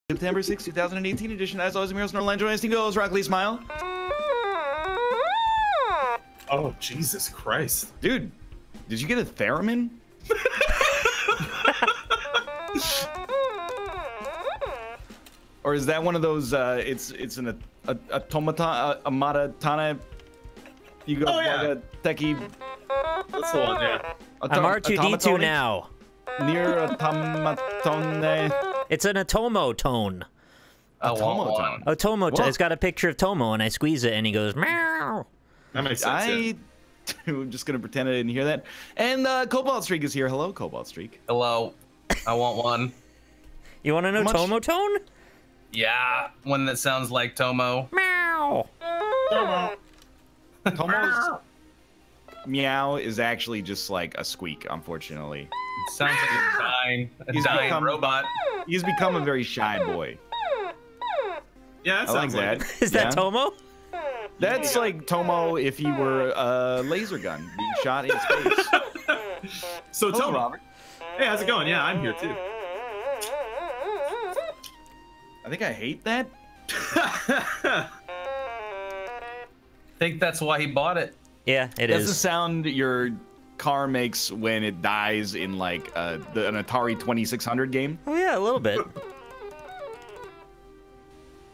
September 6, 2018 edition. As always, Humorous, Northernlion, joining us, Team Goes, Rock Lee, Smile. Oh, Jesus Christ. Dude, did you get a theremin? Or is that one of those, it's an automaton, amatana, you go, like a techie. That's the one, yeah. I'm R2-D2 now. Near automatone. It's an Atomo tone. Automo tone. Otomo tone. It's got a picture of Tomo, and I squeeze it, and he goes, meow. That makes sense. I'm just going to pretend I didn't hear that. And CobaltStreak is here. Hello, CobaltStreak. Hello. I want one. You want to know Tomo tone? Yeah, one that sounds like Tomo. Meow. Tomo's meow is actually just like a squeak, unfortunately. It sounds like a dying robot. He's become a very shy boy. Yeah, that sounds like that. Is that Tomo? That's like Tomo if he were a laser gun being shot in space. So Hello, Tomo. Robert. Hey, how's it going? Yeah, I'm here too. I think I hate that. I think that's why he bought it. Yeah, it That's the is. sound your car makes when it dies in like an Atari 2600 game. Oh yeah, a little bit.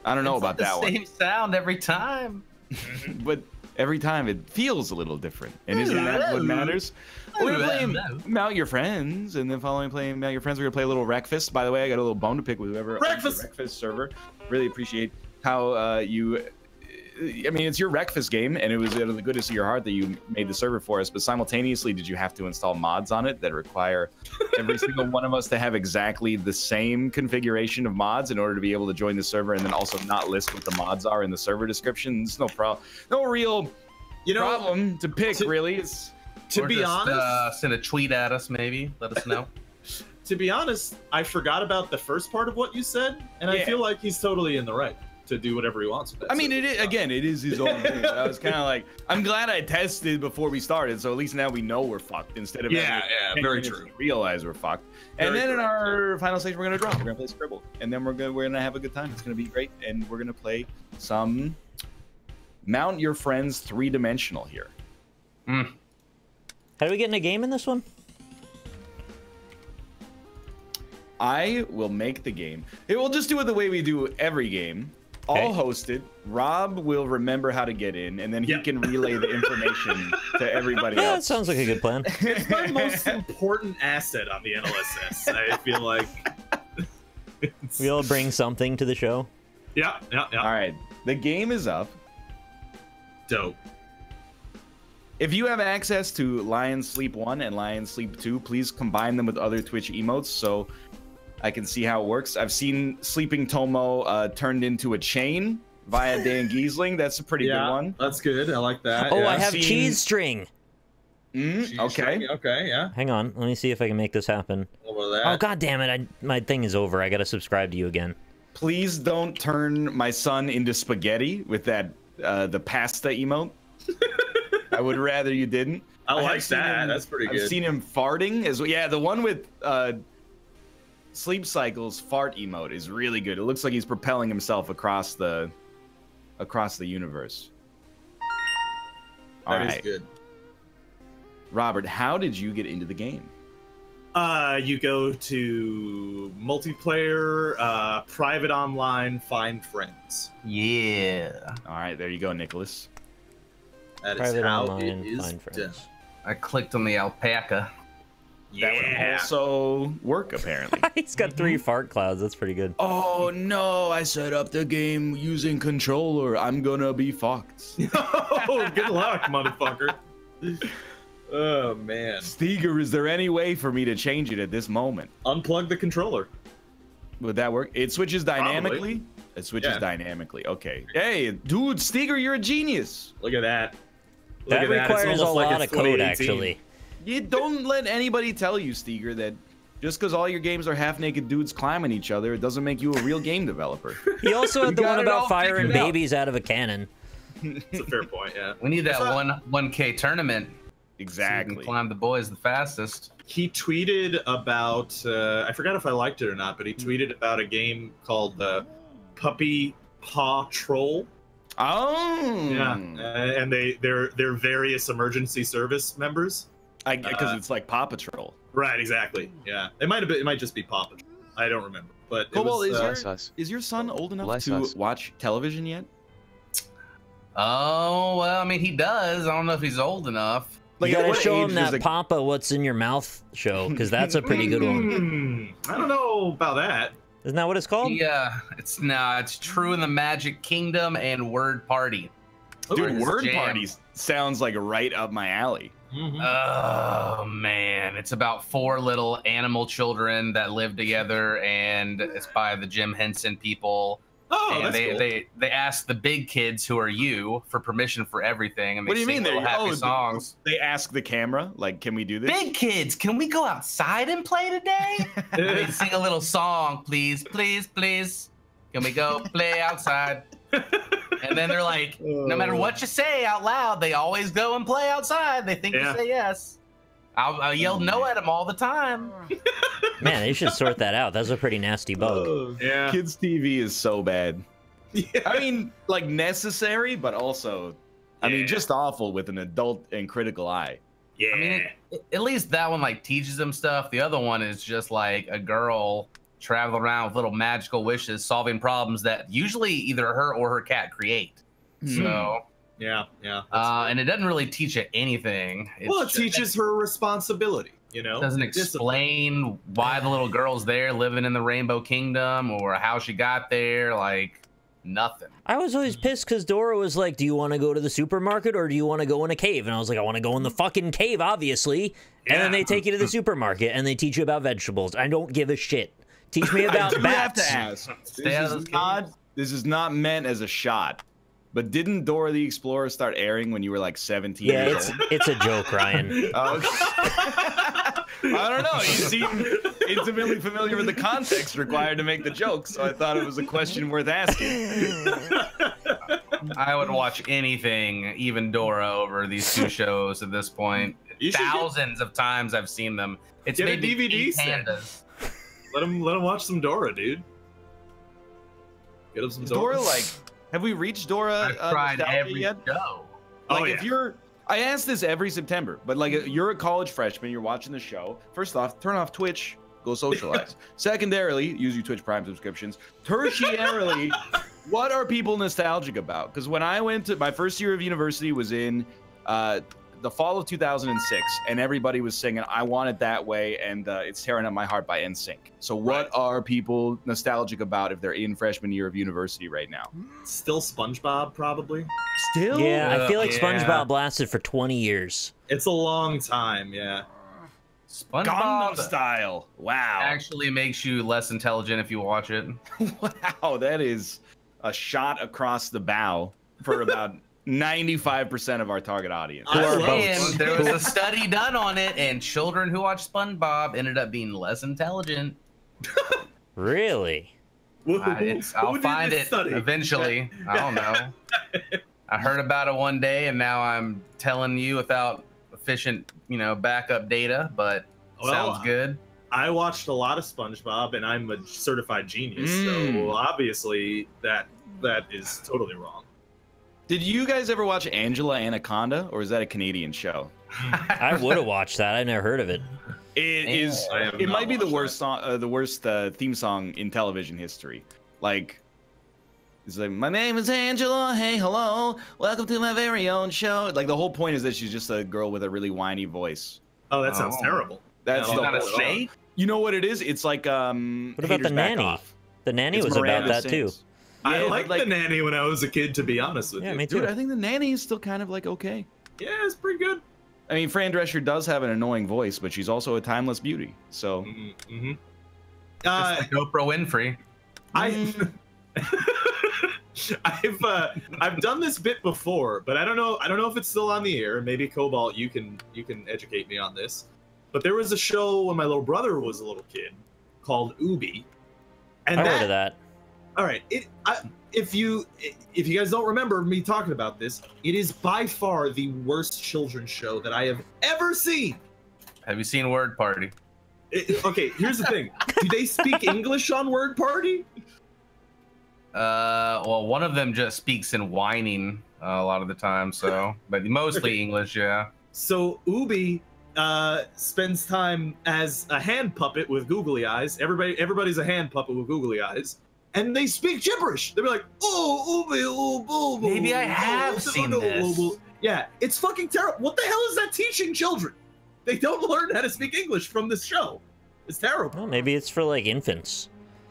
I don't know about that the same sound every time. But every time it feels a little different. And isn't that what matters? We're playing Mount Your Friends, and then following playing Mount Your Friends, we're gonna play a little Wreckfest. By the way, I got a little bone to pick with whoever owns the Wreckfest server. Really appreciate how I mean, it's your Wreckfest game, and it was out of the goodness of your heart that you made the server for us, but simultaneously, did you have to install mods on it that require every single one of us to have exactly the same configuration of mods in order to be able to join the server, and then also not list what the mods are in the server description? It's no real problem to pick, really. It's to be honest, send a tweet at us, maybe. Let us know. To be honest, I forgot about the first part of what you said, and I feel like he's totally in the right to do whatever he wants with it. I mean, it is his own thing. I was kind of like, I'm glad I tested before we started, so at least now we know we're fucked instead of very true. Realize we're fucked. And then in our final stage, we're gonna drop. We're gonna play Scribble, and then we're gonna have a good time. It's gonna be great, and we're gonna play some Mount Your Friends 3-dimensional here. How do we get in a game in this one? I will make the game. We'll just do it the way we do every game. I'll host it. Rob will remember how to get in, and then he can relay the information to everybody else. Yeah, that sounds like a good plan. It's my most important asset on the NLSS. I feel like we all bring something to the show. Yeah. All right, the game is up. Dope. If you have access to Lion Sleep 1 and Lion Sleep 2, please combine them with other Twitch emotes so I can see how it works. I've seen Sleeping Tomo turned into a chain via Dan Giesling. That's a pretty good one. That's good. I like that. Oh, I have cheese string. Okay. Okay, yeah. Hang on. Let me see if I can make this happen. Oh, god damn it. My thing is over. I gotta subscribe to you again. Please don't turn my son into spaghetti with that the pasta emote. I would rather you didn't. I like that. That's pretty good. I've seen him farting as well. Yeah, the one with Sleep Cycle's fart emote is really good. It looks like he's propelling himself across the universe. All right. That is good. Robert, how did you get into the game? You go to multiplayer, private online, find friends. Yeah. All right, there you go, Nicholas. That is Private how online, it is find friends. done. I clicked on the alpaca. That would also work, apparently. He's got 3 fart clouds. That's pretty good. Oh, no, I set up the game using controller. I'm gonna be fucked. Oh, good luck, motherfucker. Oh, man. Steger, is there any way for me to change it at this moment? Unplug the controller. Would that work? It switches dynamically? Probably. It switches dynamically. Okay. Hey, dude, Steger, you're a genius. Look at that. That requires a lot of code, actually. You don't let anybody tell you, Steger, that just because all your games are half-naked dudes climbing each other, it doesn't make you a real game developer. He also had the one about firing babies out of a cannon. It's a fair point, yeah. We need that 1K tournament. Exactly. So you can climb the boys the fastest. He tweeted about, I forgot if I liked it or not, but he tweeted about a game called Puppy Paw Troll. Oh. Yeah, and they're various emergency service members. Because it's like Paw Patrol. Right, exactly. Yeah, it might just be Paw Patrol. I don't remember, but Cobalt, it was, is your son old enough to watch television yet? Oh well, I mean he does. I don't know if he's old enough. Like, you gotta show him that Papa What's in Your Mouth show, because that's a pretty good one. I don't know about that. Isn't that what it's called? Yeah, it's True in the Magic Kingdom and Word Party. Dude, Word Party sounds like right up my alley. Oh man, it's about 4 little animal children that live together, and it's by the Jim Henson people. Oh, and that's cool. they ask the big kids, who are you, for permission for everything. And they what do you mean? They happy songs. They ask the camera, like, can we do this? Big kids, can we go outside and play today? They sing a little song, please, please, please. Can we go play outside? And then they're like, no matter what you say out loud, they always go and play outside. They think you say yes. I'll yell no at them all the time. Man, they should sort that out. That's a pretty nasty bug. Yeah. Kids TV is so bad. Yeah. I mean, like, necessary, but also, I mean, just awful with an adult and critical eye. Yeah. I mean, at least that one like teaches them stuff. The other one is just like a girl traveling around with little magical wishes, solving problems that usually either her or her cat create. So. Yeah. And it doesn't really teach it anything. It teaches her responsibility, you know? It doesn't explain why the little girl's there living in the Rainbow Kingdom or how she got there, like nothing. I was always pissed because Dora was like, do you want to go to the supermarket or do you want to go in a cave? And I was like, I want to go in the fucking cave, obviously. And then they take you to the supermarket and they teach you about vegetables. I don't give a shit. Teach me about bats. I have to ask. This is not meant as a shot. But didn't Dora the Explorer start airing when you were like 17 years old? It's a joke, Ryan. Okay. I don't know. You seem intimately familiar with the context required to make the joke, so I thought it was a question worth asking. I would watch anything, even Dora, over these 2 shows at this point. Thousands of times I've seen them. It's get made a DVD set. pandas. Let him watch some Dora, dude. Get him some Dora. Like, have we reached Dora? I've tried every yet? show. Like, if you're, I ask this every September, but like, you're a college freshman, you're watching the show. First off, turn off Twitch, go socialize. Secondarily, use your Twitch Prime subscriptions. Tertiarily, what are people nostalgic about? Because when I went to my first year of university was in the fall of 2006, and everybody was singing "I Want It That Way" and "It's Tearing Up My Heart" by NSYNC. So, what are people nostalgic about if they're in freshman year of university right now? Still SpongeBob, probably. Still? Yeah, I feel like SpongeBob lasted for 20 years. It's a long time, yeah. SpongeBob Gangnam Style. Wow. actually makes you less intelligent if you watch it. Wow, that is a shot across the bow for about 95% of our target audience. There was a study done on it, and children who watched SpongeBob ended up being less intelligent. Really? I'll find it eventually. I don't know. I heard about it one day, and now I'm telling you without efficient, backup data, but sounds good. I watched a lot of SpongeBob, and I'm a certified genius, so obviously that is totally wrong. Did you guys ever watch Angela Anaconda, or is that a Canadian show? I would have watched that. I never heard of it. It might be the worst song, the worst theme song in television history. Like, it's like, my name is Angela. Hey, hello, welcome to my very own show. Like, the whole point is that she's just a girl with a really whiny voice. Oh, that sounds terrible. That's not a snake. You know what it is? It's like What about the nanny? The nanny was about that too. I liked the nanny when I was a kid, to be honest with you. Yeah, me too. Dude, I think the nanny is still kind of like okay. Yeah, it's pretty good. I mean, Fran Drescher does have an annoying voice, but she's also a timeless beauty. So, Just like Oprah Winfrey. I've done this bit before, but I don't know if it's still on the air. Maybe Cobalt, you can educate me on this. But there was a show when my little brother was a little kid called Ubi, and I heard of that. All right. If you guys don't remember me talking about this, it is by far the worst children's show that I have ever seen. Have you seen Word Party? Okay, here's the thing. Do they speak English on Word Party? Well, one of them just speaks in whining a lot of the time, so, but mostly English, yeah. So Ubi spends time as a hand puppet with googly eyes. Everybody's a hand puppet with googly eyes, and they speak gibberish. They're like, oh, Ubi, oh, boo, boo. Maybe I have seen this. Yeah, it's fucking terrible. What the hell is that teaching children? They don't learn how to speak English from this show. It's terrible. Well, maybe it's for like infants.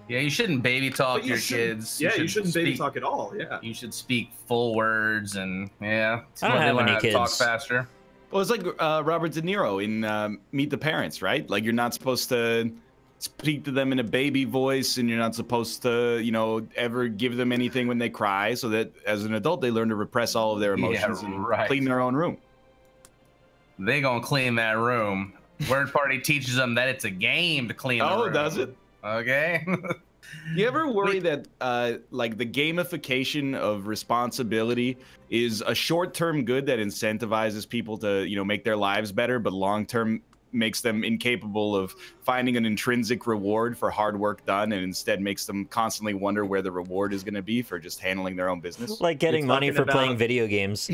Yeah, you shouldn't baby talk your kids. Yeah, you shouldn't baby talk at all. Yeah, you should speak full words, and yeah, I don't have any kids. Talk faster. Well, it's like Robert De Niro in Meet the Parents, right? Like you're not supposed to speak to them in a baby voice, and you're not supposed to, you know, ever give them anything when they cry, so that as an adult they learn to repress all of their emotions and clean their own room. They gonna clean that room. Word Party teaches them that it's a game to clean the room. Oh, does it? Okay. You ever worry that like the gamification of responsibility is a short-term good that incentivizes people to, you know, make their lives better, but long-term makes them incapable of finding an intrinsic reward for hard work done, and instead makes them constantly wonder where the reward is going to be for just handling their own business? Like getting money for playing video games.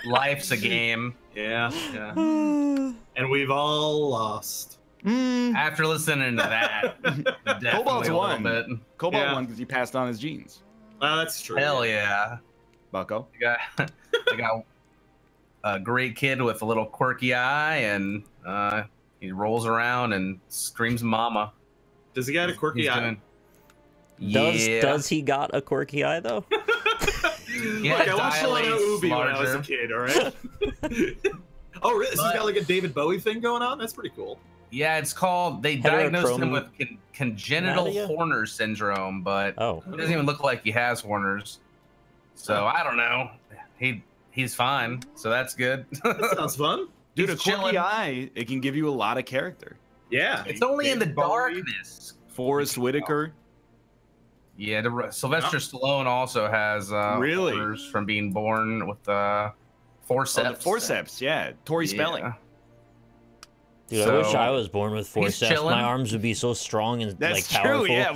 Life's a game. Yeah, yeah. And we've all lost. After listening to that, Cobalt's won. Cobalt won because he passed on his genes. That's true. Hell yeah. Bucko. I got a great kid with a little quirky eye, and he rolls around and screams mama. Does he got a quirky eye? Does he got a quirky eye, though? Yeah, look, I watched a lot of Ubi when I was a kid, all right? Oh, really? So he's got like a David Bowie thing going on? That's pretty cool. Yeah, it's called, they diagnosed him with congenital Horner syndrome, but he doesn't even look like he has Horners. So I don't know. He's fine, so that's good. That sounds fun. Dude, a quirky eye, it can give you a lot of character. Yeah. It's only in the darkness. Forrest Whitaker. Yeah, Sylvester Stallone also has Horners from being born with forceps. Oh, the forceps, yeah. Tori Spelling. Dude, I wish I was born with forceps. My arms would be so strong and like powerful. That's true. Yeah,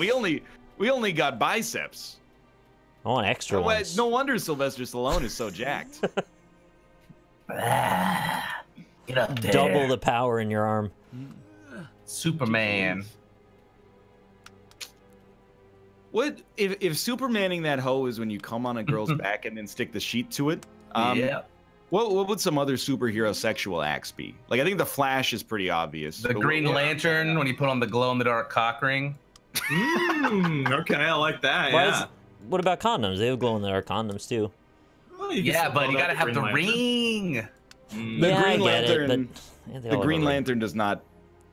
we only got biceps. I want extra ones. No wonder Sylvester Stallone is so jacked. Get up there. Double the power in your arm. Superman. What if Supermaning that hoe is when you come on a girl's back and then stick the sheet to it? Yeah. What would some other superhero sexual acts be? Like, I think the Flash is pretty obvious. The Green Lantern, when you put on the glow-in-the-dark cock ring. Okay, I like that. What about condoms? They have glow-in-the-dark condoms, too. Well, yeah, but you gotta have the ring. The Green Lantern. The Green Lantern does not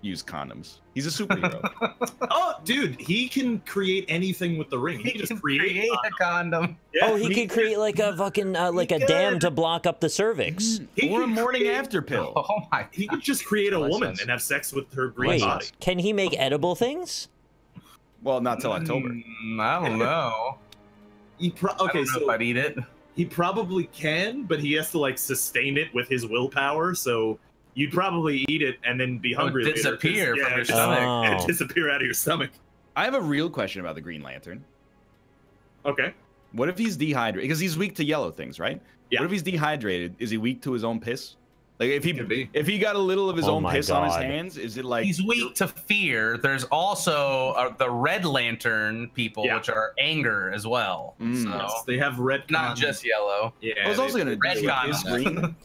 use condoms. He's a superhero. Oh, dude, he can create anything with the ring. He can just create a condom. Yeah, oh, he could create like a fucking like a dam to block up the cervix. Or a morning after pill. Oh my! He could just create a woman and have sex with her green body. Can he make edible things? Well, not till October. I don't know. Okay, so if I'd eat it. He probably can, but he has to like sustain it with his willpower. So you'd probably eat it and then be hungry. It would disappear from your stomach. And disappear out of your stomach. I have a real question about the Green Lantern. Okay. What if he's dehydrated? Because he's weak to yellow things, right? Yeah. What if he's dehydrated? Is he weak to his own piss? Like if he got a little of his own piss on his hands, is it like he's weak to fear? There's also the Red Lantern people, which are anger as well. So yes, they have red, not just yellow. Yeah. I was also gonna red piss green.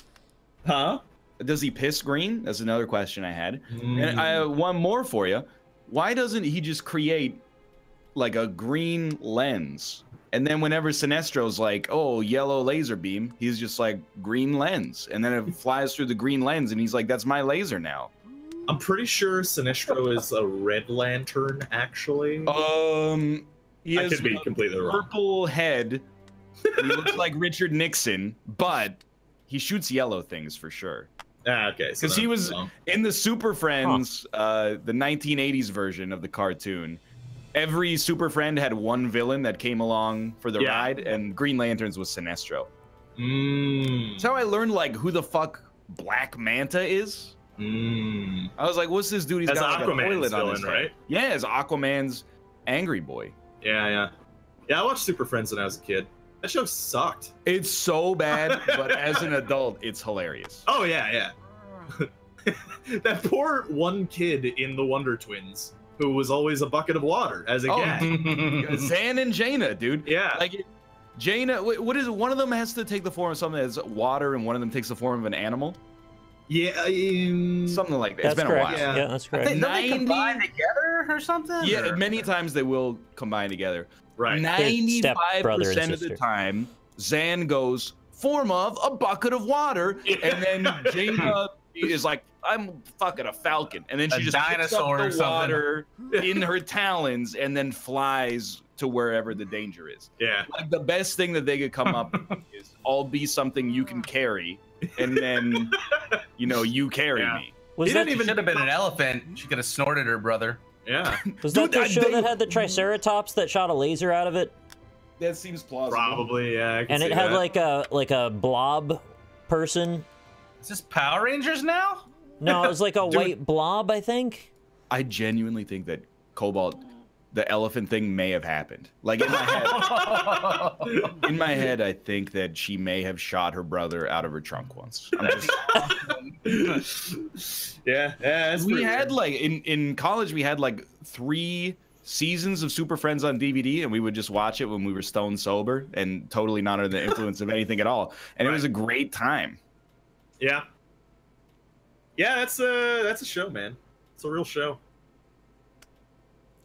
Huh? Does he piss green? That's another question I had. And I have one more for you. Why doesn't he just create like a green lens? And then whenever Sinestro's like, oh, yellow laser beam, he's just like, green lens. And then it flies through the green lens, and he's like, that's my laser now. I'm pretty sure Sinestro is a Red Lantern, actually. He has could be completely wrong. Purple head. He looks like Richard Nixon, but he shoots yellow things for sure. Okay. Because he was in the Super Friends, the 1980s version of the cartoon. every Super Friend had one villain that came along for the ride, and Green Lanterns was Sinestro. That's how I learned like who the fuck Black Manta is. I was like, what's this dude? He's got like a toilet on his head. Right? Yeah, it's Aquaman's angry boy. Yeah. I watched Super Friends when I was a kid. That show sucked. It's so bad, but as an adult, it's hilarious. Oh yeah. That poor one kid in the Wonder Twins who was always a bucket of water as a kid. Zan and Jaina, dude. Yeah. Like Jaina, what is it? One of them has to take the form of something that's water, and one of them takes the form of an animal. Yeah, something like that. That's it's been correct. a while. Yeah, that's correct. Don't they combine together or something? Yeah, many times they will combine together. Right. 95% of the time, Zan goes, form of a bucket of water, and then Jaina is like, I'm fucking a falcon, and then she just picks up the water in her talons and then flies to wherever the danger is. Yeah. Like the best thing that they could come up with is, I'll be something you can carry, and then, you carry me. Was that even should have been an elephant? She could have snorted her brother. Yeah. Was that the show that had the Triceratops that shot a laser out of it? That seems plausible. Probably, yeah. And it had like a blob person. Is this Power Rangers now? No, it was like a white blob, I think. I genuinely think that Cobalt, the elephant thing, may have happened. Like in my head, I think that she may have shot her brother out of her trunk once. Yeah. We had like in college, we had like 3 seasons of Super Friends on DVD, and we would just watch it when we were stone sober and totally not under the influence of anything at all. And it was a great time. Yeah. Yeah, that's a show, man. It's a real show.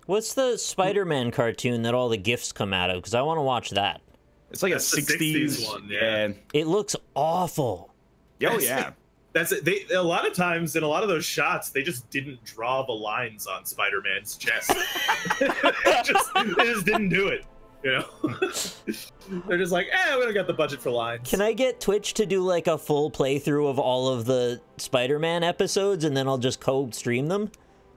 What's the Spider-Man cartoon that all the GIFs come out of? Because I want to watch that. It's like a 60s one, yeah. It looks awful. Oh, yeah. That's it. A lot of times in a lot of those shots, they just didn't draw the lines on Spider-Man's chest. they just didn't do it. They're just like, we don't got the budget for lines. Can I get Twitch to do like a full playthrough of all of the Spider-Man episodes, and then I'll just co-stream them?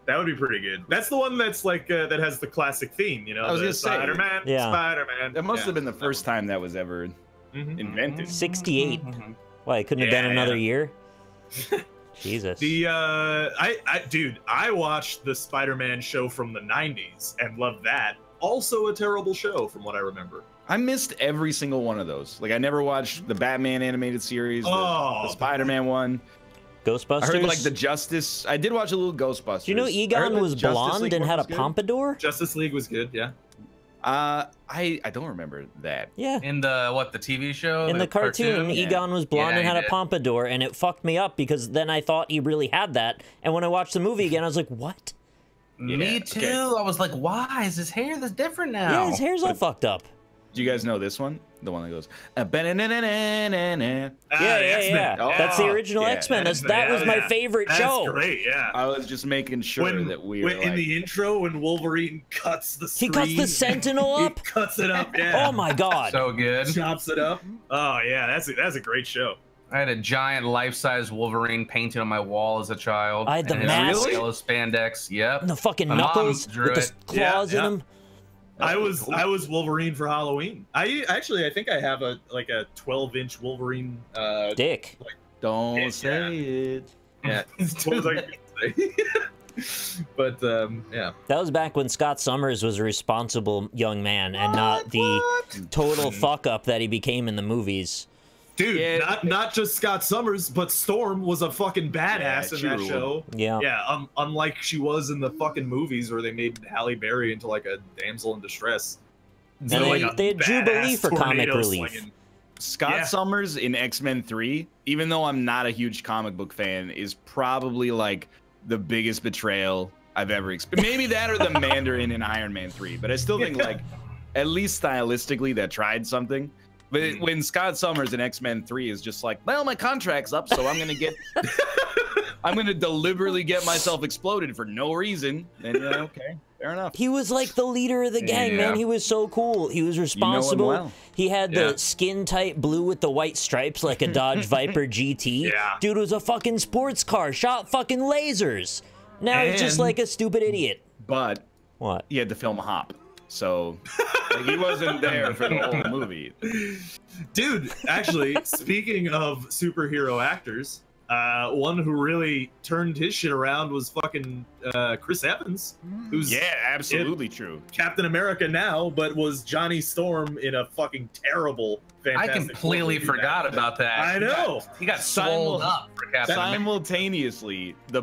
That would be pretty good. That's the one that's like that has the classic theme, I was gonna say, Spider-Man, Spider-Man. That must have been the first time that was ever invented. 68. Why, it couldn't have been another year? Jesus. Dude, I watched the Spider-Man show from the 90s and loved that. Also a terrible show from what I remember. I missed every single one of those. Like I never watched the Batman animated series, the Spider-Man one. Ghostbusters? I heard like the Justice. I did watch a little Ghostbusters. Do you know Egon was blonde and had a pompadour? Justice League was good, yeah. I don't remember that. Yeah. In the TV show? In the cartoon, Egon was blonde and had a pompadour, and it fucked me up because then I thought he really had that. And when I watched the movie again, I was like, what? Me too. Okay. I was like, why is his hair this different now? Yeah, his hair's all fucked up. Do you guys know this one? The one that goes. Yeah. That's the original X-Men. That was my favorite show. That's great. Yeah. I was just making sure that we were in the intro when Wolverine cuts the screen. He cuts the Sentinel up. He cuts it up. Yeah. Oh my God. So good. Chops it up. Oh yeah, that's a great show. I had a giant life-size Wolverine painted on my wall as a child. I had the mask. Yellow spandex. Yep. And the fucking knuckles with the claws in them. I was Wolverine for Halloween. I think I have a 12-inch Wolverine dick. Don't say it. Yeah. But yeah. That was back when Scott Summers was a responsible young man and not the total fuck up that he became in the movies. Dude, not just Scott Summers, but Storm was a fucking badass in that show. Yeah. Yeah, unlike she was in the fucking movies where they made Halle Berry into like a damsel in distress. And they had Jubilee for comic relief. Slinging. Scott Summers in X-Men 3, even though I'm not a huge comic book fan, is probably like the biggest betrayal I've ever experienced. Maybe that or the Mandarin in Iron Man 3, but I still think like, at least stylistically, that tried something. But when Scott Summers in X-Men 3 is just like, well, my contract's up, so I'm gonna deliberately get myself exploded for no reason. Then you're like, okay, fair enough. He was like the leader of the gang, man. He was so cool. He was responsible. You know him well. He had the skin tight blue with the white stripes like a Dodge Viper GT. Yeah. Dude was a fucking sports car, shot fucking lasers. Now he's just like a stupid idiot. But What? he had to film Hop. So like, he wasn't there for the whole movie. Dude, actually, speaking of superhero actors, one who really turned his shit around was fucking Chris Evans, who's absolutely true. Captain America now, but was Johnny Storm in a fucking terrible Fantastic I completely forgot about that. I know. He got swole up for Captain America. Simultaneously the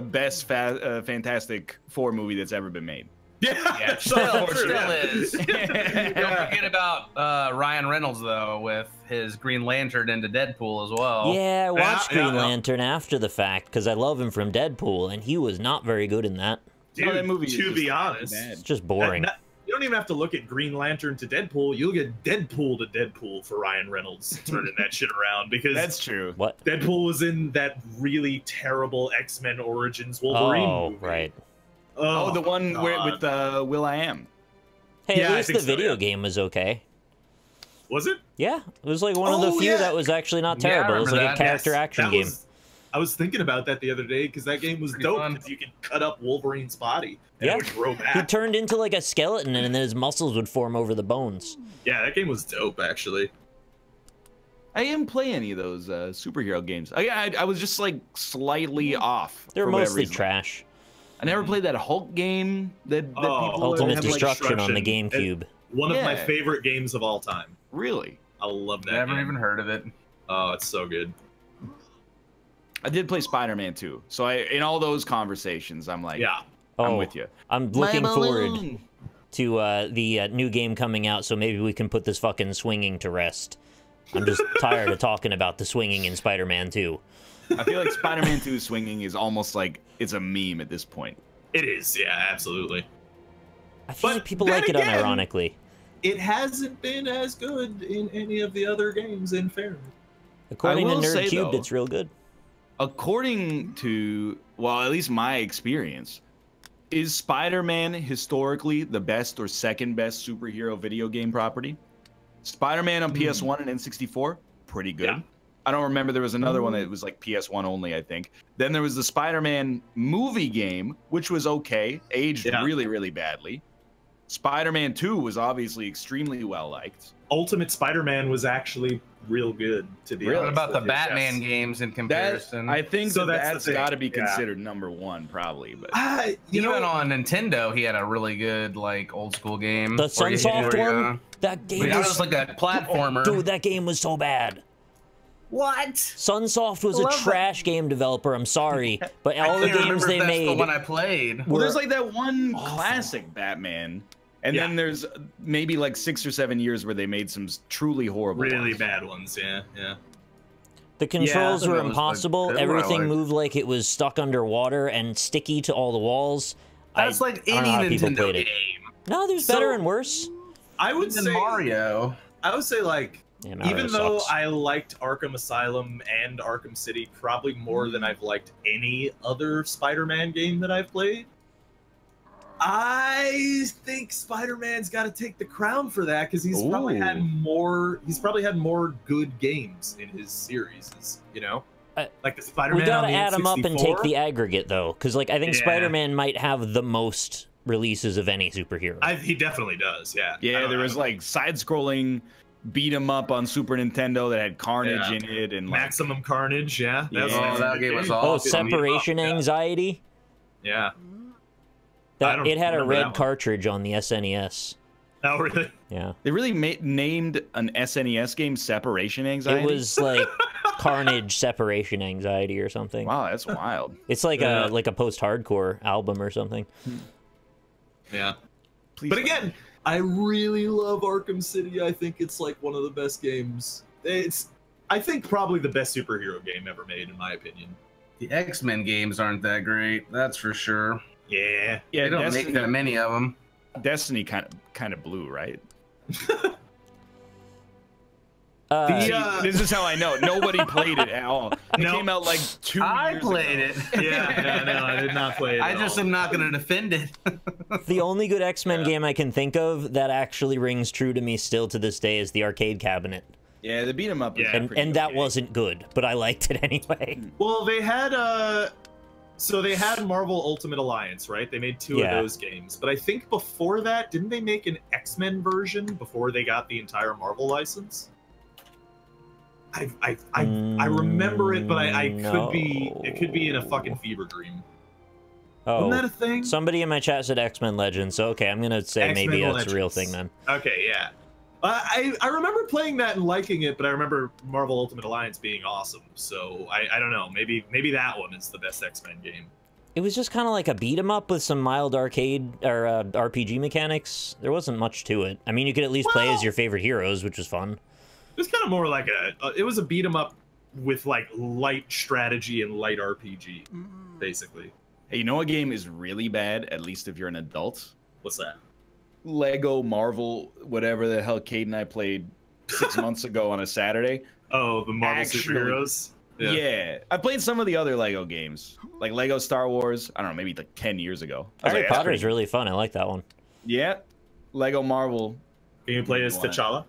best Fantastic Four movie that's ever been made. Yeah, still is. Don't forget about Ryan Reynolds though, with his Green Lantern into Deadpool as well. Yeah, I watched Green Lantern after the fact because I love him from Deadpool, and he was not very good in that. Dude, that movie to be honest, it's just boring. You don't even have to look at Green Lantern to Deadpool. You'll get Deadpool to Deadpool for Ryan Reynolds turning that shit around, because that's true. What? Deadpool was in that really terrible X-Men Origins Wolverine movie. Right. Oh, the one with Will.i.am. Hey, at least the video game was okay. Was it? Yeah, it was like one of the few that was actually not terrible. It was like a character action game. I was thinking about that the other day because that game was dope because you could cut up Wolverine's body and it would grow back. He turned into like a skeleton and then his muscles would form over the bones. Yeah, that game was dope actually. I didn't play any of those superhero games. I was just like slightly off. They're mostly trash. I never played that Hulk game that people Ultimate have, Destruction like, on the GameCube. One of my favorite games of all time. Really? I love that. Never even heard of it. Oh, it's so good. I did play Spider-Man 2. So in all those conversations, I'm like, I'm with you. I'm looking forward to the new game coming out, so maybe we can put this fucking swinging to rest. I'm just tired of talking about the swinging in Spider-Man 2. I feel like Spider-Man 2 swinging is almost like it's a meme at this point. It is, yeah, absolutely. I feel like people like it unironically. It hasn't been as good in any of the other games, in fairness. According to Nerdcube, it's real good. According to, well, at least my experience, is Spider-Man historically the best or second best superhero video game property? Spider-Man on PS1 and N64, pretty good. Yeah. I don't remember, there was another one that was like PS1 only, I think. Then there was the Spider-Man movie game, which was okay, aged really, really badly. Spider-Man 2 was obviously extremely well liked. Ultimate Spider-Man was actually real good, to be honest. What about the Batman games in comparison? I think that's got to be considered number one, probably. But even on Nintendo, he had a really good like old school game. The Sunsoft one, that game was like a platformer. Dude, that game was so bad. What? Sunsoft was a trash game developer. I'm sorry, but all the games they made. The one I played. Well, there's like that one classic Batman, and then there's maybe like 6 or 7 years where they made some truly horrible, really bad ones. Yeah. The controls were impossible. Everything moved like it was stuck underwater and sticky to all the walls. That's like any Nintendo game. No, there's better and worse. I would say Mario. I would say like. Yeah, even though I liked Arkham Asylum and Arkham City probably more than I've liked any other Spider-Man game that I've played, I think Spider-Man's got to take the crown for that because he's probably had more. He's probably had more good games in his series. You know, like the Spider-Man. We gotta add them up and take the aggregate though, because like I think Spider-Man might have the most releases of any superhero. He definitely does. Yeah. Yeah, there was like side-scrolling beat 'em up on Super Nintendo that had Carnage in it and like, Maximum Carnage. Yeah. That game was awesome. Oh, Separation Anxiety. Yeah. It had a red cartridge on the SNES. Oh, really? Yeah. They really named an SNES game Separation Anxiety? It was like Carnage Separation Anxiety or something. Wow, that's wild. It's like a post-hardcore album or something. Yeah. But again, I really love Arkham City. I think it's like one of the best games. I think probably the best superhero game ever made, in my opinion. The X-Men games aren't that great, that's for sure. Yeah. They don't make that many of them. Destiny kind of blew, right? This is how I know. Nobody played it at all. It came out like 2 years I played ago. it. Yeah, no, I did not play it. I just am not going to defend it. The only good X-Men game I can think of that actually rings true to me still to this day is the Arcade Cabinet. Yeah, the beat 'em up. And that wasn't good, but I liked it anyway. Well, they had So they had Marvel Ultimate Alliance, right? They made 2 of those games. But I think before that, didn't they make an X-Men version before they got the entire Marvel license? I remember it, but it could be in a fucking fever dream. Oh, wasn't that a thing? Somebody in my chat said X-Men Legends, so okay, I'm gonna say maybe that's a real thing then. Okay, yeah. I remember playing that and liking it, but I remember Marvel Ultimate Alliance being awesome. So I don't know. Maybe that one is the best X-Men game. It was just kind of like a beat 'em up with some mild arcade or RPG mechanics. There wasn't much to it. I mean, you could at least play as your favorite heroes, which was fun. It was kind of more like it was a beat 'em up with like light strategy and light RPG, basically. Hey, you know what game is really bad? At least if you're an adult. What's that? Lego Marvel, whatever the hell Kate and I played 6 months ago on a Saturday. Oh, the Marvel superheroes? Yeah. I played some of the other Lego games, like Lego Star Wars, I don't know, maybe like 10 years ago. Harry Potter is really fun. I like that one. Yeah. Lego Marvel. Can you play as T'Challa?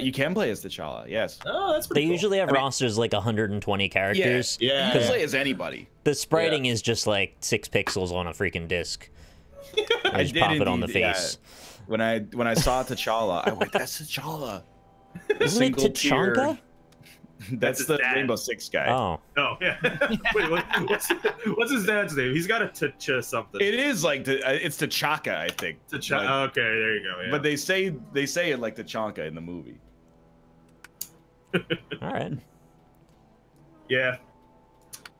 You can play as T'Challa, yes. Oh, that's pretty cool. They usually have rosters like 120 characters. Yeah. You can play as anybody. The spriting is just like 6 pixels on a freaking disc. I just pop it on the face. Yeah. When I saw T'Challa, I went, "That's T'Challa." Isn't it T'Chonka? That's the Rainbow Six guy. Oh. Oh yeah. Wait, what's his dad's name? He's got a T'Ch something. It is like it's T'Chaka, I think. T'Chaka. Okay, there you go. Yeah. But they say it like T'Chonka in the movie. All right. Yeah.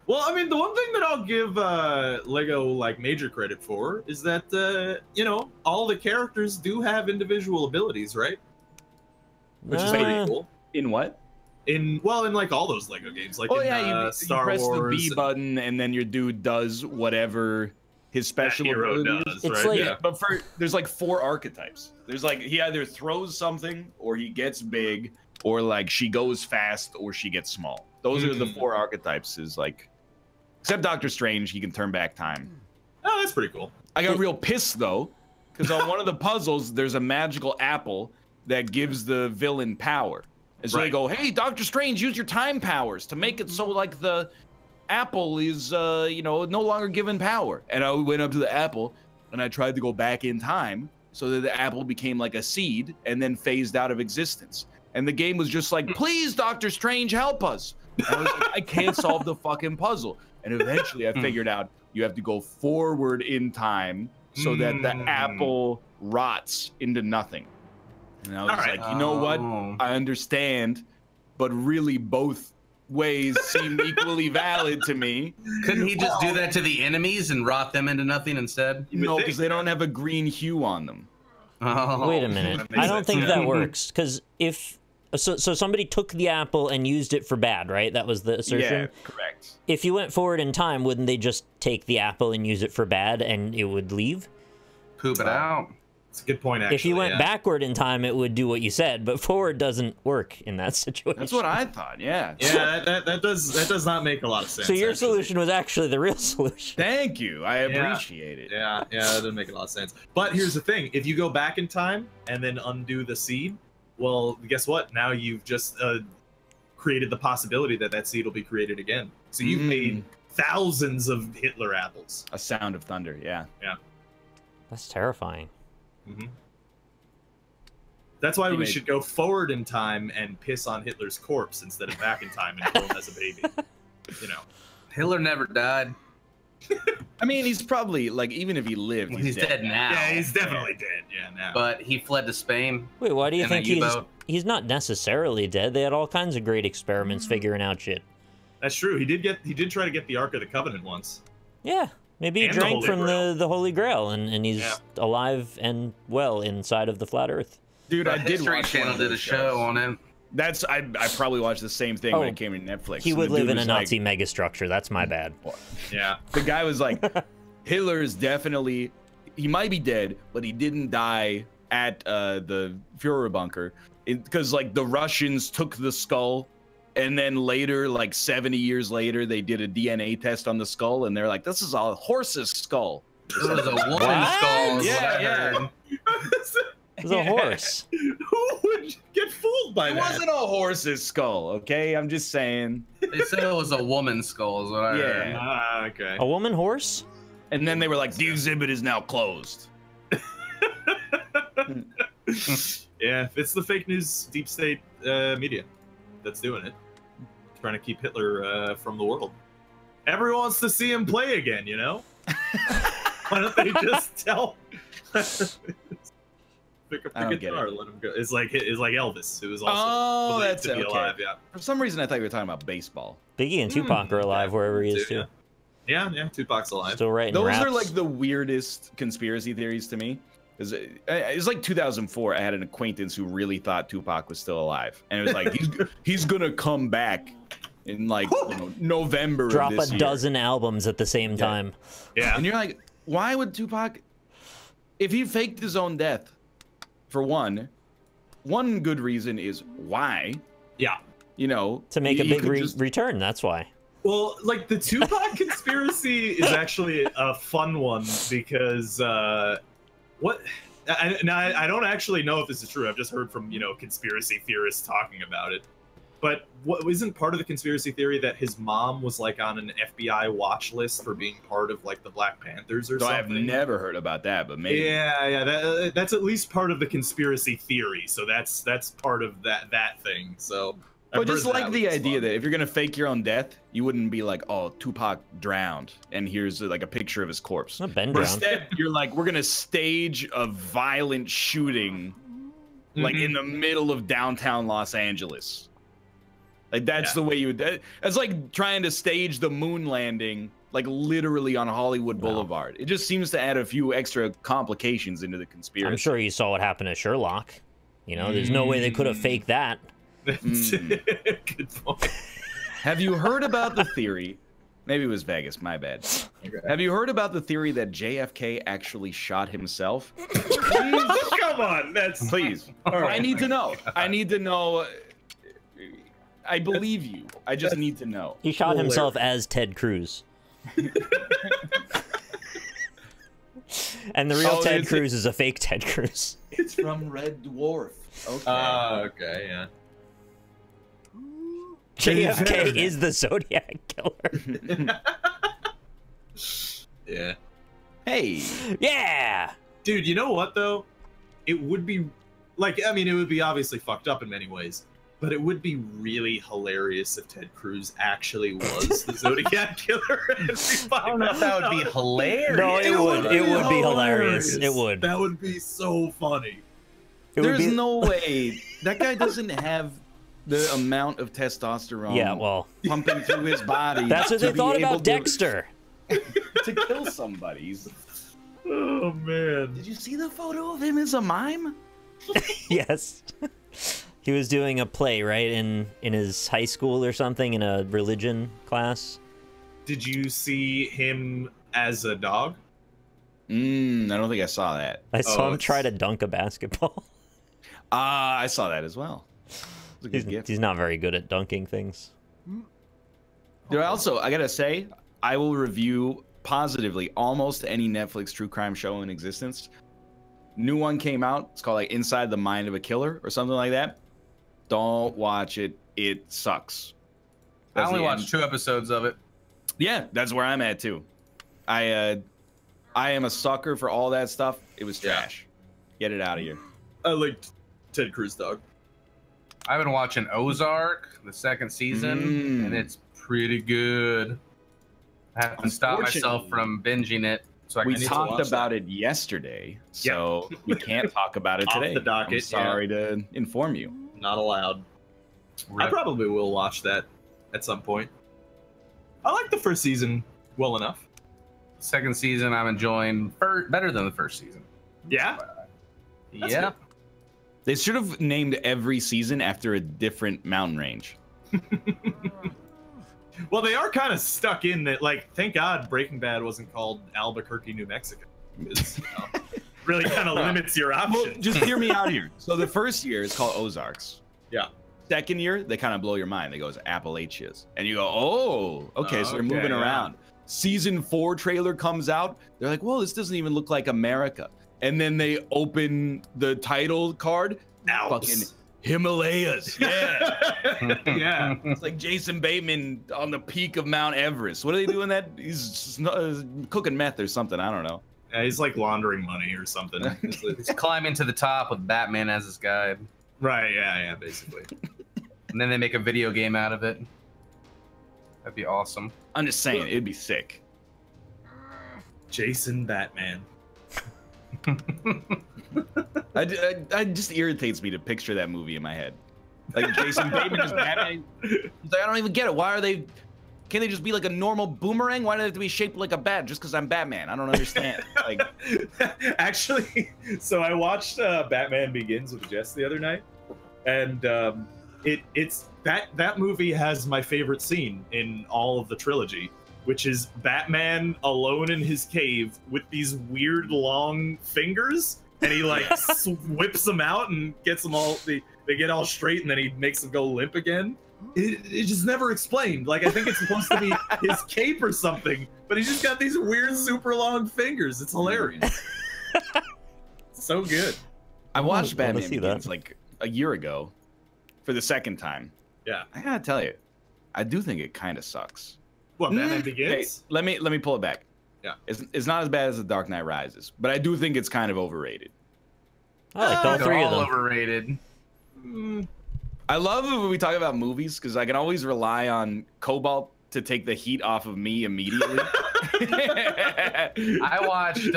Well, I mean, the one thing that I'll give Lego like major credit for is that you know, all the characters do have individual abilities, right? Which is pretty cool. In what? In like all those Lego games, like in Star Wars. You press Wars the B button and then your dude does whatever his special ability does. It's right? like, but there's like 4 archetypes. There's like he either throws something or he gets big or like she goes fast or she gets small. Those are the 4 archetypes. Is like. Except Doctor Strange, he can turn back time. Oh, that's pretty cool. I got real pissed, though, because on one of the puzzles, there's a magical apple that gives the villain power. And so they go, "Hey, Doctor Strange, use your time powers to make it so, like, the apple is, you know, no longer given power." And I went up to the apple, and I tried to go back in time so that the apple became, like, a seed and then phased out of existence. And the game was just like, "Please, Doctor Strange, help us." And I was like, I can't solve the fucking puzzle. And eventually I figured out you have to go forward in time so that the apple rots into nothing. And I was like, you know what? I understand, but really both ways seem equally valid to me. Couldn't he just do that to the enemies and rot them into nothing instead? No, because they don't have a green hue on them. Oh. Wait a minute. I don't think that works, because if... So somebody took the apple and used it for bad, right? That was the assertion? Yeah, correct. If you went forward in time, wouldn't they just take the apple and use it for bad and it would leave? Poop it out. It's a good point, actually. If you went backward in time, it would do what you said, but forward doesn't work in that situation. That's what I thought, yeah. Yeah, that does not make a lot of sense. So your solution was actually the real solution. Thank you. I appreciate it. Yeah, that doesn't make a lot of sense. But here's the thing. If you go back in time and then undo the seed, well, guess what? Now you've just created the possibility that seed will be created again. So you've made thousands of Hitler apples. A sound of thunder, yeah. Yeah. That's terrifying. That's why we should go forward in time and piss on Hitler's corpse instead of back in time and kill him as a baby. You know. Hitler never died. I mean, he's probably, like, even if he lived, he's dead now. Yeah, he's definitely dead. Yeah, now. But he fled to Spain. Wait, why do you think he's not necessarily dead? They had all kinds of great experiments figuring out shit. That's true. He did try to get the Ark of the Covenant once. Yeah, maybe he drank from the Holy Grail, and he's alive and well inside of the flat Earth. Dude, I did History watch Channel did a show on him. I probably watched the same thing when it came to Netflix. He would live in a Nazi megastructure. That's my bad. Yeah. The guy was like, Hitler is definitely, he might be dead, but he didn't die at the Führer bunker because like the Russians took the skull, and then later, like 70 years later, they did a DNA test on the skull, and they're like, this is a horse's skull. This was a woman's skull. Yeah. It was a horse. Who would get fooled by It that? wasn't a horse's skull, okay? I'm just saying. They said it was a woman's skull. Is what I heard. Yeah. Okay. A woman horse? And then they were like, the exhibit is now closed. Yeah, it's the fake news deep state media that's doing it. Trying to keep Hitler from the world. Everyone wants to see him play again, you know? Why don't they just tell? Pick up the guitar, let him go. It's like Elvis, who was also believed to be alive. Yeah. For some reason, I thought you were talking about baseball. Biggie and Tupac are alive wherever he is, too. Yeah, Tupac's alive. Still writing Those raps. are like the weirdest conspiracy theories to me. It's like 2004. I had an acquaintance who really thought Tupac was still alive, and it was like he's gonna come back in like November. Drop of this a year. dozen albums at the same time. Yeah. And you're like, why would Tupac, if he faked his own death, for one good reason is why. Yeah. You know, To make a big just... return, that's why. Well, like the Tupac conspiracy is actually a fun one because I don't actually know if this is true. I've just heard from conspiracy theorists talking about it. But isn't part of the conspiracy theory that his mom was like on an FBI watch list for being part of like the Black Panthers or something? I've never heard about that, but maybe. Yeah, that's at least part of the conspiracy theory. So that's part of that thing. So. But just like the idea that if you're gonna fake your own death, you wouldn't be like, oh, Tupac drowned, and here's like a picture of his corpse. Not Ben drowned. Instead, you're like, we're gonna stage a violent shooting, like in the middle of downtown Los Angeles. Like that's the way you would. It's like trying to stage the moon landing, like literally on Hollywood Boulevard. It just seems to add a few extra complications into the conspiracy. I'm sure you saw what happened to Sherlock. There's no way they could have faked that. Good point. Have you heard about the theory? Maybe it was Vegas, my bad. Okay. Have you heard about the theory that JFK actually shot himself? Come on, please. I need to know. I need to know. I believe you. I just need to know. He shot himself as Ted Cruz. And the real Ted Cruz is a fake Ted Cruz. It's from Red Dwarf. Okay. Okay, yeah. JFK is the Zodiac Killer. Yeah. Hey. Yeah. Dude, you know what though? It would be like, I mean, it would be obviously fucked up in many ways, but it would be really hilarious if Ted Cruz actually was the Zodiac Killer. I don't know if that would be hilarious. No, it would be hilarious. It would. That would be so funny. There's no way. That guy doesn't have the amount of testosterone pumping through his body. That's what they thought about Dexter. To kill somebody. Oh, man. Did you see the photo of him as a mime? Yes. He was doing a play, right, in his high school or something, in a religion class. Did you see him as a dog? I don't think I saw that. I saw him try to dunk a basketball. I saw that as well. He's not very good at dunking things. Dude, also, I gotta say, I will review positively almost any Netflix true crime show in existence. New one came out. It's called like Inside the Mind of a Killer or something like that. Don't watch it. It sucks. I only watched 2 episodes of it. Yeah, that's where I'm at too. I am a sucker for all that stuff. It was trash. Get it out of here. I liked Ted Cruz dog. I've been watching Ozark, the 2nd season, and it's pretty good. I have to stop myself from binging it. So we talked about it yesterday, so we can't talk about it today. Off the docket, I'm sorry to inform you. Not allowed. I probably will watch that at some point. I like the 1st season well enough. 2nd season I'm enjoying better than the 1st season. Yeah? Yeah. They should have named every season after a different mountain range. Well, they are kind of stuck in that. Like, thank God Breaking Bad wasn't called Albuquerque, New Mexico. It's, really kind of limits your options. Well, just hear me out here. So the 1st year is called Ozarks. Yeah. 2nd year, they kind of blow your mind. They go as Appalachias. And you go, oh, okay, so they're moving around. Season 4 trailer comes out. They're like, whoa, this doesn't even look like America. and then they open the title card. Alps. Fucking Himalayas. Yeah. Yeah. It's like Jason Bateman on the peak of Mount Everest. What are they doing that? He's cooking meth or something. I don't know. Yeah, he's like laundering money or something. He's climbing to the top with Batman as his guide. Right, yeah, basically. And then they make a video game out of it. That'd be awesome. I'm just saying, it'd be sick. Jason Batman. It just irritates me to picture that movie in my head. Like Jason Bateman as Batman. He's like, I don't even get it. Why are they? Can't they just be like a normal boomerang? Why do they have to be shaped like a bat just because I'm Batman? I don't understand. Like, actually, so I watched Batman Begins with Jess the other night, and it's that movie has my favorite scene in all of the trilogy, which is Batman alone in his cave with these weird long fingers, and he like whips them out and gets them all. They get all straight, and then he makes them go limp again. It just never explained. Like, I think it's supposed to be his cape or something, but he's just got these weird, super long fingers. It's hilarious. So good. I watched Batman Begins like a year ago for the second time. Yeah. I gotta tell you, I do think it kind of sucks. What, Batman Begins? Hey, let me pull it back. Yeah. It's not as bad as The Dark Knight Rises, but I do think it's kind of overrated. I like all three of them. Overrated. I love it when we talk about movies because I can always rely on Cobalt to take the heat off of me immediately. I watched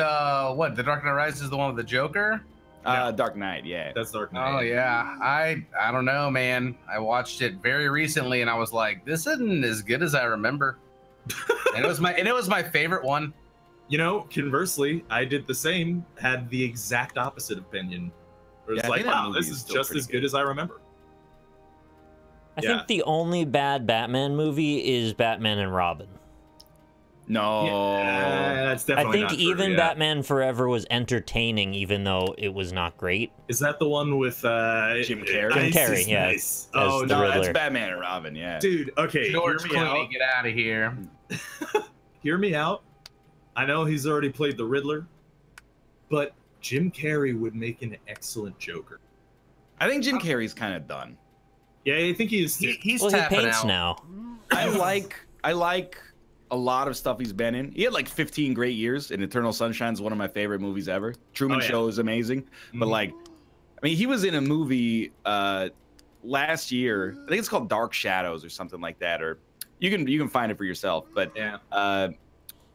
what? The Dark Knight Rises is the one with the Joker. Dark Knight, yeah. That's Dark Knight. Oh yeah, I don't know, man. I watched it very recently, and I was like, this isn't as good as I remember. and it was my favorite one. You know, conversely, I did the same. Had the exact opposite opinion. It was like, wow, this is just as good as I remember. I think the only bad Batman movie is Batman and Robin. No, that's definitely I think not true, even Batman Forever was entertaining, even though it was not great. Is that the one with Jim Carrey? Jim Carrey, yeah. Nice. Oh, no, Riddler. that's Batman and Robin, yeah. Dude, okay, George hear me Clooney, out. get out of here. Hear me out. I know he's already played the Riddler, but Jim Carrey would make an excellent Joker. I think Jim Carrey's kind of done. Yeah, I think he's He's Well, he tapping paints out. now. I like a lot of stuff he's been in. He had like 15 great years, and Eternal Sunshine is one of my favorite movies ever. Truman Show is amazing, but like, I mean, he was in a movie last year. I think it's called Dark Shadows or something like that, or you can find it for yourself. But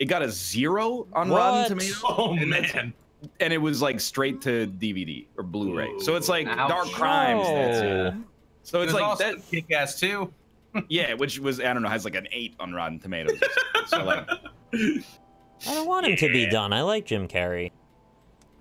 it got a 0 on Rotten Tomatoes. Oh man. And it was like straight to DVD or Blu-ray. Ooh. So it's like Ouch. Dark Crimes. That's it. So it's It was like also that. Kick-Ass too. Yeah, which was, I don't know, has like an 8 on Rotten Tomatoes. So like, I don't want him to be done. I like Jim Carrey.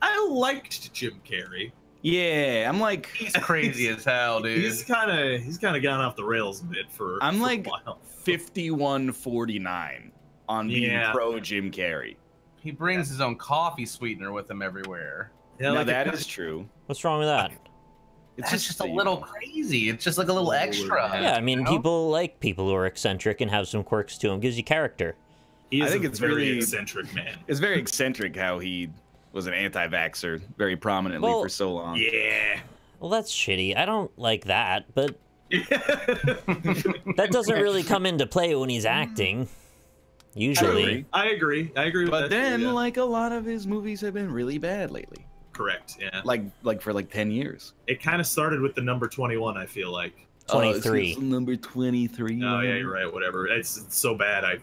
I liked Jim Carrey. yeah, I'm like, He's crazy as hell, dude. He's kind of gone off the rails a bit for. I'm for like a while. 51-49 on being pro Jim Carrey. He brings his own coffee sweetener with him everywhere. Yeah, Now like that is true. What's wrong with that? It's That's just a you little know. crazy. It's just like a little extra. Yeah, I mean, you know? people like people who are eccentric and have some quirks to them. Gives you character. He is I think a it's very really- eccentric man. It's very eccentric how he was an anti-vaxxer very prominently Well, for so long. Yeah. Well, that's shitty. I don't like that, but that doesn't really come into play when he's acting. Usually. I agree with But that. then, too, yeah. like, a lot of his movies have been really bad lately. Correct. Yeah. Like for like 10 years. It kind of started with the number 21. I feel like. 23. It's number 23. Oh yeah, you're right. Whatever. It's so bad. I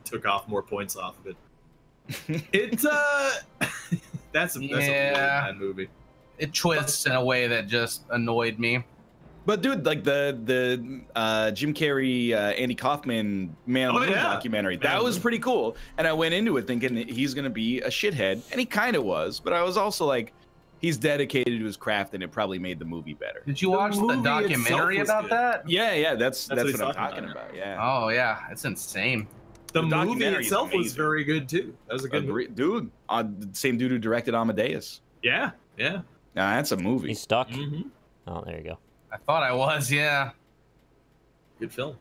took off more points off of it. It's that's a really bad movie. It twists in a way that just annoyed me. But dude, like the Jim Carrey, Andy Kaufman Man on the Moon documentary, that was pretty cool. And I went into it thinking that he's gonna be a shithead, and he kind of was. But I was also like, he's dedicated to his craft, and it probably made the movie better. Did you watch the movie documentary itself was about that? Yeah, that's what what he's I'm talking talking about. Yeah. Oh yeah, it's insane. The The movie documentary is itself was amazing. very good too. That was a good movie. Dude, the same dude who directed Amadeus. Yeah. Now that's a movie. He's stuck. Mm-hmm. Oh, there you go. I thought I was, yeah. Good film.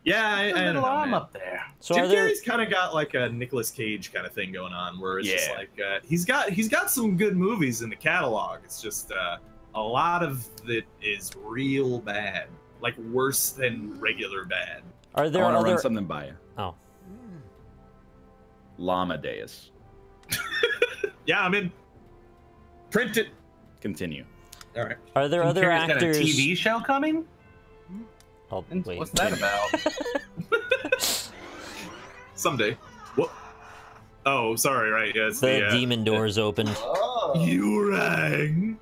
Yeah, I don't know, arm man. up there. So Jim Carrey's kind of got like a Nicolas Cage kind of thing going on, where it's just like he's got some good movies in the catalog. It's just a lot of it is real bad, like worse than regular bad. Are there I want to other? run something by you. Oh, Llamadeus. Yeah, I'm in. Print it. Continue. All right. are there other Carrey's actors? got a TV show coming? Oh, wait. What's that about? Someday. What? Oh, sorry. Right. Yeah, it's The demon doors opened. Oh. You rang.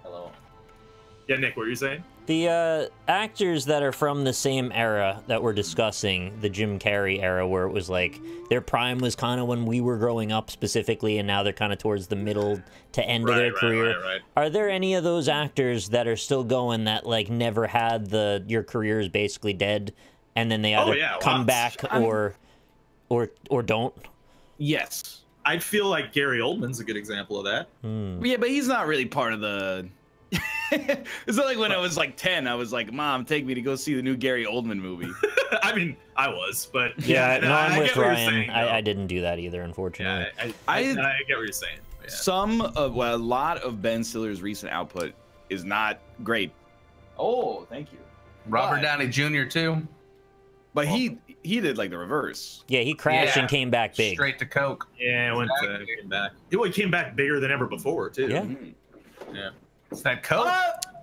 Hello. Yeah, Nick, what were you saying? The actors that are from the same era that we're discussing, the Jim Carrey era, where it was like their prime was kind of when we were growing up specifically, and now they're kind of towards the middle to end of their career. Right. Are there any of those actors that are still going that like never had your career is basically dead, and then they either come back or don't? Yes. I feel like Gary Oldman's a good example of that. Yeah, but he's not really part of the. It's not like when I was like 10, I was like, "Mom, take me to go see the new Gary Oldman movie." I mean, I was, but Yeah, no, I'm with get what you're Ryan. saying, I didn't do that either, unfortunately. Yeah, I get what you're saying. Yeah. A lot of Ben Stiller's recent output is not great. Oh, thank you. Robert Downey Jr. too. But he did like the reverse. Yeah, he crashed Yeah. and came back big. Straight to coke. Yeah, came back. He came back bigger than ever before too. Yeah. Yeah. It's that coke.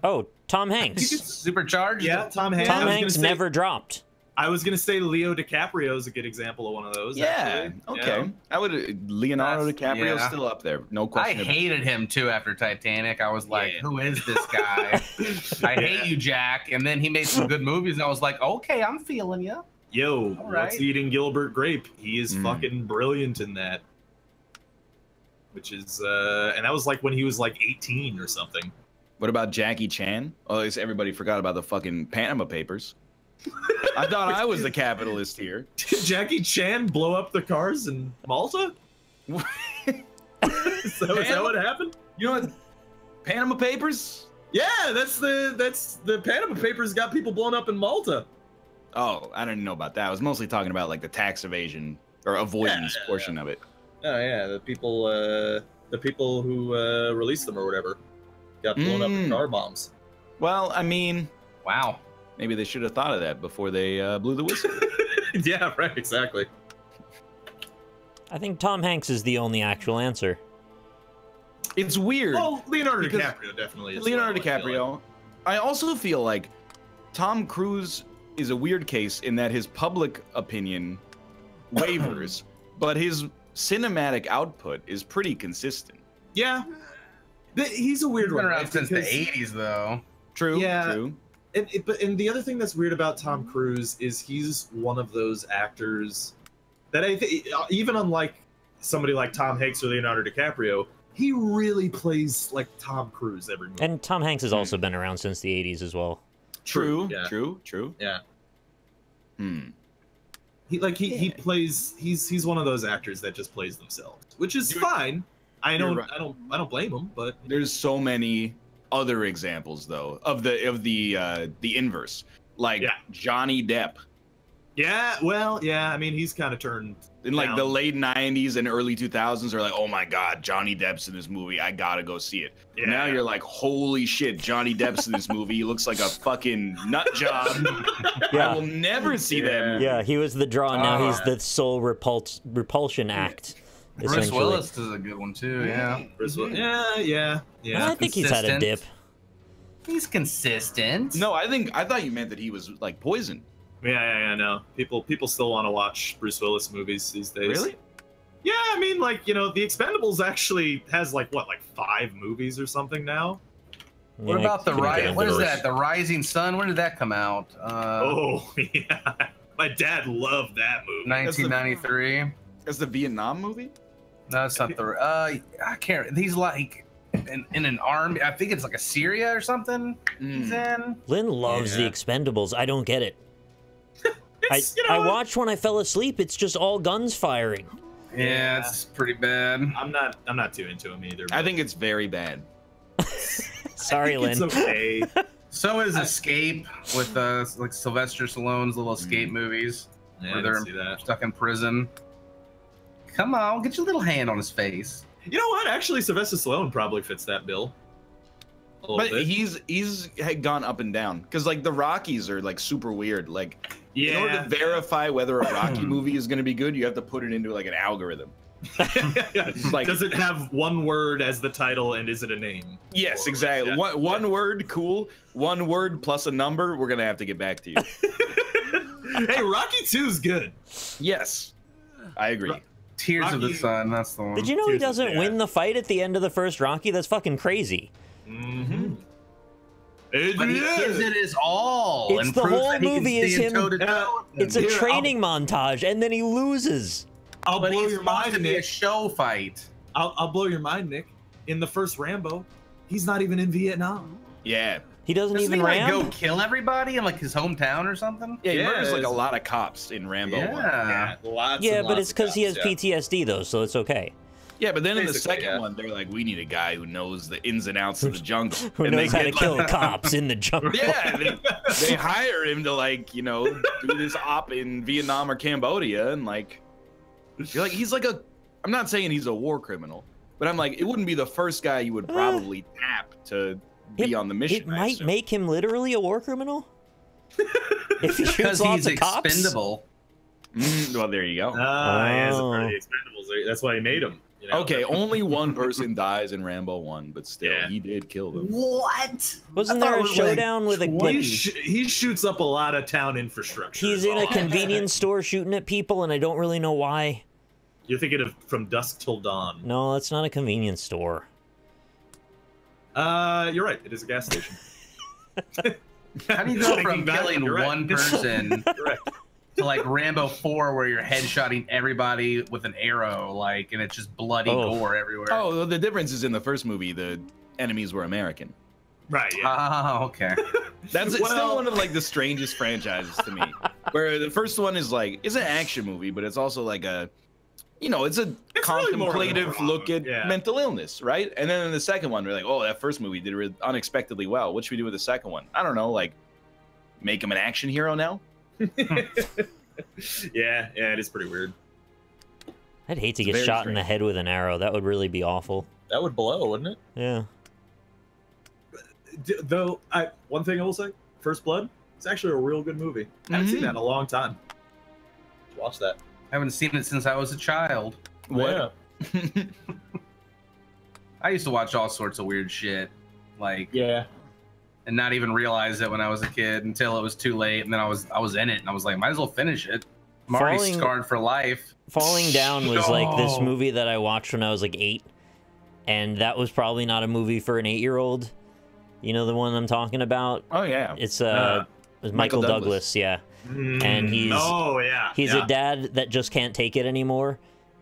Oh, Tom Hanks. Supercharged. Yeah, Tom Hanks. Tom Hanks never dropped. I was gonna say Leo DiCaprio is a good example of one of those. Yeah. actually. Okay. Yeah. I would. Leonardo DiCaprio's still up there. No I question. hated him too after Titanic. I was like, who is this guy? I hate you, Jack. And then he made some good movies, and I was like, okay, I'm feeling you. Yo, All right. What's Eating Gilbert Grape? He is fucking brilliant in that. Which is, and that was like when he was like 18 or something. What about Jackie Chan? Oh, everybody forgot about the fucking Panama Papers. I thought I was the capitalist here. Did Jackie Chan blow up the cars in Malta? Is that what happened? You know what? Panama Papers? Yeah, that's the Panama Papers got people blown up in Malta. Oh, I didn't know about that. I was mostly talking about like the tax evasion or avoidance portion of it. Oh yeah, the people who released them or whatever got blown up in car bombs. Well, I mean, Wow. maybe they should have thought of that before they blew the whistle. Yeah, right, exactly. I think Tom Hanks is the only actual answer. It's weird. Well, Leonardo DiCaprio definitely is. Leonardo DiCaprio. I also feel like Tom Cruise is a weird case in that his public opinion wavers, but his cinematic output is pretty consistent. Yeah. He's a weird He's been one. around right? since the Because- 80s, though. True. Yeah. True. And the other thing that's weird about Tom Cruise is he's one of those actors that I think, even unlike somebody like Tom Hanks or Leonardo DiCaprio, he really plays like Tom Cruise every movie. And Tom Hanks has also been around since the 80s as well. True. Yeah. True. Yeah. Hmm. He plays. He's one of those actors that just plays themselves, which is fine. I don't blame him, but There's so many other examples though of the inverse, like Johnny Depp yeah, well, yeah. I mean, he's kind of turned in like down. the late 90s and early 2000s are like, oh my god, Johnny Depp's in this movie, I gotta go see it. Yeah. Now you're like, holy shit, Johnny Depp's in this movie, he looks like a fucking nut job. I will never see that movie. Yeah, he was the draw, and now he's the sole repulsion act. Bruce Willis is a good one, too, yeah. Bruce Willis. Yeah. I think he's had a dip. He's consistent. No, I thought you meant that he was like poisoned. Yeah, no. People still want to watch Bruce Willis movies these days. Really? Yeah, I mean, like, The Expendables actually has like 5 movies or something now. What about what is that? The Rising Sun? When did that come out? Oh, yeah. My dad loved that movie. 1993. That's the Vietnam movie? No, it's not the. I can't. He's like in an army. I think it's like a Syria or something. He's in. Lynn loves the Expendables. I don't get it. I watched when I fell asleep. It's just all guns firing. Yeah, it's pretty bad. I'm not too into him either. I think it's very bad. Sorry, Lynn. It's okay. So is Escape with like Sylvester Stallone's little escape movies where they're stuck in prison. Come on, get your little hand on his face. You know what? Actually, Sylvester Stallone probably fits that bill. But he's had gone up and down because like the Rockies are like super weird. Like in order to verify whether a Rocky movie is going to be good, you have to put it into like an algorithm. Like, does it have one word as the title and is it a name? Yes, exactly. Yeah. One word, cool. One word plus a number. We're gonna have to get back to you. Hey, Rocky 2 is good. Yes, I agree. Tears of the Sun. That's the one. Did you know he doesn't win the fight at the end of the first Rocky? That's fucking crazy. Mm-hmm. But he gives it his all. It's the whole movie is him. It's a training montage, and then he loses. I'll blow your mind, Nick. A show fight. I'll blow your mind, Nick. In the first Rambo, he's not even in Vietnam. Yeah. He doesn't even like go kill everybody in like his hometown or something. Yeah, he murders like a lot of cops in Rambo. Yeah, lots. Yeah, but it's because he has PTSD though, so it's okay. Yeah, but then in the second one, they're like, we need a guy who knows the ins and outs of the jungle. Who knows how to kill cops in the jungle. Yeah, they hire him to like, you know, do this op in Vietnam or Cambodia, and like, you're like, he's like a. I'm not saying he's a war criminal, but I'm like, it wouldn't be the first guy you would probably tap to be on the mission. It might make him literally a war criminal. If he shoots lots of cops. Expendable. Well, there you go. Yeah, as a part of the Expendables. That's why he made him. You know? Okay, only one person dies in Rambo 1, but still, he did kill them. What? Wasn't there a showdown with a... He shoots up a lot of town infrastructure. He's in a convenience store shooting at people, and I don't really know why. You're thinking of From Dusk Till Dawn. No, it's not a convenience store. You're right. It is a gas station. How do you go from killing one person to like Rambo 4, where you're headshotting everybody with an arrow, like, and it's just bloody gore everywhere? Oh, the difference is in the first movie, the enemies were American. Right. Yeah. Oh, okay. That's still one of like the strangest franchises to me. Where the first one is like, it's an action movie, but it's also like a, you know, it's contemplative really look at mental illness, right? And then in the second one, we're like, oh, that first movie did unexpectedly well. What should we do with the second one? I don't know, like, make him an action hero now? Yeah, it is pretty weird. I'd hate to get shot in the head with an arrow. That would really be awful. That would blow, wouldn't it? Yeah. Though, one thing I will say, First Blood, it's actually a real good movie. I haven't seen that in a long time. Watch that. I haven't seen it since I was a child. What? Yeah. I used to watch all sorts of weird shit, like and not even realize it when I was a kid until it was too late, and then I was in it, and I was like, might as well finish it. I'm already scarred for life. Falling Down was like this movie that I watched when I was like 8, and that was probably not a movie for an 8-year-old. You know the one I'm talking about? Oh yeah, it's Michael Douglas. Yeah. And he's a dad that just can't take it anymore.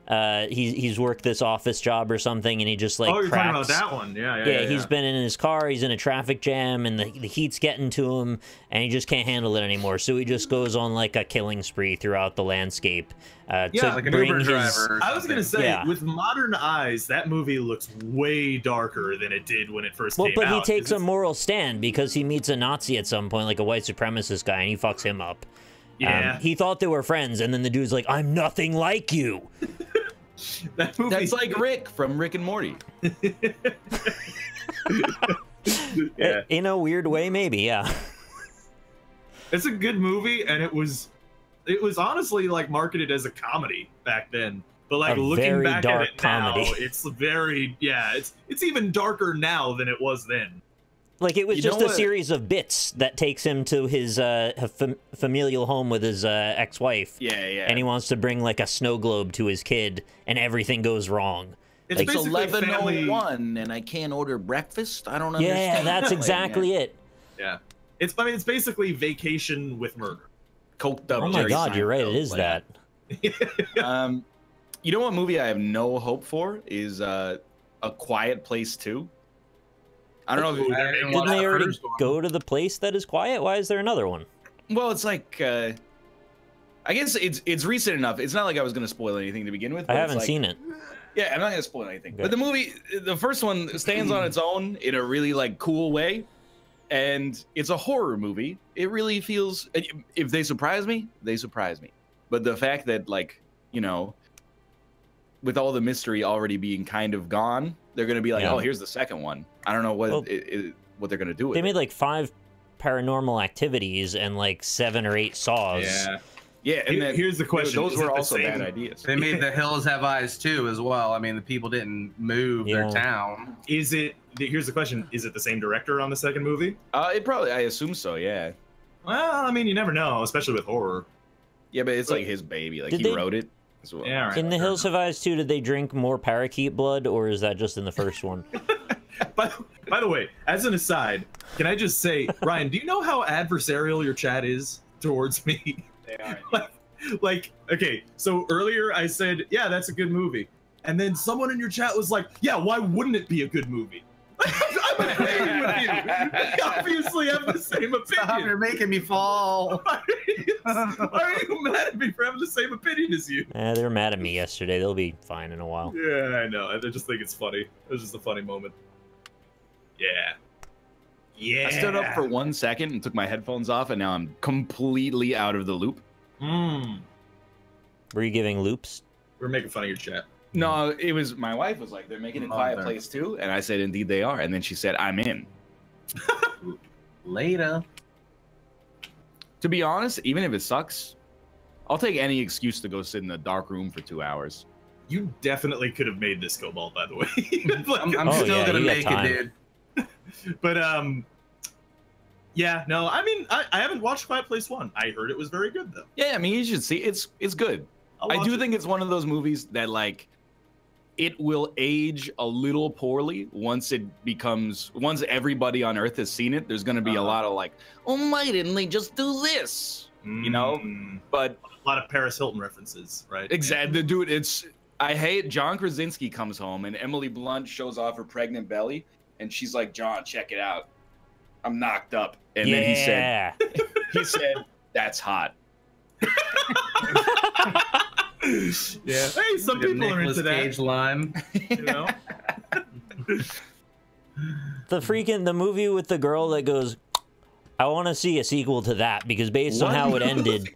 He's worked this office job or something, and he just like you're cracks. talking about that one. Yeah. He's been in his car, he's in a traffic jam, and the heat's getting to him, and he just can't handle it anymore, so he just goes on like a killing spree throughout the landscape like an Uber driver. I was gonna say, with modern eyes, that movie looks way darker than it did when it first came out. But he takes a moral stand because he meets a Nazi at some point, like a white supremacist guy, and he fucks him up. Yeah. He thought they were friends, and then the dude's like, I'm nothing like you. That's like Rick from Rick and Morty. In a weird way, maybe, yeah. It's a good movie, and it was honestly like marketed as a comedy back then. But like looking back at it now, it's very it's even darker now than it was then. Like, it was just a series of bits that takes him to his familial home with his ex-wife. Yeah. And he wants to bring, like, a snow globe to his kid, and everything goes wrong. It's like, 11:01, and I can't order breakfast? I don't understand. Yeah, that's exactly it. Yeah. It's basically Vacation with murder. Coked up. Oh, my God, you're right. It is that. You know what movie I have no hope for is A Quiet Place 2? I don't know if didn't they already go to the place that is quiet? Why is there another one? Well, it's like I guess it's recent enough. It's not like I was going to spoil anything to begin with. I haven't seen it. Yeah, I'm not going to spoil anything. Okay. But the movie, the first one stands on its own in a really like cool way, and it's a horror movie. It really feels. If they surprise me, they surprise me. But the fact that, like, you know, with all the mystery already being kind of gone, they're gonna be like, oh, here's the second one. I don't know what what they're gonna do with it. They made like 5 Paranormal Activities and like 7 or 8 Saws. Yeah. Yeah, and then here's the question: those were also bad ideas. They made The Hills Have Eyes too, as well. I mean, the people didn't move their town. Is it? Here's the question: is it the same director on the second movie? It probably. I assume so. Yeah. Well, I mean, you never know, especially with horror. Yeah, but it's like his baby. Like he wrote it as well. Yeah. Right, in The Hills Have Eyes 2, did they drink more parakeet blood, or is that just in the first one? By the way, as an aside, can I just say, Ryan, do you know how adversarial your chat is towards me? They are. like, okay, so earlier I said, yeah, that's a good movie. And then someone in your chat was like, yeah, why wouldn't it be a good movie? I'm agreeing with you. We obviously have the same opinion. Stop, you're making me fall. Why are you mad at me for having the same opinion as you? They were mad at me yesterday. They'll be fine in a while. Yeah, I know. I just think it's funny. It was just a funny moment. Yeah. Yeah. I stood up for 1 second and took my headphones off, and now I'm completely out of the loop. Were you giving loops? We're making fun of your chat. No, it was my wife was like, they're making a quiet place too, and I said, indeed they are, and then she said, I'm in. Later. To be honest, even if it sucks, I'll take any excuse to go sit in a dark room for 2 hours. You definitely could have made this, Cobalt, by the way. I'm still gonna make it, dude. But yeah, no, I mean, I haven't watched Quiet Place 1. I heard it was very good though. Yeah, I mean, you should see it's good. I do think it's one of those movies that, like, it will age a little poorly once everybody on Earth has seen it. There's going to be a lot of like, oh, why didn't they just do this? You know, but a lot of Paris Hilton references, right? Exactly, dude. I hate John Krasinski comes home and Emily Blunt shows off her pregnant belly, and she's like, John, check it out. I'm knocked up, and then he said, that's hot. Yeah. Hey, some people are into that. Cage line. You know? The movie with the girl that goes, I want to see a sequel to that, because based on how it ended,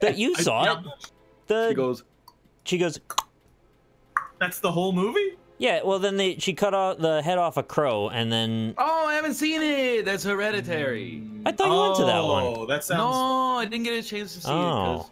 that you saw it. She goes. That's the whole movie? Yeah, well then she cut off the head off a crow, and then. Oh, I haven't seen it. That's Hereditary. I thought you went to that one. Oh, that sounds. No, I didn't get a chance to see it.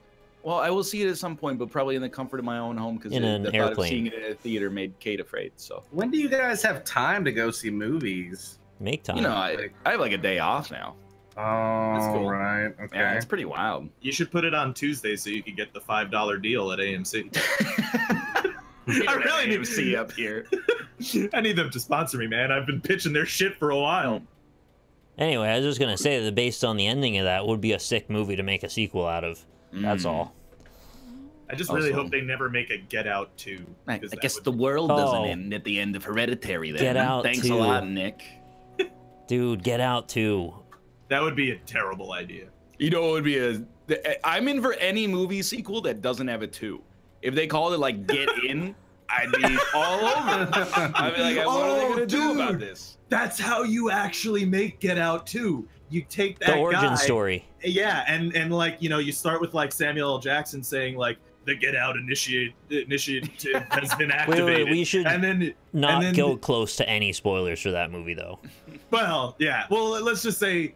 Well, I will see it at some point, but probably in the comfort of my own home, because the thought of seeing it in a theater made Kate afraid. So. When do you guys have time to go see movies? Make time. You know, I have like a day off now. Oh, that's cool. Right. Okay. Yeah, it's pretty wild. You should put it on Tuesday so you could get the $5 deal at AMC. I really need to see up here. I need them to sponsor me, man. I've been pitching their shit for a while. Anyway, I was just gonna say that based on the ending of that, would be a sick movie to make a sequel out of. That's all. I just really hope they never make a Get Out 2. I guess the world doesn't end at the end of Hereditary then. Get Out Thanks 2. a lot, Nick. Dude, Get Out 2. That would be a terrible idea. You know, it would be I'm in for any movie sequel that doesn't have a 2. If they called it like Get In, I'd be all over. I'd be like, what are they gonna do about this? That's how you actually make Get Out 2. You take that the origin story. Yeah, and like, you know, you start with like Samuel L. Jackson saying like the Get Out initiative has been activated. Wait, we should and then go close to any spoilers for that movie though. Well, yeah. Well, let's just say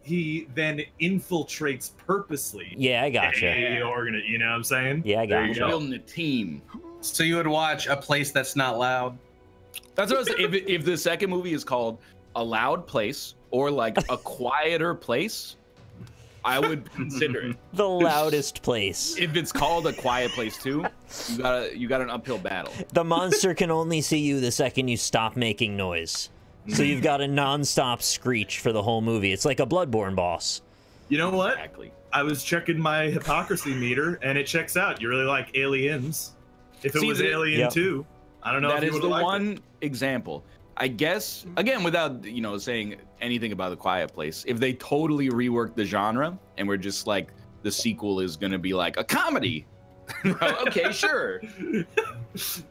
he then infiltrates purposely. Yeah, I gotcha. You know what I'm saying? Yeah, I gotcha. Building a team. So you would watch A Place That's Not Loud? That's what I was saying. If the second movie is called A Loud Place or like A Quieter Place, I would consider it. The Loudest Place. If it's called A Quiet Place too, you got an uphill battle. The monster can only see you the second you stop making noise. So you've got a non-stop screech for the whole movie. It's like a Bloodborne boss. You know what? Exactly. I was checking my hypocrisy meter, and it checks out. You really like Aliens. If it was Alien 2, I don't know that if you is the liked one example. I guess, again, without, you know, saying anything about The Quiet Place, if they totally reworked the genre and we're just like, the sequel is going to be like a comedy, Okay, sure.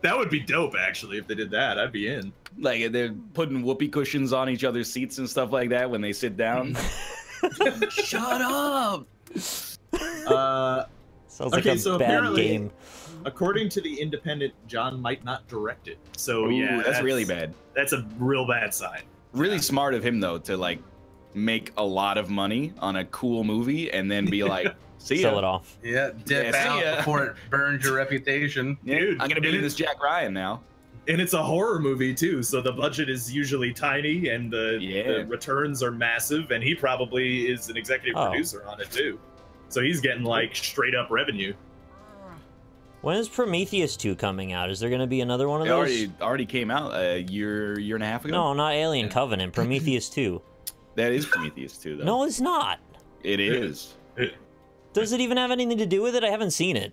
That would be dope, actually, if they did that. I'd be in. Like they're putting whoopee cushions on each other's seats and stuff like that when they sit down. Shut up. Sounds like a bad game. According to the Independent, John might not direct it. So yeah, that's really bad. That's a real bad sign. Really smart of him though to like make a lot of money on a cool movie and then be like, see ya. Sell it off. Yeah, dip out before it burns your reputation. Dude, I'm gonna be in this Jack Ryan now. And it's a horror movie too, so the budget is usually tiny and the returns are massive, and he probably is an executive producer on it too. So he's getting like straight up revenue. When is Prometheus 2 coming out? Is there going to be another one of those? It already came out a year and a half ago. No, not Alien Covenant. Prometheus 2. That is Prometheus 2, though. No, it's not. It is. Does it even have anything to do with it? I haven't seen it.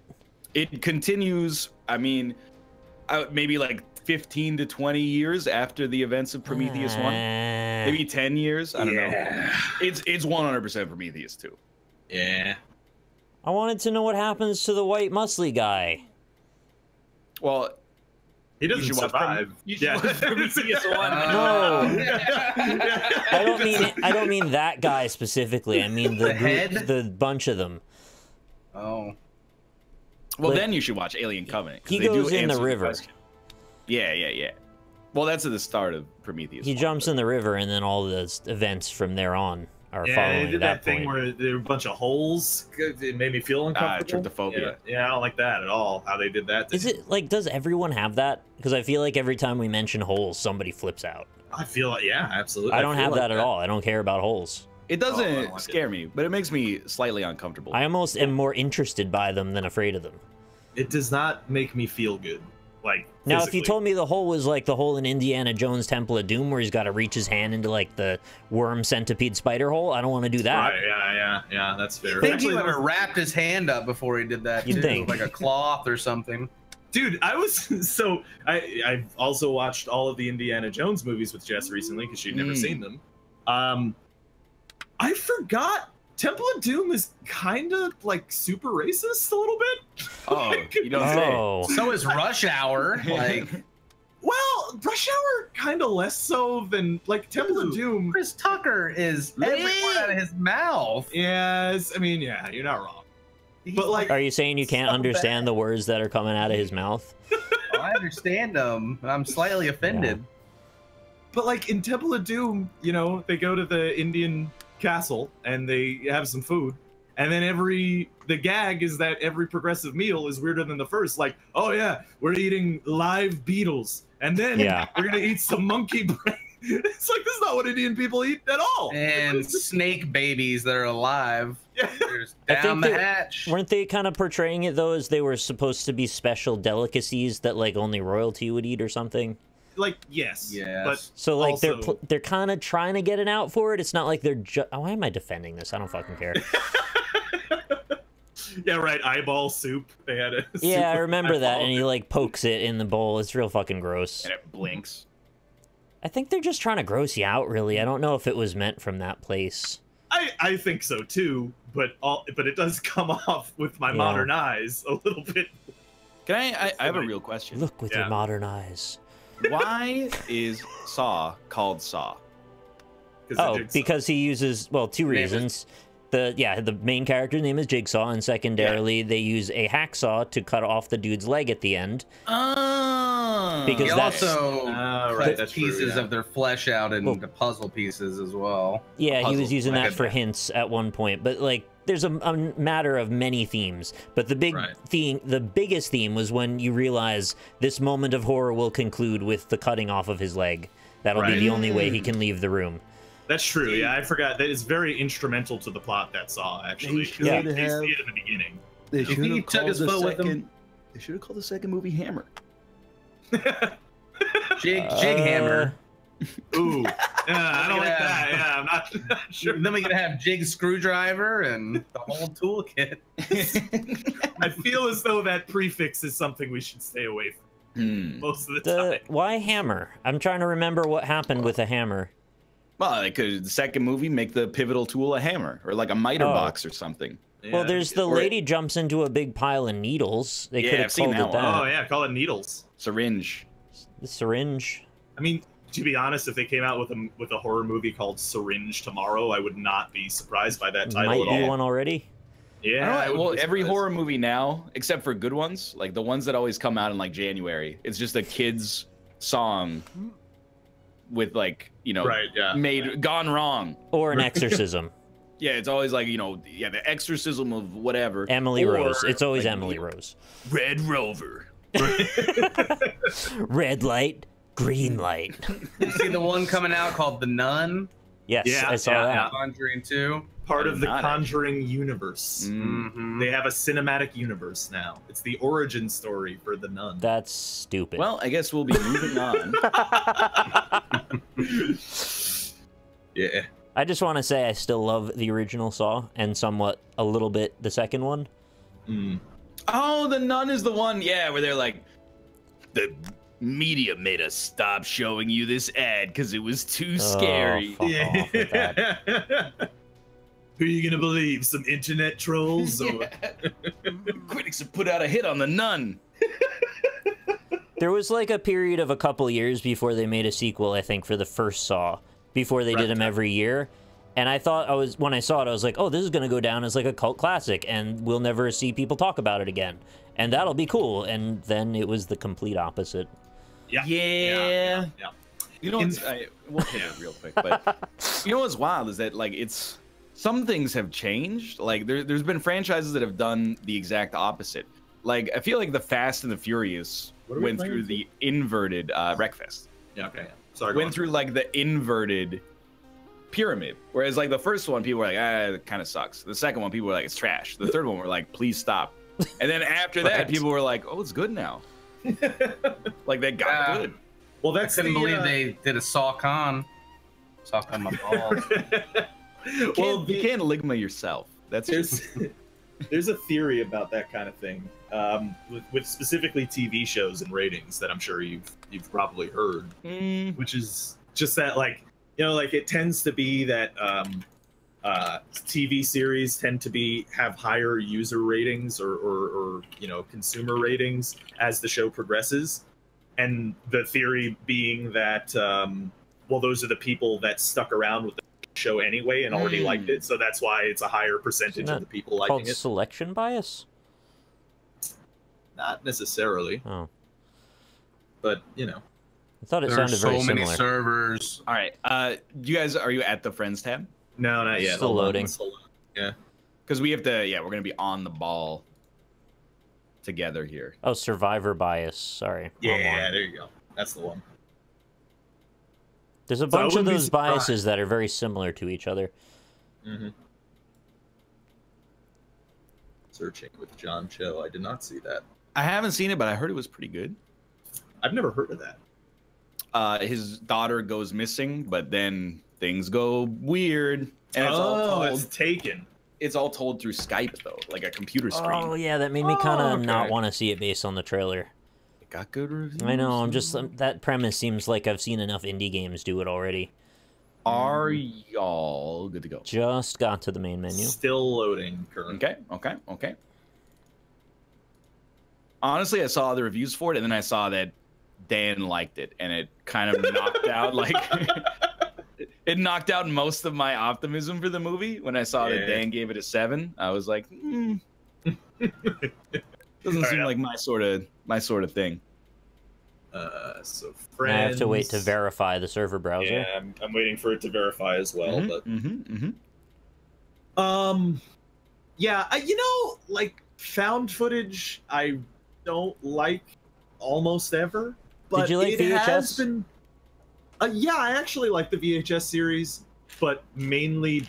It continues, I mean, maybe like 15 to 20 years after the events of Prometheus 1. Maybe 10 years. I don't know. It's 100% Prometheus 2. Yeah. I wanted to know what happens to the white muscly guy. Well, he doesn't survive. You should watch Prometheus 1. No. I don't mean that guy specifically. I mean the group, the bunch of them. Oh. Well, then you should watch Alien Covenant. He goes in the river. Yeah. Well, that's at the start of Prometheus. He jumps in the river, and then all the events from there on are following they did that thing where there were a bunch of holes. It made me feel uncomfortable. Tryptophobia. Yeah, I don't like that at all, how they did that. Is it, like, does everyone have that? Because I feel like every time we mention holes, somebody flips out. I feel like, yeah, absolutely. I don't have that at all. I don't care about holes. It doesn't scare me, but it makes me slightly uncomfortable. I almost am more interested by them than afraid of them. It does not make me feel good. Like, now, if you told me the hole was like the hole in Indiana Jones' Temple of Doom, where he's got to reach his hand into like the worm centipede spider hole, I don't want to do that. Right, yeah, that's fair. I think he would have wrapped his hand up before he did that. You'd think. Like a cloth or something. Dude, I've also watched all of the Indiana Jones movies with Jess recently because she'd never seen them. I forgot Temple of Doom is kind of like super racist a little bit. Oh, you don't say. So is Rush Hour. Like, well, Rush Hour kind of less so than like Temple of Doom. Chris Tucker is every word out of his mouth. Yes, I mean, yeah, you're not wrong. But like, are you saying you can't understand the words that are coming out of his mouth? Well, I understand them, and I'm slightly offended. Yeah. But like in Temple of Doom, you know, they go to the Indian castle and they have some food, and then the gag is that every progressive meal is weirder than the first. Like, oh yeah, we're eating live beetles, and then we're gonna eat some monkey brain. It's like, this is not what Indian people eat at all. And snake babies that are alive. Yeah. Down the hatch. Weren't they kind of portraying it though as they were supposed to be special delicacies that like only royalty would eat or something? Like, yes. But so like also, they're kind of trying to get it out for it. It's not like they're why am I defending this? I don't fucking care. Yeah, right. Eyeball soup. They had a yeah, I remember that, and he like pokes it in the bowl. It's real fucking gross. And it blinks. I think they're just trying to gross you out, really. I don't know if it was meant from that place. I think so too, but it does come off with my modern eyes a little bit. Can I have a real question. Look with your modern eyes. Why is Saw called Saw? Because he uses, well, two reasons. The main character's name is Jigsaw, and secondarily, they use a hacksaw to cut off the dude's leg at the end. Oh. Because that's that's pieces of their flesh out into puzzle pieces as well. Yeah, he was using that for hints at one point, but like, there's a matter of many themes. But the biggest theme was when you realize this moment of horror will conclude with the cutting off of his leg. That'll be the only way he can leave the room. That's true. Yeah, I forgot. That is very instrumental to the plot. That Saw actually. Yeah. They see it in the beginning. They should have called the second movie Hammer. Jig Hammer. Ooh, yeah, I don't like that. Yeah, I'm not sure. Then we're gonna have Jig Screwdriver and the whole toolkit. I feel as though that prefix is something we should stay away from most of the time. Why hammer? I'm trying to remember what happened with a hammer. Well, they could, the second movie, make the pivotal tool a hammer or like a miter box or something. Well, there's the lady jumps into a big pile of needles. They could have called it that. Oh yeah, call it needles. Syringe. The syringe. I mean, to be honest, if they came out with a horror movie called Syringe tomorrow, I would not be surprised by that title at all. Might be one already. Yeah. Well, every horror movie now, except for good ones, like the ones that always come out in like January, it's just a kid's song with like, you know, gone wrong. Or an exorcism. Yeah, it's always like, you know, the exorcism of whatever. Emily Rose. It's always like, Emily Rose. Red Rover. Red light, green light. You see the one coming out called The Nun? Yes, I saw that. Conjuring 2. Part of the Conjuring universe. Mm-hmm. They have a cinematic universe now. It's the origin story for The Nun. That's stupid. Well, I guess we'll be moving on. Yeah. I just want to say I still love the original Saw and somewhat a little bit the second one. Mm. Oh, The Nun is the one, yeah, where they're like, the media made us stop showing you this ad because it was too scary. Fuck off with that. Who are you gonna believe? Some internet trolls? Critics have put out a hit on The Nun. There was like a period of a couple years before they made a sequel, I think, for the first Saw, before they did them every year. And I thought when I saw it, I was like, oh, this is going to go down as like a cult classic and we'll never see people talk about it again. And that'll be cool. And then it was the complete opposite. Yeah. You know, we'll hit it real quick, but you know what's wild is that like some things have changed. Like there's been franchises that have done the exact opposite. Like I feel like the Fast and the Furious went through the inverted Wreckfest. Yeah, okay. Sorry. Went through like the inverted pyramid. Whereas like the first one, people were like, it kind of sucks. The second one, people were like, it's trash. The third one were like, please stop. And then after that, people were like, oh, it's good now. Like they got good. Well, I couldn't believe they did a Saw Con. Saw Con my balls. Well, you can't ligma yourself. That's there's a theory about that kind of thing, with specifically TV shows and ratings that I'm sure you've probably heard, which is just that like, you know, like it tends to be that TV series tend to have higher user ratings or you know, consumer ratings as the show progresses, and the theory being that well, those are the people that stuck around with the show anyway and already liked it, so that's why it's a higher percentage of the people liking it. Called selection bias? Not necessarily. Oh. But, you know. I thought it sounded very similar. There are so many servers. All right. You guys, are you at the Friends tab? No, not yet. Still loading. Yeah. Because we have to, we're going to be on the ball together here. Oh, survivor bias. Sorry. Yeah, there you go. That's the one. There's a bunch of those biases that are very similar to each other. Mm-hmm. Searching with John Cho. I did not see that. I haven't seen it, but I heard it was pretty good. I've never heard of that. His daughter goes missing, but then things go weird. And it's taken. It's all told through Skype, though, like a computer screen. Oh, yeah, that made me kind of not want to see it based on the trailer. It got good reviews. I know, I'm just... that premise seems like I've seen enough indie games do it already. Are y'all good to go? Just got to the main menu. Still loading currently. Okay. Honestly, I saw the reviews for it, and then I saw that Dan liked it, and it kind of knocked out, like... It knocked out most of my optimism for the movie when I saw that Dan gave it a 7. I was like, doesn't seem like my sort of thing. So Friends. I have to wait to verify the server browser. Yeah, I'm waiting for it to verify as well. But yeah, you know, like found footage, I don't like almost ever. But did you like VHS? Has been. Yeah, I actually like the VHS series, but mainly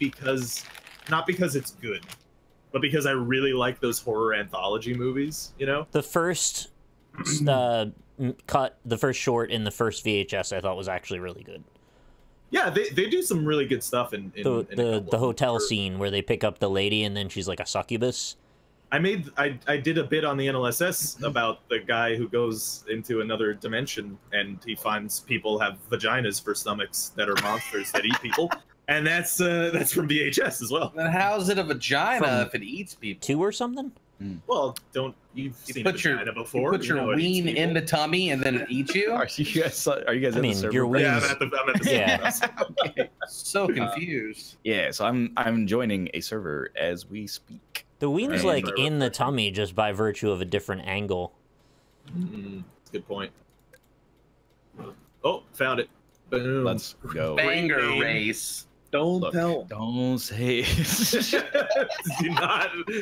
not because it's good, but because I really like those horror anthology movies, you know? The first the first short in the first VHS I thought was actually really good. Yeah, they do some really good stuff in the hotel scene where they pick up the lady and then she's like a succubus. I did a bit on the NLSS about the guy who goes into another dimension and he finds people have vaginas for stomachs that are monsters that eat people. And that's from VHS as well. Then how's it a vagina if it eats people? 2 or something? Well, you've seen a vagina before. You put your ween in the tummy and then it eats you? Are you guys at the server? Your wings. Yeah, I'm at the Yeah. Okay. So confused. Yeah, so I'm joining a server as we speak. The ween's And- like in the tummy just by virtue of a different angle. That's a good point. Oh, found it. Boom. Let's go. Banger race. Don't Look, tell. don't say it.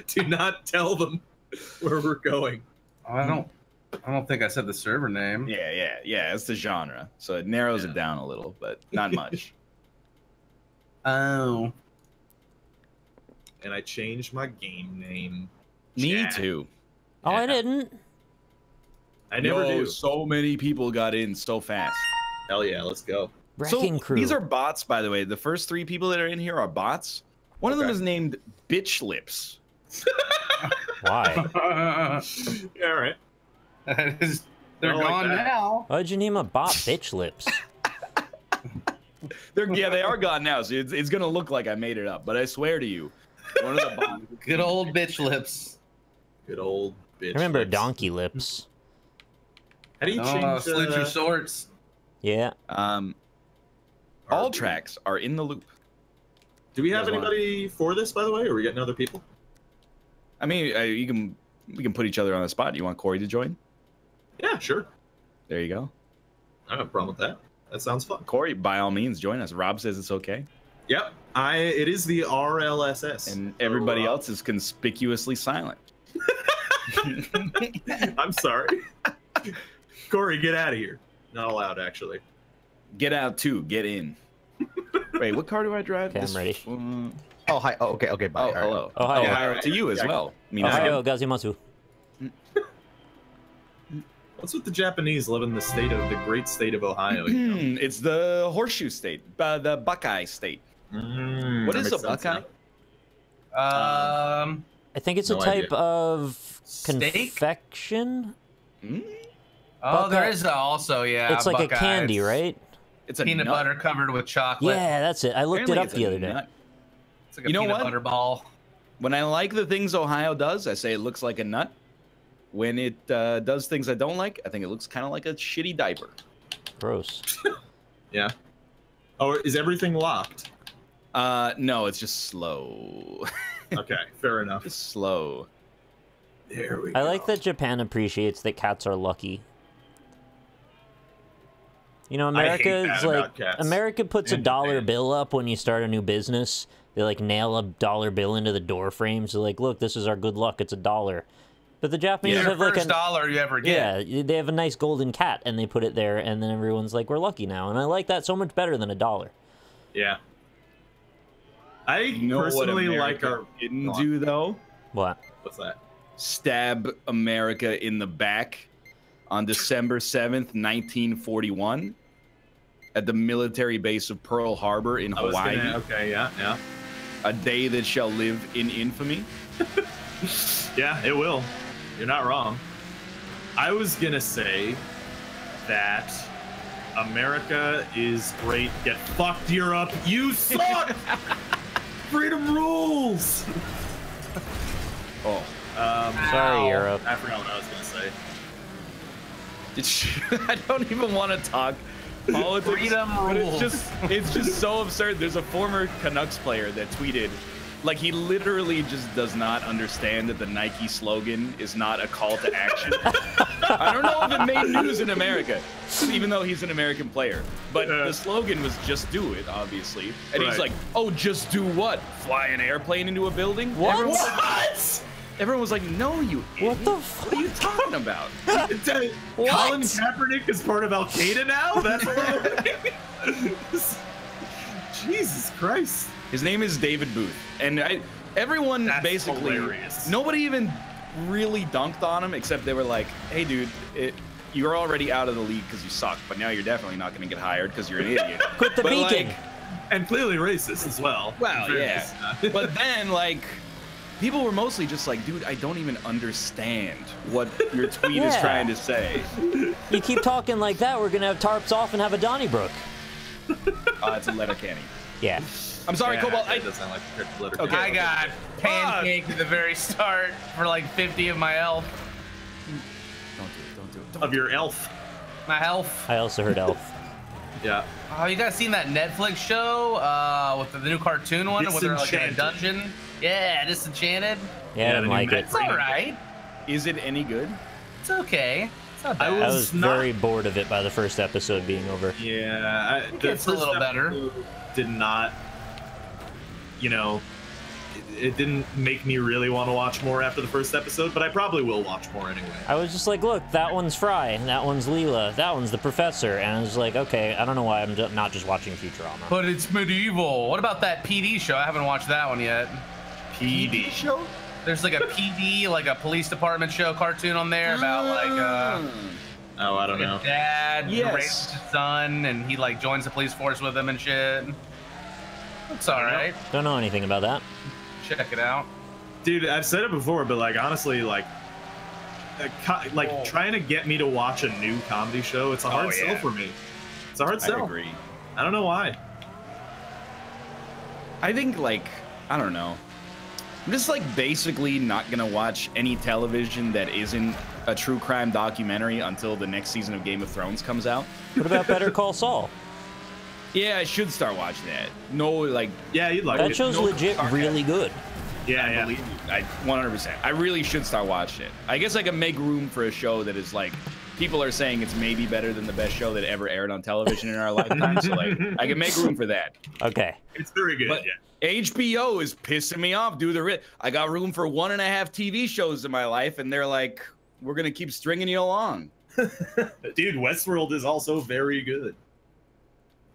do not tell them where we're going. I don't think I said the server name. Yeah. It's the genre, so it narrows it down a little, but not much. Oh. And I changed my game name. Me Chat. too. Oh, I didn't. I never do. So many people got in so fast. Hell yeah, let's go. Wrecking crew. These are bots, by the way. The first 3 people that are in here are bots. One of them Okay. is named Bitch Lips. Why? Yeah, all right. They're I like gone that. now. Why'd you name a bot Bitch Lips? They are gone now, so it's gonna look like I made it up. But I swear to you, one of the bots. Good old bitch lips. Good old bitch. Remember lips. Donkey Lips? How do you change Slip your swords. Yeah. All tracks are in the loop. Do we have You guys want- anybody for this, by the way, or are we getting other people? I mean, we can put each other on the spot. You want Corey to join? Yeah, sure. There you go. I don't have a problem with that. That sounds fun. Corey, by all means, join us. Rob says it's okay, Yep. It is the RLSS. and everybody else is conspicuously silent. I'm sorry. Corey, get out of here. Not allowed, actually. Get out too. Get in. Wait, what car do I drive? Okay, I'm ready. Oh, hi. Oh, okay, bye. Oh, All right. hello. Ohio. Ohio to you as well. Ohio Gazimasu. What's with the Japanese living in the great state of Ohio? You know? It's the horseshoe state, the Buckeye state. What That is makes a Buckeye? sense I think it's a No type idea. of Steak? confection. Oh, there Buckeye- is also, yeah. It's like a Buckeyes. candy, right? It's a Peanut nut. butter covered with chocolate. Yeah, that's it. I looked Apparently it up it's the a other day. nut. It's like a You know peanut what? butter ball. When I like the things Ohio does, I say it looks like a nut. When it does things I don't like, I think it looks kind of like a shitty diaper. Gross. Yeah. Oh, is everything locked? No, it's just slow. Okay, fair enough. Just slow. There we go. I like that Japan appreciates that cats are lucky. You know, I hate America that is about like cats. America puts a In dollar Japan. bill up when you start a new business. They like nail a dollar bill into the door frames. They're like, "Look, this is our good luck. It's $1." But the Japanese Your have like first a dollar you ever get. yeah, they have a nice golden cat, and they put it there, and then everyone's like, "We're lucky now." And I like that so much better than $1. Yeah. I personally like our. didn't Go on. do though. What? What's that? Stab America in the back on December 7th, 1941, at the military base of Pearl Harbor in Hawaii. Okay, yeah. A day that shall live in infamy. Yeah, it will. You're not wrong. I was gonna say that America is great. Get fucked, Europe. You suck. Freedom rules. Oh. Sorry, Europe. I forgot what I was gonna say. I don't even want to talk politics. Freedom but rules. It's just so absurd. There's a former Canucks player that tweeted, like, he literally just does not understand that the Nike slogan is not a call to action. I don't know if it made news in America, even though he's an American player. But the slogan was "just do it," obviously. And he's Right. like, "Oh, just do what? Fly an airplane into a building?" What? Everyone was like, "No, you idiot. What the fuck? What are you talking about?" Colin Kaepernick is part of Al Qaeda now. That's what. Jesus Christ. His name is David Booth, and everyone That's basically, hilarious. nobody even really dunked on him, except they were like, "Hey, dude, you're already out of the league because you suck, but now you're definitely not going to get hired because you're an idiot." Quit the But, beacon. like, And clearly racist as well. well, In yeah. fairness. But then, like, people were mostly just like, "Dude, I don't even understand what your tweet is Yeah. trying to say." You keep talking like that, we're gonna have tarps off and have a Donnybrook. It's a Letterkenny. Yeah. I'm sorry, Cobalt. That does sound like a cryptic letter. Okay. I got pancaked at the very start for like 50 of my health. Don't do it. Of your elf. My health. I also heard Elf. Yeah. Oh, you guys seen that Netflix show with the new cartoon one where they're like in a dungeon? Yeah, Disenchanted. Yeah, I didn't like it. It's all right. Is it any good? It's okay. It's not bad. I was very bored of it by the first episode being over. Yeah. It gets a little better. Did not, you know, it didn't make me really want to watch more after the first episode, but I probably will watch more anyway. I was just like, look, that one's Fry, and that one's Leela, that one's the Professor, and I was like, okay, I don't know why I'm not just watching Futurama. But it's medieval. What about that PD show? I haven't watched that one yet. PD show? There's like a PD, like a police department show cartoon on there about like oh, I don't know. a dad who Yes. raises his son, and he like joins the police force with him and shit. It's all right. Don't know anything about that. Check it out. Dude, I've said it before, but like honestly, like trying to get me to watch a new comedy show, it's a hard sell for me. It's a hard sell. I agree. I don't know why. I think, like, I don't know. I'm just, like, basically not gonna watch any television that isn't a true crime documentary until the next season of Game of Thrones comes out. What about Better Call Saul? Yeah, I should start watching that. No, like, Yeah, you'd like That it. show's legit really good. Yeah, I believe you. 100%. I really should start watching it. I guess I can make room for a show that is, like, people are saying it's maybe better than the best show that ever aired on television in our lifetime. So, like, I can make room for that. Okay. It's very good. But yeah. HBO is pissing me off. I got room for 1.5 TV shows in my life, and they're like, we're gonna keep stringing you along. Dude, Westworld is also very good.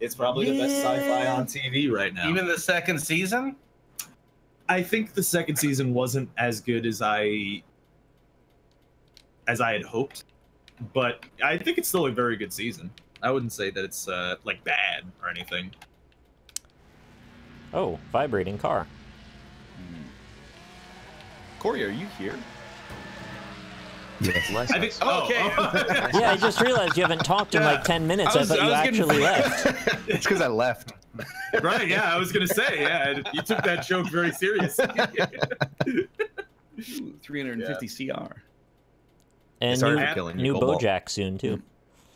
It's probably the best sci-fi on TV right now. Even the second season? I think the second season wasn't as good as I had hoped, but I think it's still a very good season. I wouldn't say that it's like bad or anything. Oh, vibrating car. Corey, are you here? Yes. I think. Okay. Yeah, I just realized you haven't talked in like 10 minutes. I thought you actually left. It's because I left. Right? Yeah, I was gonna say. Yeah, you took that joke very seriously. 350 CR. And Sorry for killing you, new Cobalt. BoJack soon, too.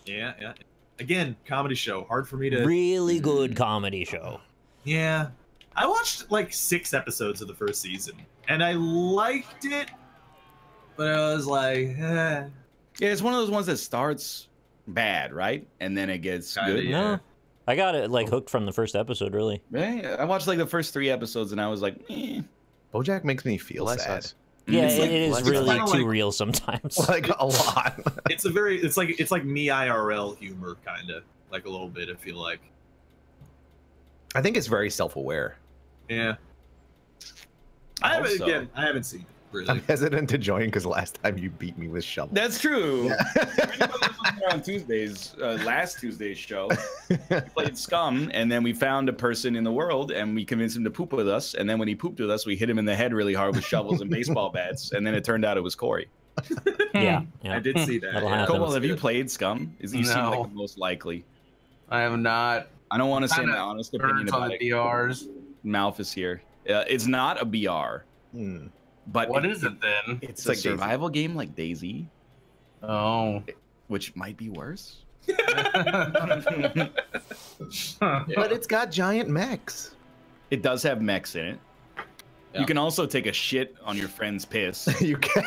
Yeah, yeah. Again, comedy show. Hard for me to. Really good comedy show. Yeah. I watched like 6 episodes of the first season, and I liked it, but I was like, Yeah, it's one of those ones that starts bad, right? And then it gets good. No. I got it like hooked from the first episode, really. Yeah, I watched like the first 3 episodes, and I was like, BoJack makes me feel sad. Yeah, It's it like- is it's really kinda too like- real sometimes. Like a lot. it's like me IRL humor, kind of like a little bit. I feel like. I think it's very self-aware. Yeah. Also- I haven't seen it really. I'm hesitant to join because last time you beat me with shovel. That's true. On Tuesdays, last Tuesday's show, we played Scum, and then we found a person in the world, and we convinced him to poop with us. And then when he pooped with us, we hit him in the head really hard with shovels and baseball bats. And then it turned out it was Corey. Yeah. I did see that. That'll yeah. happen. Cobalt, have you played Scum? You seem like No. the most likely. I have not. I don't want to say Kinda my honest opinion Birds on about the it. BRs. Mouth is here. It's not a BR, Hmm. but What is it then? It's like a Daisy. survival game like Daisy, Oh. which might be worse. But it's got giant mechs. It does have mechs in it. Yeah. You can also take a shit on your friend's piss. You can.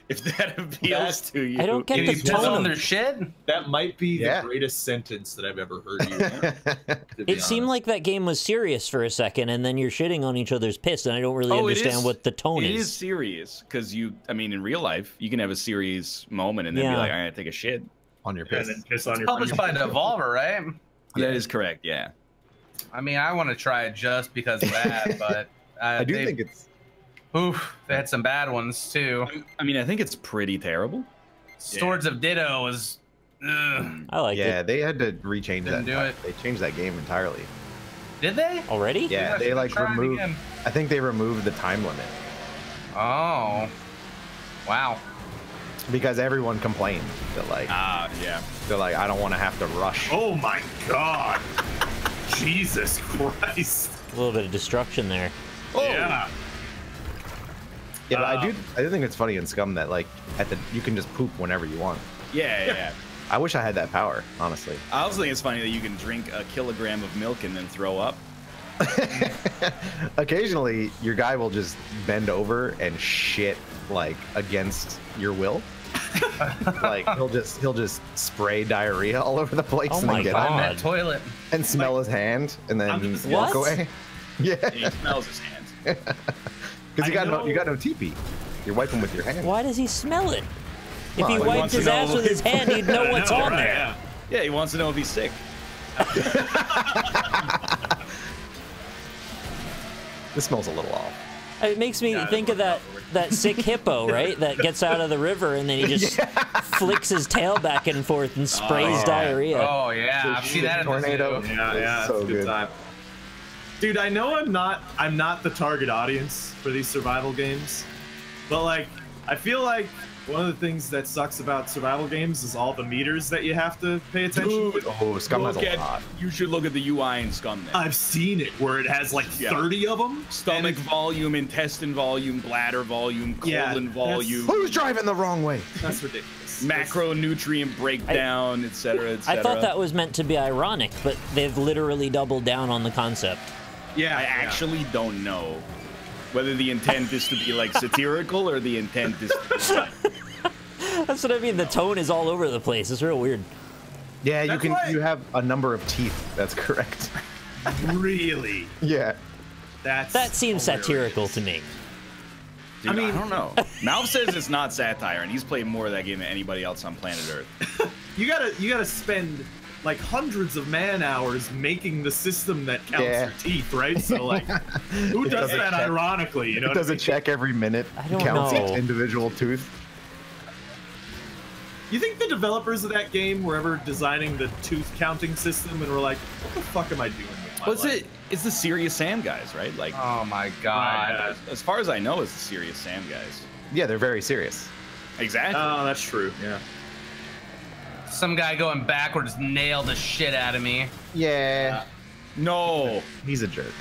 If that appeals to you. I don't get Can the you piss tone on of their shit? That might be Yeah. the greatest sentence that I've ever heard you. To be It seemed honest. like that game was serious for a second, and then you're shitting on each other's piss, and I don't really Oh, it understand is- what the tone It is. is serious because in real life, you can have a serious moment and then be Yeah. like, all right, take a shit. On your and piss. then piss on your Published by Devolver, right? That is correct, yeah. I mean, I want to try it just because of that, but I do think it's. Oof, they had some bad ones too. I mean, I think it's pretty terrible. Swords of Ditto was. Ugh. I like Yeah, it. they had to rechange Didn't that. do it. They changed that game entirely. Did they? Already? Yeah, I they should've like tried it removed. again. I think they removed the time limit Oh. Wow. because everyone complained that like Yeah. they're like I don't want to have to rush. Oh my god! Jesus Christ. A little bit of destruction there. Oh. Yeah. Yeah, but I do think it's funny in Scum that like you can just poop whenever you want. Yeah. I wish I had that power, honestly. I also think it's funny that you can drink a kilogram of milk and then throw up. Occasionally, your guy will just bend over and shit like against your will. Like he'll just spray diarrhea all over the place and then get on out that toilet and smell his hand and then walk away. Yeah, and he smells his hands. Because you got no teepee. You're wiping with your hand. Why does he smell it? If Well, he he wiped wants to his know- ass with his hand, he'd know what's on there. Yeah, he wants to know if he's sick. This smells a little off. It makes me think of that sick hippo, right? That gets out of the river and then he just flicks his tail back and forth and sprays diarrhea. Oh yeah, I've seen that in tornado. the zoo. Yeah, so it's a good time. Dude, I know I'm not the target audience for these survival games, but like I feel like one of the things that sucks about survival games is all the meters that you have to pay attention to. Oh, Scum has a lot. You should look at the UI in Scum then. I've seen it where it has like 30 of them. Stomach volume, intestine volume, bladder volume, colon volume. Who's driving the wrong way? That's ridiculous. Macronutrient breakdown, etc., etc. I thought that was meant to be ironic, but they've literally doubled down on the concept. Yeah, I actually don't know whether the intent is to be like satirical or the intent is to That's what I mean. The tone is all over the place. It's real weird. Yeah, you have a number of teeth. That's correct. Really? Yeah. That seems satirical to me. Dude, I don't know. Malv says it's not satire, and he's played more of that game than anybody else on planet Earth. You gotta spend like hundreds of man hours making the system that counts your teeth, right? So like, who does that ironically? You know, It does a check every minute. I don't counts know. each individual tooth. You think the developers of that game were ever designing the tooth counting system and were like, what the fuck am I doing with my life? It's the Serious Sam guys, right? Like, Oh my god. as far as I know, it's the Serious Sam guys. Yeah, they're very serious. Exactly. Oh, that's true. Yeah. Some guy going backwards nailed the shit out of me. Yeah. No. He's a jerk.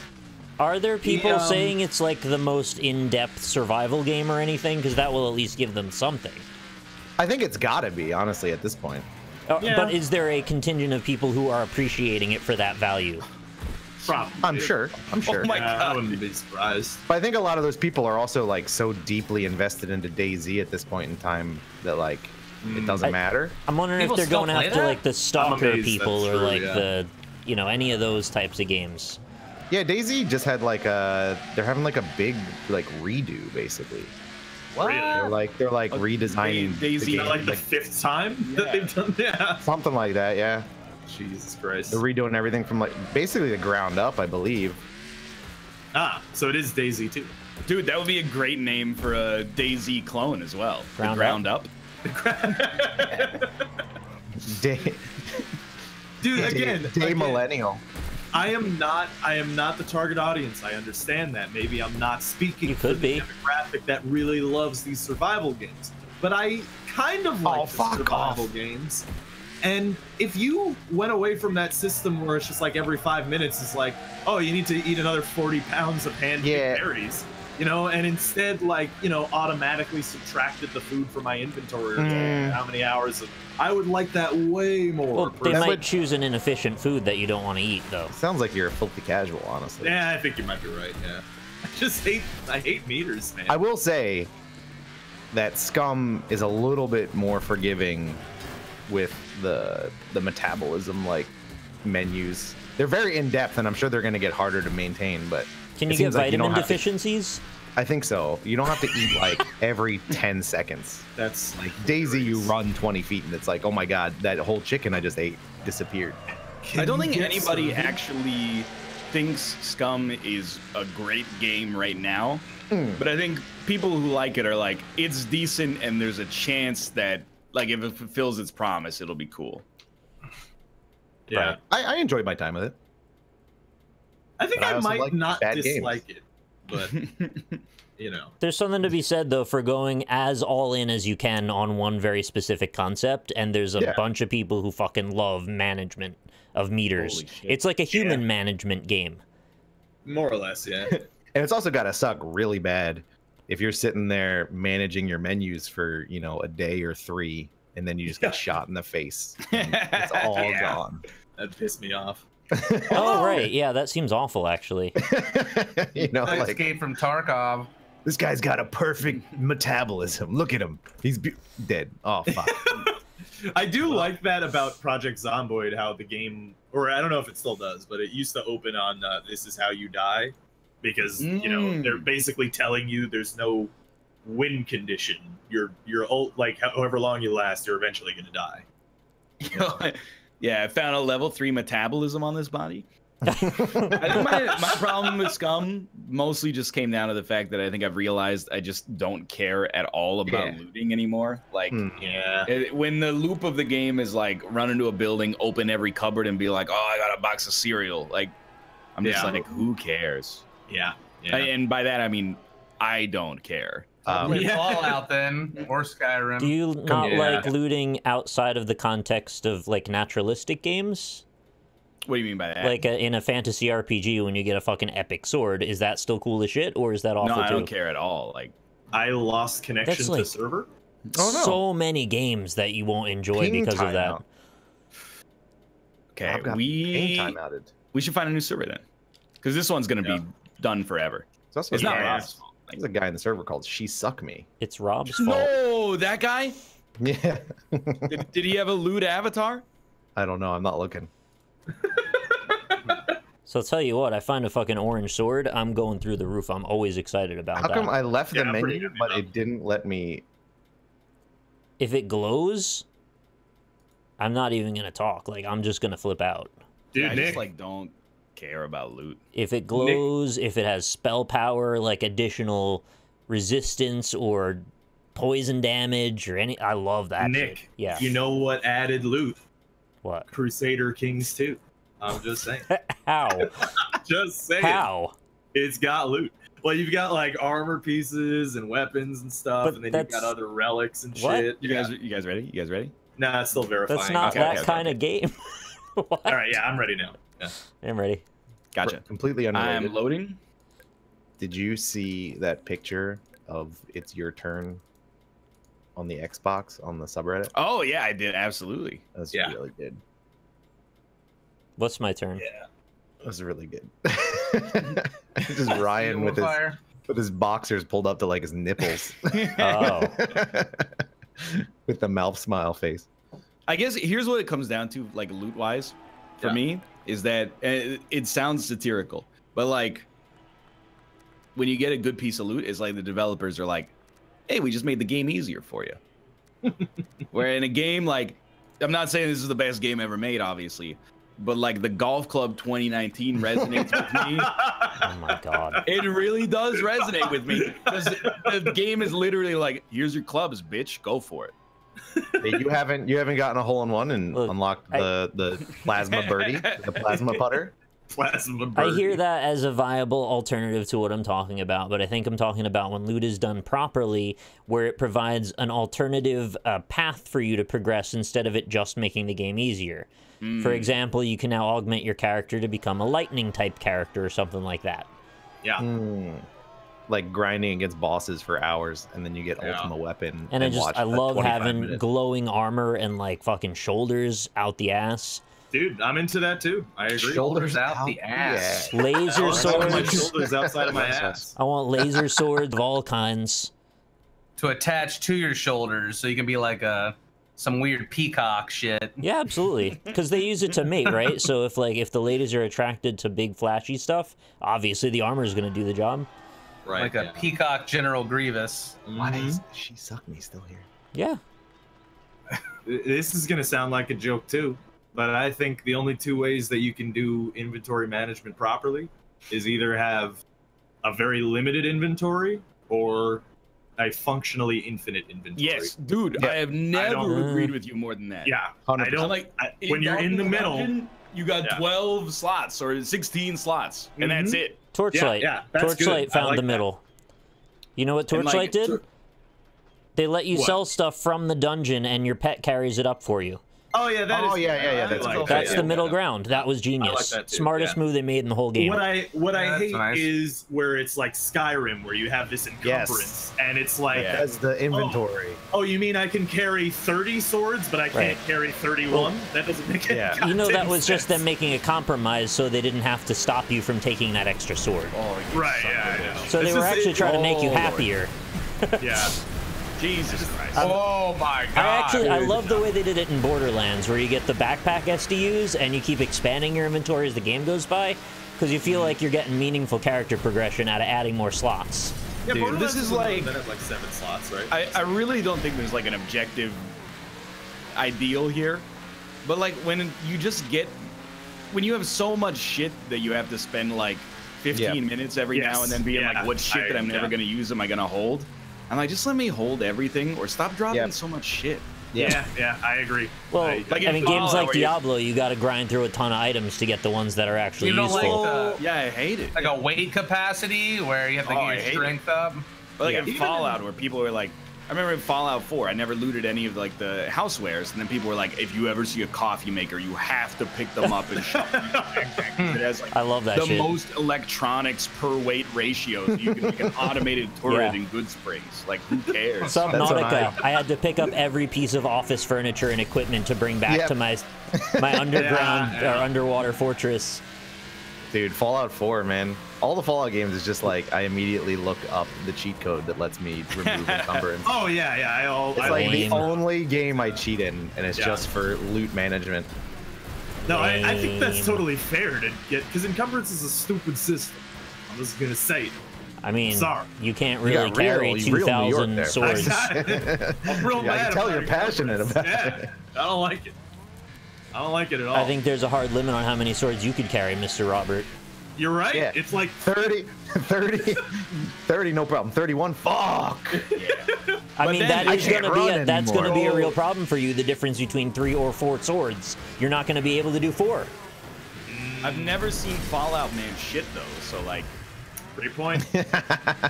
Are there people saying it's like the most in-depth survival game or anything? Because that will at least give them something. I think it's gotta be, honestly, at this point. But is there a contingent of people who are appreciating it for that value? Probably. I'm sure. Oh my God. I wouldn't be surprised. But I think a lot of those people are also like so deeply invested into DayZ at this point in time that like it doesn't matter. I'm wondering People if they're still going play after that? like the stalker amazed people that's or true, like yeah. the, any of those types of games. Yeah, DayZ just had like they're having like a big like redo basically. What? They're like redesigning DayZ, the game, Like the fifth time that they've done that. something like that. Yeah, Jesus Christ. they're redoing everything from like basically the ground up, I believe. So it is DayZ too. Dude, that would be a great name for a DayZ clone as well. Ground Ground up. Day Dude, again, millennial. I am not the target audience. I understand that. Maybe I'm not speaking You for could the be. demographic that really loves these survival games. But I kind of like the fuck survival off. games. And if you went away from that system where it's just like every 5 minutes it's like, oh, you need to eat another 40 pounds of hand-picked berries, and instead automatically subtracted the food from my inventory or how many hours of, I would like that way more. Well, they personally. might choose an inefficient food that you don't want to eat, though. Sounds like you're a filthy casual, honestly. Yeah, I think you might be right. Yeah, I hate meters, man. I will say that Scum is a little bit more forgiving with the metabolism like menus. They're very in depth, and I'm sure they're going to get harder to maintain. But Can you it get seems like you don't vitamin have to- deficiencies? I think so. You don't have to eat like every 10 seconds. That's Like DayZ, you run 20 feet, and it's like, oh my god, that whole chicken I just ate disappeared. I don't think anybody actually thinks Scum is a great game right now. But I think people who like it are like, it's decent, and there's a chance that, like, if it fulfills its promise, it'll be cool. Yeah, I enjoyed my time with it. I think But I I also might like not bad games. dislike it. but you know. There's something to be said though for going as all in as you can on one very specific concept, and there's a bunch of people who fucking love management of meters. It's like a human management game. More or less, yeah. And it's also got to suck really bad if you're sitting there managing your menus for, you know, a day or 3, and then you just get shot in the face. It's all gone. That pissed me off. Oh, right. Yeah, that seems awful, actually. You know, like, Escape from Tarkov. This guy's got a perfect metabolism. Look at him. He's dead. Oh, fuck. I do like that about Project Zomboid, how the game, or I don't know if it still does, but it used to open on this is how you die, because you know they're basically telling you there's no win condition. You're like however long you last, you're eventually gonna die. You know? Yeah, I found a level 3 metabolism on this body. I think my problem with Scum mostly just came down to the fact that I think I've realized I just don't care at all about looting anymore. Like, when the loop of the game is like run into a building, open every cupboard, and be like, oh, I got a box of cereal. Like, I'm just like, who cares? Yeah. And by that I mean I don't care. Fallout then, or Skyrim. Do you not like looting outside of the context of like naturalistic games? What do you mean by that? Like in a fantasy RPG, when you get a fucking epic sword, is that still cool as shit, or is that awful too? No, I don't care at all. Like, I lost connection to server. So many games that you won't enjoy because of that. Okay, we should find a new server then, because this one's gonna be done forever. It's not Rob's fault. There's a guy in the server called She Suck Me. It's Rob's fault. No, that guy? Yeah. did he have a lewd avatar? I don't know. I'm not looking. So I'll tell you what, I find a fucking orange sword, I'm going through the roof. I'm always excited about that. How come I left the menu, but it didn't let me... If it glows, I'm not even going to talk. Like, I'm just going to flip out. Dude, I just, like, don't care about loot. If it glows, if it has spell power, like additional resistance or poison damage or any... I love that shit. Yeah. You know what added loot? What? Crusader Kings 2. I'm just saying. How? Just saying. How? It's got loot. Well, you've got like armor pieces and weapons and stuff, and then you've got other relics and shit. You guys ready? You guys ready? Nah, it's still verifying. That's not that kind of game. All right, yeah, I'm ready now. Yeah. I'm ready. Gotcha. Completely unrelated. I'm loading. Did you see that picture of It's Your Turn on the Xbox on the subreddit? Oh yeah, I did. Absolutely. That's really good. What's my turn? Yeah. That was really good. Just Ryan with his boxers pulled up to like his nipples. Oh. With the mouth smile face. I guess here's what it comes down to, like loot wise, for me, is that it sounds satirical, but like when you get a good piece of loot, it's like the developers are like, hey, we just made the game easier for you. Where in a game, like, I'm not saying this is the best game ever made, obviously, but like the Golf Club 2019 resonates with me. Oh my god. It really does resonate with me, because the game is literally like, here's your clubs, bitch, go for it. Hey, you haven't gotten a hole in one and unlocked the plasma birdie, the plasma putter. Plasma birdie. I hear that as a viable alternative to what I'm talking about, but I think I'm talking about when loot is done properly, where it provides an alternative path for you to progress instead of it just making the game easier. For example, you can now augment your character to become a lightning type character or something like that. Yeah. Like grinding against bosses for hours, and then you get ultimate weapon. And I love having glowing armor and like fucking shoulders out the ass. Dude, I'm into that too. I agree. Shoulders out the ass. Yeah. Laser swords. My shoulders outside of my ass. I want laser swords of all kinds. To attach to your shoulders, so you can be like some weird peacock shit. Yeah, absolutely. Because they use it to mate, right? So if the ladies are attracted to big flashy stuff, obviously the armor is going to do the job. Right. Like a peacock General Grievous. Why is She Suck Me still here? Yeah. This is going to sound like a joke too, but I think the only two ways that you can do inventory management properly is either have a very limited inventory or a functionally infinite inventory. Yes, dude, I have never agreed with you more than that. Yeah, 100%. I don't like when you're in the middle. you got 12 slots or 16 slots, and that's it. Torchlight. Torchlight found the middle. You know what Torchlight did? They let you sell stuff from the dungeon, and your pet carries it up for you. Oh yeah, That's the middle ground. That was genius. Smartest move they made in the whole game. What I hate is where it's like Skyrim, where you have this encumbrance, and it's like that's the inventory. Oh, you mean I can carry 30 swords, but I can't carry 31? Well, that doesn't make any You know, that was sense. just them making a compromise, so they didn't have to stop you from taking that extra sword. Right. Yeah. I know. So they were actually trying to make you happier. Yeah. Jesus Christ. Oh my god. I love the way they did it in Borderlands, where you get the backpack SDUs and you keep expanding your inventory as the game goes by, because you feel like you're getting meaningful character progression out of adding more slots. Yeah, dude, this is like... That has like 7 slots, right? I really don't think there's like an objective ideal here, but like when you just get... When you have so much shit that you have to spend like 15 minutes every now and then being like, what shit that I'm never going to use am I going to hold? I'm like, just let me hold everything, or stop dropping so much shit. Yeah, I agree. Well, I mean, games like Diablo, you got to grind through a ton of items to get the ones that are actually useful. Like I hate it. Like a weight capacity where you have to get your strength up. Like in Fallout, where people were like, I remember in Fallout 4, I never looted any of like the housewares, and then people were like, if you ever see a coffee maker, you have to pick them up and shove them in your backpack. It has like I love that the most electronics per weight ratio, so you can make an automated turret in good springs. Like, who cares? Subnautica. I had to pick up every piece of office furniture and equipment to bring back to my underground or underwater fortress. Dude, Fallout 4, man. All the Fallout games is just like, I immediately look up the cheat code that lets me remove encumbrance. Oh, yeah. It's like the only game I cheat in, and it's just for loot management. No, I think that's totally fair to get, because encumbrance is a stupid system. I'm just going to say it. I mean, sorry. You can't really carry 2,000 swords. I'm real mad. I can tell you're passionate about it. I don't like it. I don't like it at all. I think there's a hard limit on how many swords you could carry, Mr. Robert. You're right. Yeah. It's like 30, no problem. 31, fuck. I mean, that's gonna be a real problem for you. The difference between 3 or 4 swords, you're not gonna be able to do 4. I've never seen Fallout man shit though, so like, great point.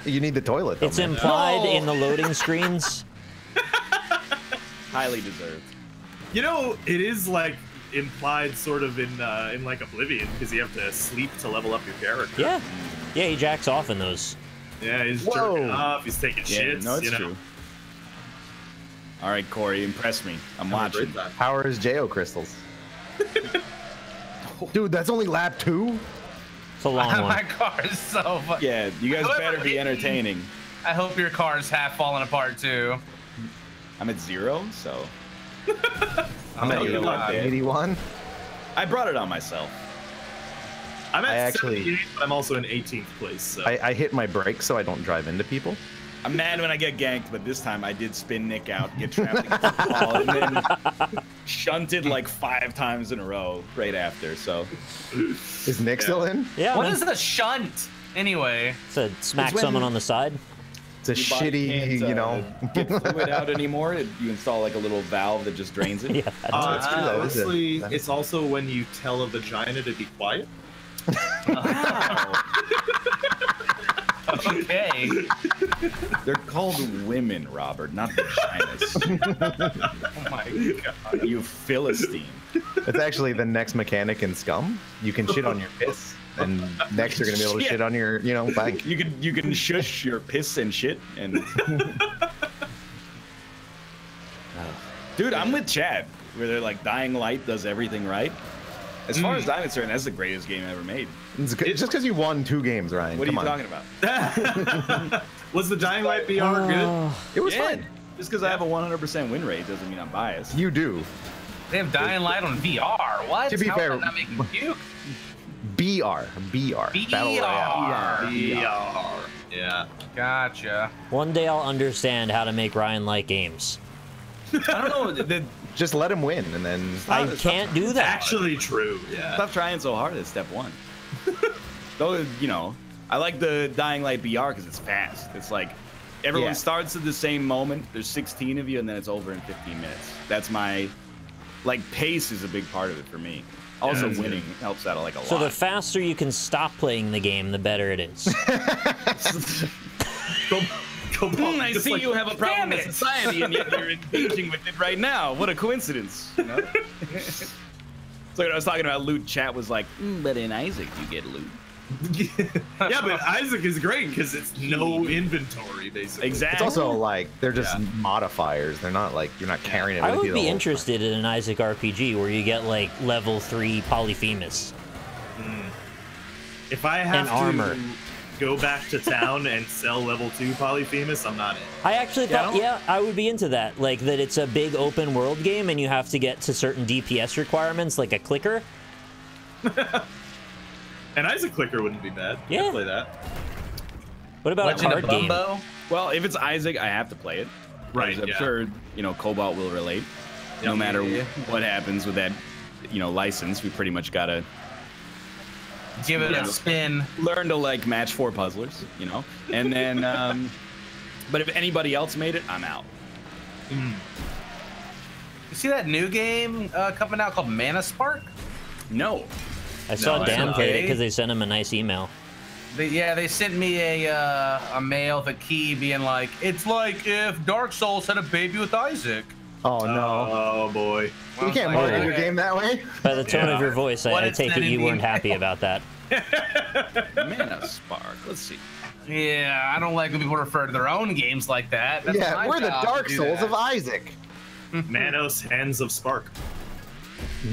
You need the toilet. Though, it's implied in the loading screens. Highly deserved. You know, it is like implied sort of in like Oblivion, because you have to sleep to level up your character. Yeah, he jacks off in those. Yeah, he's jerking off, he's taking shits. No, it's true. All right, Corey, impress me. I'm watching. Power is JO crystals. Dude, that's only lap 2? It's a long one. My car is so fun. Yeah, you guys better be entertaining. I hope your car's half falling apart too. I'm at 0, so. I'm at 81. I brought it on myself. I'm at 78, but I'm also in 18th place. So. I hit my brakes so I don't drive into people. I'm mad when I get ganked, but this time I did spin Nick out, get trapped against the wall, and then shunted like 5 times in a row right after. So, is Nick still in? Yeah. What is a shunt anyway? It's a smack someone on the side. It's a shitty, get fluid out anymore. You install like a little valve that just drains it. Yeah, honestly, it's also when you tell a vagina to be quiet. Okay. They're called women, Robert, not vaginas. Oh my god. You Philistine. It's actually the next mechanic in Scum. You can shit on your piss, and next you're gonna be able to shit on your, bank. You can shush your piss and shit and. Dude, I'm with Chad, where they're like Dying Light does everything right. As far as I'm concerned, that's the greatest game ever made. It's just because you won 2 games, Ryan. What are you talking about? Was the Dying Light VR good? It was fun. Just because I have a 100% win rate doesn't mean I'm biased. You do. They have Dying Light on VR. What? To be How fair, is that making puke? BR. Battle Royale. VR. Yeah. Gotcha. One day I'll understand how to make Ryan like games. I don't know. Just let him win, and then I can't do that. Actually true. Yeah. Stop trying so hard at step 1. Though, I like the Dying Light BR because it's fast. It's like everyone starts at the same moment. There's 16 of you, and then it's over in 15 minutes. That's my pace is a big part of it for me. Also, winning helps out like a lot. So the faster you can stop playing the game, the better it is. I see you have a problem with society, and yet you're engaging with it right now. What a coincidence. You know? So I was talking about loot. Chat was like, but in Isaac you get loot. Yeah, but Isaac is great because it's no inventory, basically. Exactly. It's also like they're just modifiers. They're not like you're not carrying it. I with would you the be whole interested in an Isaac RPG where you get like level 3 Polyphemus. If I have And armor. to go back to town and sell level 2 Polyphemus, I'm not in. I actually thought, yeah, I would be into that. Like that it's a big open world game and you have to get to certain DPS requirements, like a clicker. And Isaac Clicker wouldn't be bad. Yeah. I'd play that. What about Legend a of card game? Bumbo? Well, if it's Isaac, I have to play it. Right, I'm yeah. sure, you know, Cobalt will relate. No matter what happens with that, you know, license, we pretty much gotta Give it a spin. learn to like match 4 puzzlers, you know. And then, but if anybody else made it, I'm out. You see that new game coming out called Mana Spark? No. I saw No, Dan it's played it okay. because they sent him a nice email. They sent me a mail with a key being like, it's like if Dark Souls had a baby with Isaac. Oh no! Oh boy. You can't like, market your okay. game that way. By the tone of your voice, What I is take that it you in the weren't happy about that. Mana Spark. Let's see. Yeah, I don't like when people refer to their own games like that. That's Yeah, my we're the job to Dark do Souls that. of Isaac. Manos Hands of Spark.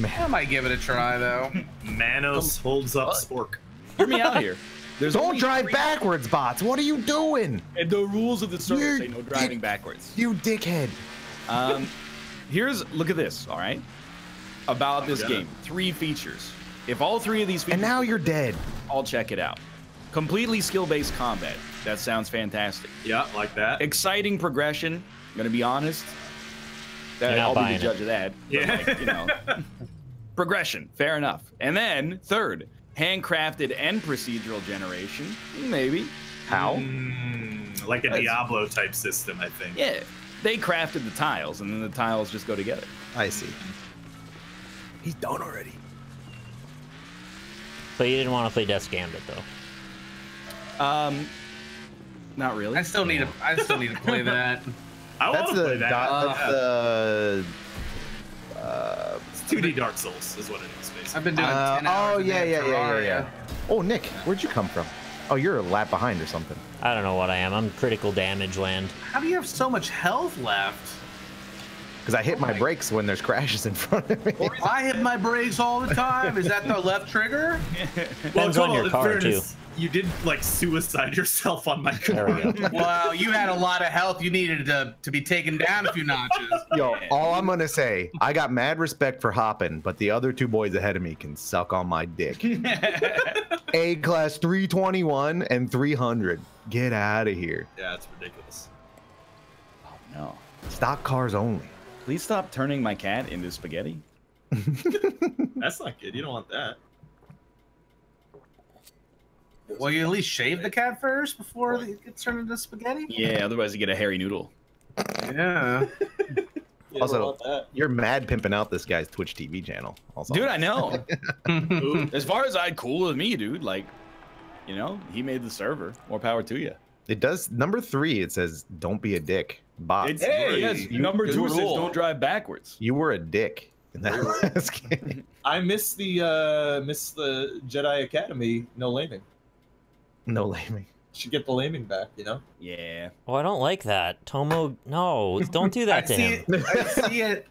I might give it a try though. Manos holds up Spork. Hear me out here. There's Don't only drive 3 backwards, bots. What are you doing? And the rules of the server You're say no driving backwards. You dickhead. Look at this, all right? About this game, 3 features. If all 3 of these features, And now you're dead. I'll check it out. Completely skill-based combat. That sounds fantastic. Yeah, like that. Exciting progression. I'm gonna be honest. You're not I'll be buying the judge of that. But, Yeah. like, you know, progression. Fair enough. And then third, handcrafted and procedural generation. Maybe. How? Like a Diablo type system, I think. Yeah. They crafted the tiles, and then the tiles just go together. I see. He's done already. But you didn't want to play Death's Gambit, though. Not really. I still need to play that. I want That's to play the that. that's the. It's 2D Dark Souls is what it is, basically. I've been doing 10 hours Oh a day yeah, of yeah. Terraria. Oh Nick, where'd you come from? Oh, you're a lap behind or something. I don't know what I am. I'm critical damage land. How do you have so much health left? Because I hit my brakes when there's crashes in front of me. I hit my brakes all the time. Is that the left trigger? Depends on your in car, fairness, you did like suicide yourself on my car. There we go. Wow, you had a lot of health. You needed to be taken down a few notches. Yo, all I'm gonna say, I got mad respect for hopping, but the other 2 boys ahead of me can suck on my dick. A class 321 and 300. Get out of here. Yeah, it's ridiculous. Oh no. Stock cars only. Please stop turning my cat into spaghetti. That's not good. You don't want that. Well, you at least shave the cat first before it gets turned into spaghetti? Yeah, otherwise you get a hairy noodle. Yeah. You Also, don't want that. you're mad pimping out this guy's Twitch TV channel. Also, Dude, I know. Ooh. As far as cool with me, dude. Like, you know, he made the server. More power to you. it does number 3. It says, "Don't be a dick." Bots. It's, yes, number 2 says rule. don't drive backwards. You were a dick in that last game. I miss the Jedi Academy no laming. No laming. Should get the laming back, you know? Yeah. Oh, I don't like that. Tomo, no, don't do that to him. I see it.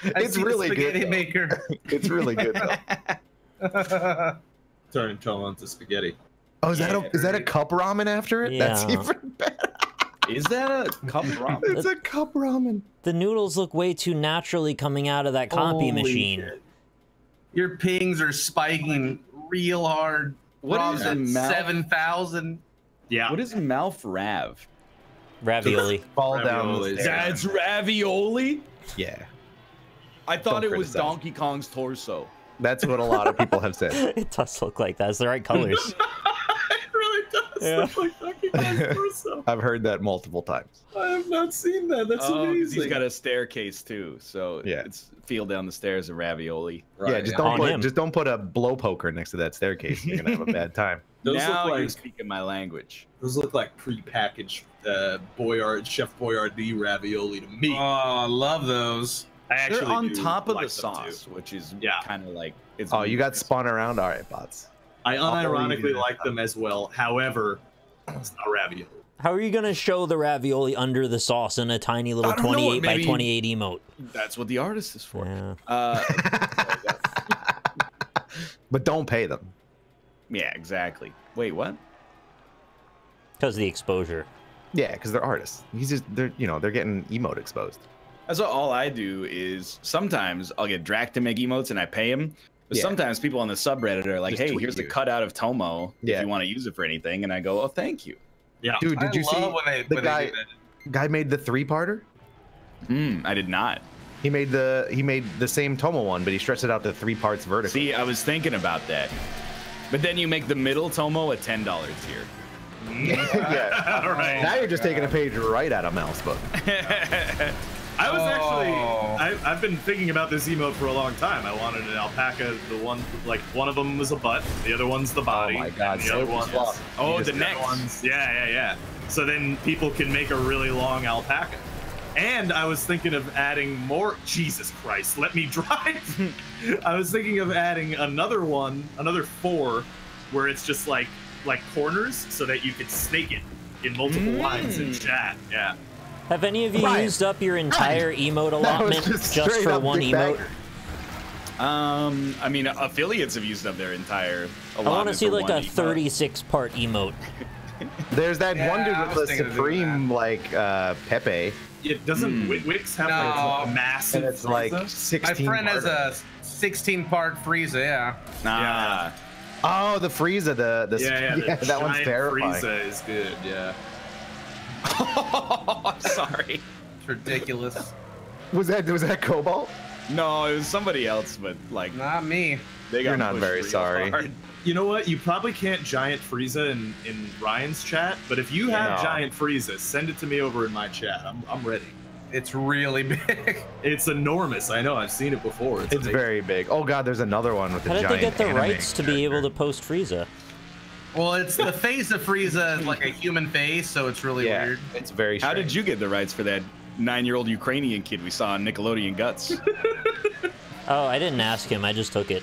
It's really good, spaghetti though. maker. It's really good though. Turning Tomo into spaghetti. Oh, is that a cup ramen after it? That's Yeah. even better. Is that a cup ramen? It's a cup ramen. The noodles look way too naturally coming out of that copy Holy machine. shit. Your pings are spiking real hard. What Rob's is at a mouth? 7,000. Yeah. What is mouth rav? Ravioli. Fall Raviolis. down. the stairs. That's ravioli? Yeah, I thought Don't it was criticize. Donkey Kong's torso. that's what a lot of people have said. It does look like that. It's the right colors. It really does Yeah. look like Donkey I've heard that multiple times. I have not seen that. That's amazing. He's got a staircase too, so Yeah. it's feel down the stairs of ravioli. Right, Yeah, On just don't put a blow poker next to that staircase. You're gonna have a bad time. Those Now look you're like speaking my language. those look like prepackaged Chef Boyardee ravioli to me. Oh, I love those. I They're actually on do top of like the them, sauce, too. which is Yeah. kind of like it's. Oh, you got spun around. All right, bots. I unironically believe you. like them as well. However, it's not ravioli. How are you gonna show the ravioli under the sauce in a tiny little I don't know, 28 by maybe- 28 emote? That's what the artist is for. Yeah. But don't pay them. Yeah, exactly. Wait, what? Because of the exposure. Yeah, because they're artists. They're getting emote exposed. That's what all I do is sometimes I'll get Drac to make emotes and I pay him. But Yeah. sometimes people on the subreddit are like, Just hey, tweet here's the you. cutout of Tomo if Yeah. you want to use it for anything. And I go, oh, thank you. Yeah. Dude, did you see when they the do guy? that. Guy made the 3-parter. I did not. He made the same Tomo one, but he stretched it out to 3 parts vertically. See, I was thinking about that. But then you make the middle Tomo a $10 tier. Yeah. All right. Now you're just taking a page right out of Mal's book. I was Oh. I've been thinking about this emote for a long time. I wanted an alpaca. The one, like one of them was a butt, the other one's the body. Oh my God, and the so other one's flawed. Oh, You the just- neck. ones. Yeah. So then people can make a really long alpaca. And I was thinking of adding more. Jesus Christ, let me drive. I was thinking of adding another 4, where it's just like corners, so that you could snake it in multiple lines in chat. Yeah. Have any of you Ryan. used up your entire emote That was allotment just just straight for up one Dick emote? Bagger. I mean, affiliates have used up their entire I want to allotment see for like one a emote. 36-part emote. There's that one dude I with was the thinking of doing supreme like Pepe, It doesn't Wix have like No. a massive. and it's like Frieza? 16. My friend has parter. a 16-part Frieza, yeah. Nah. Oh, the Frieza, the Yeah, the that one's giant terrifying. Frieza is good. Yeah. I'm sorry. It's ridiculous. Was that Cobalt? No, it was somebody else, but like Not me. they got You're not pushed very real sorry. hard. You know what? You probably can't giant Frieza in Ryan's chat, but if you have No. giant Frieza, send it to me over in my chat. I'm ready. It's really big. It's enormous. I know. I've seen it before. It's amazing. very big. Oh God, there's another one with the How did giant they get the anime rights to be able character. to post Frieza? Well, it's the face of Frieza is like a human face, so it's really Yeah, weird. it's very. How did strange. you get the rights for that 9-year-old Ukrainian kid we saw on Nickelodeon Guts? Oh, I didn't ask him. I just took it.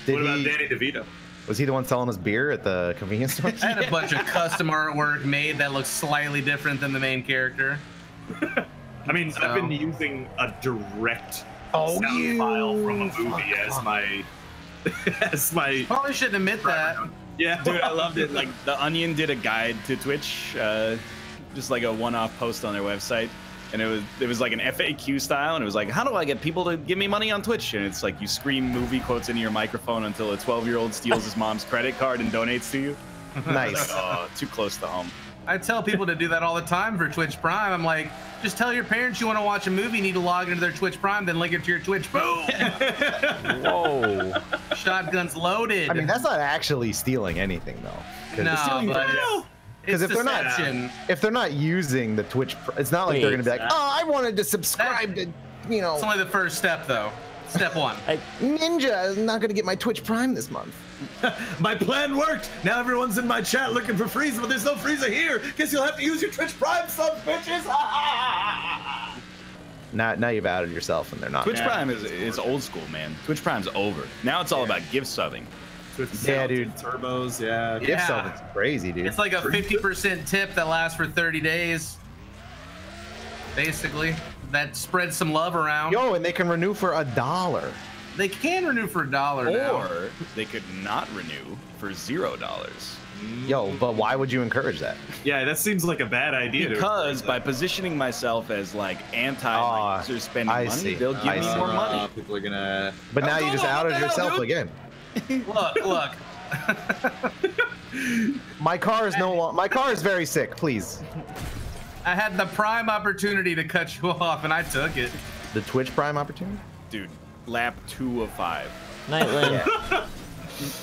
Did What about he? Danny DeVito? Was he the one selling us beer at the convenience store? I had a bunch of custom artwork made that looks slightly different than the main character. I mean, I've been So- using a direct Oh, sound you file from a movie fuck. as my as my. Probably shouldn't admit that. Yeah, Dude, I loved it. Like the Onion did a guide to Twitch, just like a one-off post on their website, and it was like an FAQ style, and it was like, how do I get people to give me money on Twitch? And it's like you scream movie quotes into your microphone until a 12-year-old steals his mom's credit card and donates to you. Nice. Oh, too close to home. I tell people to do that all the time for Twitch Prime. I'm like, just tell your parents you want to watch a movie, you need to log into their Twitch Prime, then link it to your Twitch. Boom! Whoa. Shotgun's loaded. I mean, that's not actually stealing anything though. no, but Because it's if they're not, deception. if they're not using the Twitch, it's not like they're Wait. gonna be like, oh, I wanted to subscribe to, you know, It's only the first step, though. Step one. Ninja is not gonna get my Twitch Prime this month. my plan worked. Now everyone's in my chat looking for Frieza, but there's no Frieza here. Guess you'll have to use your Twitch Prime subs, bitches. Now you've outed yourself, and they're not. Twitch Prime is old school, man. Twitch Prime's over. Now it's all about gift subbing. Yeah, dude. Turbos, yeah. Gift Yeah. sub is crazy, dude. It's like a 50% tip that lasts for 30 days. Basically. That spreads some love around. Yo, and they can renew for $1. They can renew for $1 now. Or they could not renew for $0. Yo, but why would you encourage that? Yeah, that seems like a bad idea. Because by positioning myself as like anti-user spending I money, see. they'll give I me see. more money. People are gonna. But now you just what outed the hell, yourself dude? again. Look. My car is my car is very sick. Please. I had the prime opportunity to cut you off, and I took it. The Twitch Prime opportunity. Dude, lap 2 of 5. Nightland.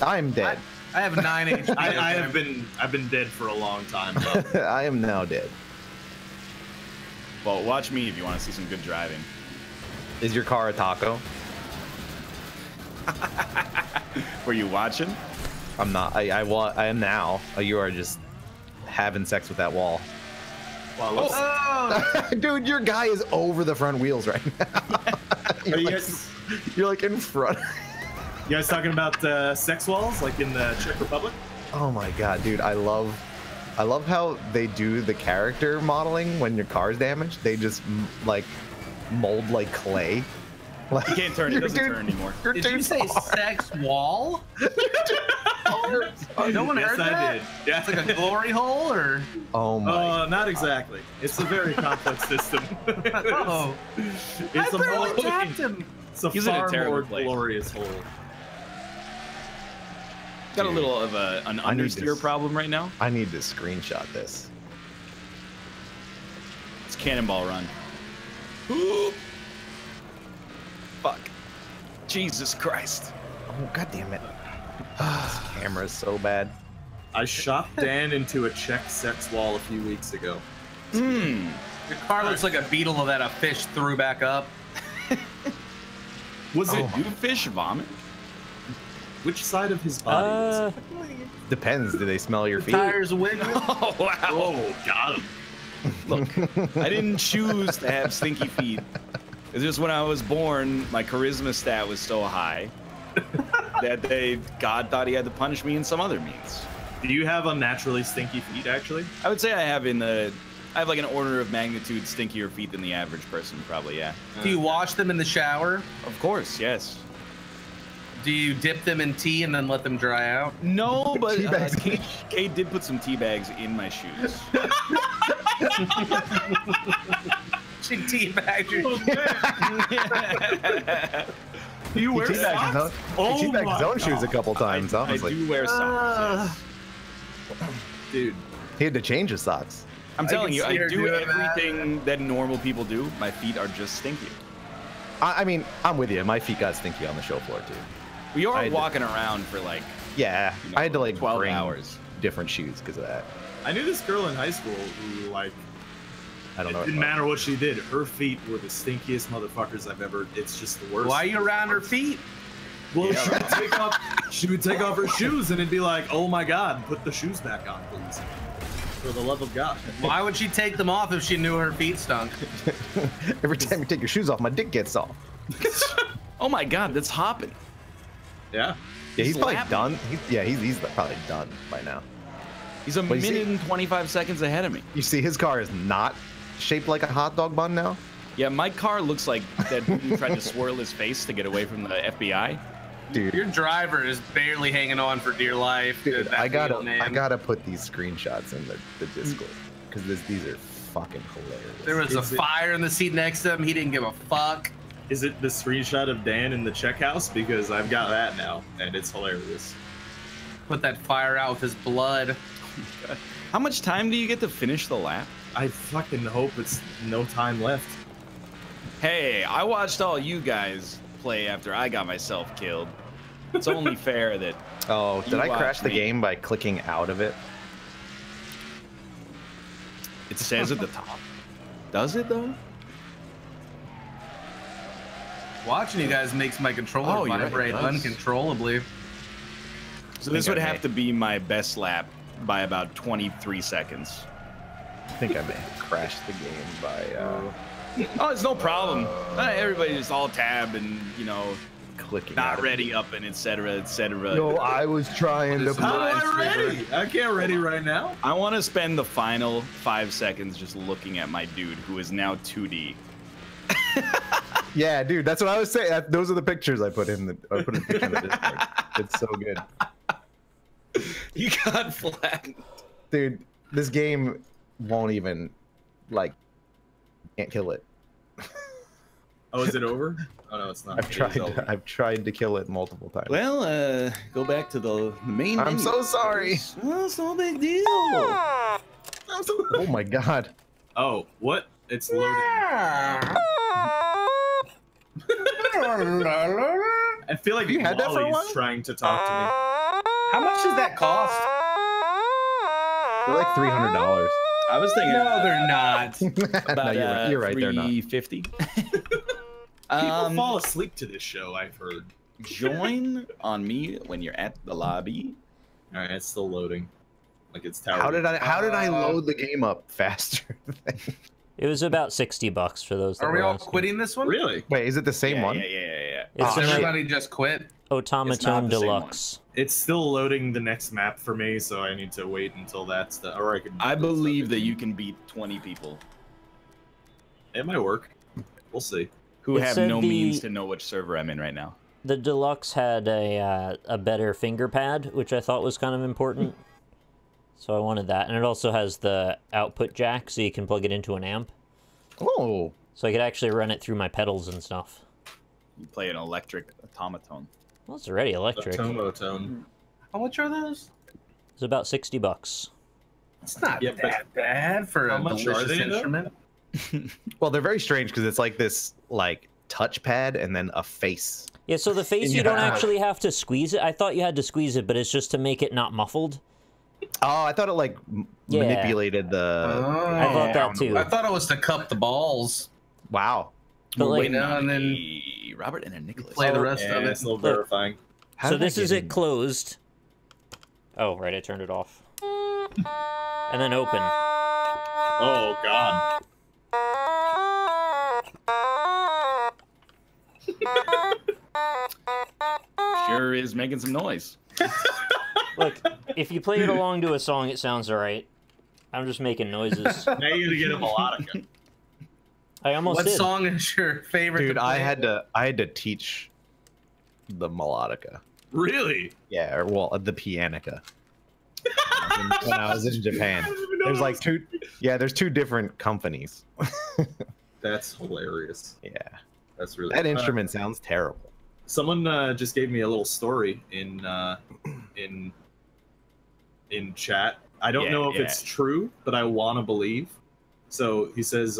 I'm dead. I have 9 HP. I've been dead for a long time. I am now dead. Well, watch me if you want to see some good driving. Is your car a taco? Were you watching? I'm not. I am now. You are just having sex with that wall. Well, Dude, your guy is over the front wheels right now. You're like in front. You guys talking about sex walls like in the Czech Republic? Oh my god, dude, I love how they do the character modeling when your car's damaged. They just like mold like clay. Like, You can't turn. It doesn't turn anymore. Did you say sex wall? No one heard that? I did. Yeah. It's like a glory hole, or? oh my. Not exactly. It's a very complex system. Oh, It's I a barely more- tapped him. It's a He's in a far terrible more place. glorious hole. Got a little of an I need understeer this. problem right now. I need to screenshot this. It's Cannonball Run. Fuck. Jesus Christ. Oh god damn it. This camera's so bad. I shot Dan into a Czech sex wall a few weeks ago. Hmm. Your car looks like a beetle that a fish threw back up. Was it Do fish vomit? which side of his body? Was it? Depends. Do they smell your feet? Tires wiggle. Oh wow. Oh, got him. Look, I didn't choose to have stinky feet. It's just when I was born, my charisma stat was so high that God thought he had to punish me in some other means. Do you have unnaturally stinky feet, actually? I would say I have like an order of magnitude stinkier feet than the average person, probably, yeah. Do you wash them in the shower? Of course, yes. Do you dip them in tea and then let them dry out? No, but Tea bags. Kate did put some tea bags in my shoes. She teabagged your Do you wear socks? Oh He teabagged my his own God. shoes a couple times, I honestly. do wear socks, yes. Dude. He had to change his socks. I'm telling can you, see I her do doing that. everything that normal people do. My feet are just stinky. I mean, I'm with you. My feet got stinky on the show floor too. We I are had to- walking around for like Yeah, you know, I had to like 12 bring hours. different shoes because of that. I knew this girl in high school who, like, I don't it know. didn't matter what she did. Her feet were the stinkiest motherfuckers I've ever. It's just the worst. Why are you around her feet? Well, she would take off her shoes and it'd be like, oh my God, put the shoes back on, please. For the love of God. Why would she take them off if she knew her feet stunk? Every time you take your shoes off, my dick gets off. Oh my God, that's hopping. Yeah. Yeah, he's probably Slapping. done. He's probably done by now. He's a Well, you minute see- and 25 seconds ahead of me. You see, his car is not shaped like a hot dog bun now. Yeah, my car looks like that dude tried to swirl his face to get away from the FBI. Dude, Your driver is barely hanging on for dear life. dude, That I gotta wheel name. put these screenshots in the Discord because these are fucking hilarious. There was a Is it- fire in the seat next to him. He didn't give a fuck. Is it the screenshot of Dan in the check house? Because I've got that now, and it's hilarious. Put that fire out with his blood. How much time do you get to finish the lap? I fucking hope it's no time left. Hey, I watched all you guys play after I got myself killed. It's only fair that Oh, did You I crash watch the me. game by clicking out of it? it says at the top. Does it though? Watching you guys makes my controller Oh, you're right, it vibrate does. uncontrollably. So this think would I have may. to be my best lap by about 23 seconds. I think I may have crashed the game by Oh, it's no problem. Everybody just all tab and, you know, clicking. not out of ready up and et cetera, et cetera. No, I was trying to. This How do Live I streamer. ready? I can't ready right now. I want to spend the final 5 seconds just looking at my dude who is now 2D. Yeah, dude, that's what I was saying. Those are the pictures I put in the. I put a picture in the Discord. It's so good, You got flattened. dude. This game won't even like can't kill it. Oh, is it over? Oh no, it's not. I've It is tried. over. I've tried to kill it multiple times. Well, go back to the main I'm menu. so sorry. Well, it's no big deal. Oh my god. Oh, what? It's loading. I feel like You had that for a Wally's while? trying to talk to me. How much does that cost? They're like $300. I was thinking. No, they're not. About, no, you're right. They're not. 350. People fall asleep to this show, I've heard. Join on me when you're at the lobby. All right, it's still loading. Like it's tower. How did I load the game up faster? It was about $60 for those. That Are we were all asking. quitting this one? Really? Wait, is it the same one? Yeah. It's Does an everybody just quit? Automaton the same one. Deluxe. It's still loading the next map for me, so I need to wait until that's done. Or I can. I believe that you can beat 20 people It might work. We'll see. who It have said no the- means to know which server I'm in right now. The Deluxe had a better finger pad, which I thought was kind of important. So I wanted that, and it also has the output jack, so you can plug it into an amp. Oh, So I could actually run it through my pedals and stuff. You play an electric automaton. Well, it's already electric. Tone. How much are those? It's about $60. It's not Yeah, but that bad for how a much are delicious they, though? instrument. well, they're very strange because it's like this like touchpad and then a face. Yeah, so the face, you don't Yeah. actually have to squeeze it. I thought you had to squeeze it, but it's just to make it not muffled. Oh, I thought it like Yeah. manipulated the. I thought that too. I thought it was to cup the balls. Wow. But We're like, waiting on and then a Robert and a Nicholas. play the rest Yeah, of it. it's still verifying. How so did I this get is in? it closed. Oh, right, I turned it off. And then open. Oh God. Sure is making some noise. Look, if you play it along to a song, it sounds alright. I'm just making noises. Now you gotta get a melodica. I almost What did. song is your favorite? Dude, to I play? had to teach the melodica. Really? Yeah, or well, the pianica. When I was in Japan, there's like there's two different companies. That's hilarious. Yeah, That's really that instrument sounds terrible. Someone just gave me a little story in chat. I don't know if it's true, but I want to believe. So he says,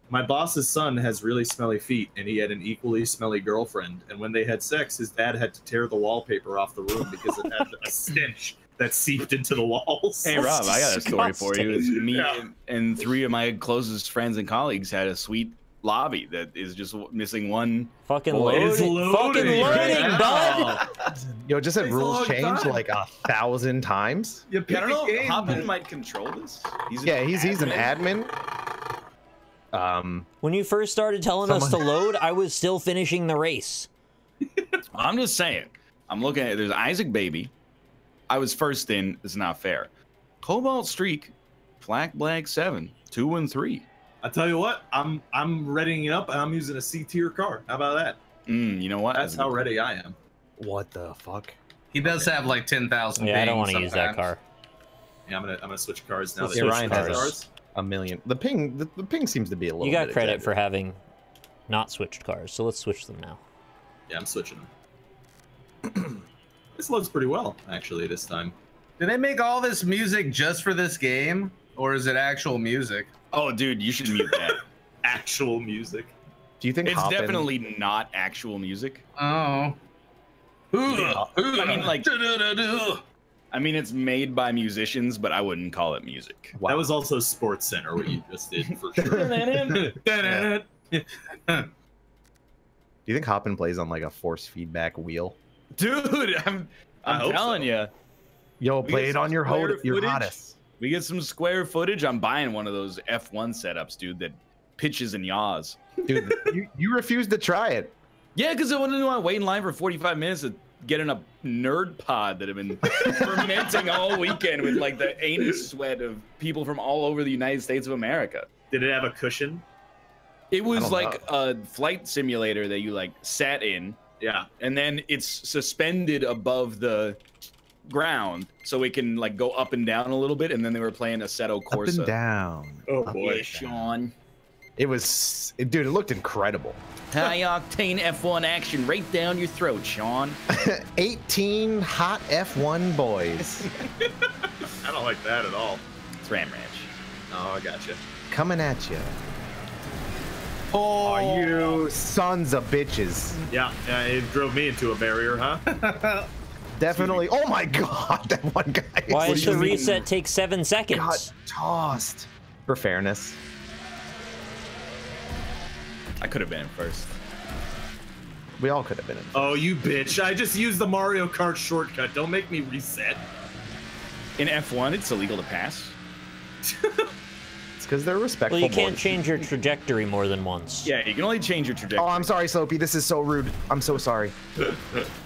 my boss's son has really smelly feet, and he had an equally smelly girlfriend. And when they had sex, his dad had to tear the wallpaper off the room because it had a stench that seeped into the walls. Hey Rob, I got a story for you. It's me Yeah. and three of my closest friends and colleagues had a sweet lobby that is just missing one. Fucking Boy, it's loading. Fucking loading loading, right bud! Yo, just said Takes a rules long changed time. like 1,000 times. You pick I don't know a if game. Hoppin might control this. Yeah, he's an admin. When you first started telling us to load, I was still finishing the race. I'm just saying. I'm looking at there's Isaac Baby. I was first in. It's not fair. CobaltStreak, FlackBlag 7, 2 and 3. I tell you what, I'm readying it up, and I'm using a C tier car. How about that? You know what? That's how ready I am. What the fuck? He does have like 10,000. Yeah, I don't want to want use that car. Yeah, I'm gonna switch cars now. Let's that switch Ryan cars. has cars. A million. The ping seems to be a little. You got bit credit for exaggerated. having not switched cars, so let's switch them now. Yeah, I'm switching them. This loads pretty well, actually, this time. Did they make all this music just for this game, or is it actual music? Oh, dude, you should mute that. Actual music. Do you think It's Hoppin- definitely not actual music. Oh. I mean, like, I mean, it's made by musicians, but I wouldn't call it music. Wow. That was also Sports Center, what you just did, for sure. Do you think Hoppin plays on like a force feedback wheel? Dude, I'm hope telling so. you. Yo, We play get it some on your square your footage. hottest. We get some square footage. I'm buying one of those F1 setups, dude, that pitches and yaws. Dude, you refused to try it. Yeah, because I wouldn't want to wait in line for 45 minutes to get in a nerd pod that have been fermenting all weekend with like the anus sweat of people from all over the United States of America. Did it have a cushion? It was don't like a flight simulator that you like sat in, Yeah. and then it's suspended above the ground so it can like go up and down a little bit, and then they were playing Assetto Corsa. Up and down. Oh, Up boy. Yeah, Sean. It was, dude. It looked incredible. High octane F1 action right down your throat, Sean. 18 hot F1 boys I don't like that at all. It's Ram Ranch. Oh, I gotcha. coming at you. Oh, You sons of bitches. Yeah, it drove me into a barrier, huh? Definitely. Oh my god, that one guy. Why does the reset take 7 seconds? Got tossed. For fairness. I could have been in first. We all could have been in first. Oh, you bitch. I just used the Mario Kart shortcut. Don't make me reset. In F1, it's illegal to pass. It's because they're respectful. Well, you can't boys. change your trajectory more than once. Yeah, you can only change your trajectory. Oh, I'm sorry, Slopey. This is so rude. I'm so sorry.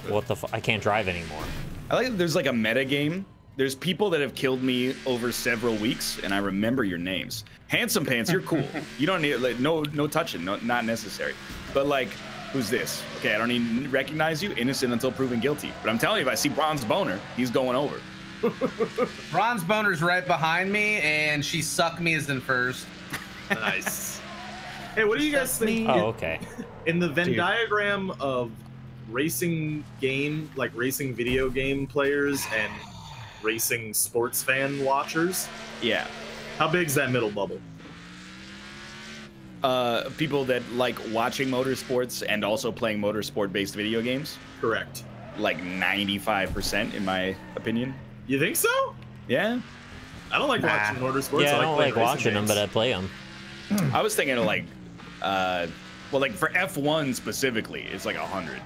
What the I can't drive anymore. I like that there's like a meta game. There's people that have killed me over several weeks, and I remember your names. Handsome Pants, you're cool. You don't need like no touching, not necessary. But like, who's this? Okay, I don't even recognize you. Innocent until proven guilty. But I'm telling you, if I see Bronze Boner, he's going over. Bronze Boner's right behind me, and she sucked me as in first. Nice. Hey, what do you guys think? Oh, okay. In the Venn diagram of racing video game players and racing sports fan watchers, Yeah. how big's that middle bubble? People that like watching motorsports and also playing motorsport-based video games. Correct. Like 95%, in my opinion. You think so? Yeah. I don't like watching motorsports. Yeah, I don't like playing watching them, racing but I play them. I was thinking of like, well, like for F1 specifically, it's like 100.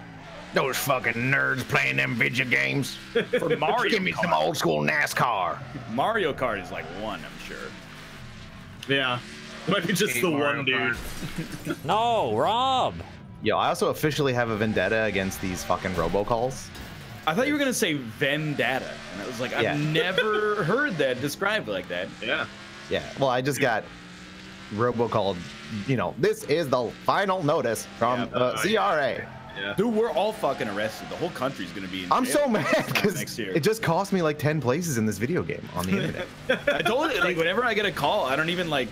Those fucking nerds playing them video games. For Mario Give me some Kart. old school NASCAR. Mario Kart is like 1, I'm sure. Yeah. Might be just Hate the Mario one dude. Kart. No, Rob. Yo, I also officially have a vendetta against these fucking robocalls. I thought you were gonna say Vendetta, and I was like, Yeah. I've never heard that described like that. Yeah. Yeah, well, I just got robocalled. You know, this is the final notice from CRA. Yeah. Dude, we're all fucking arrested. The whole country's gonna be in I'm jail so mad because next year. it just cost me like 10 places in this video game on the internet. I told you, like, whenever I get a call, I don't even like,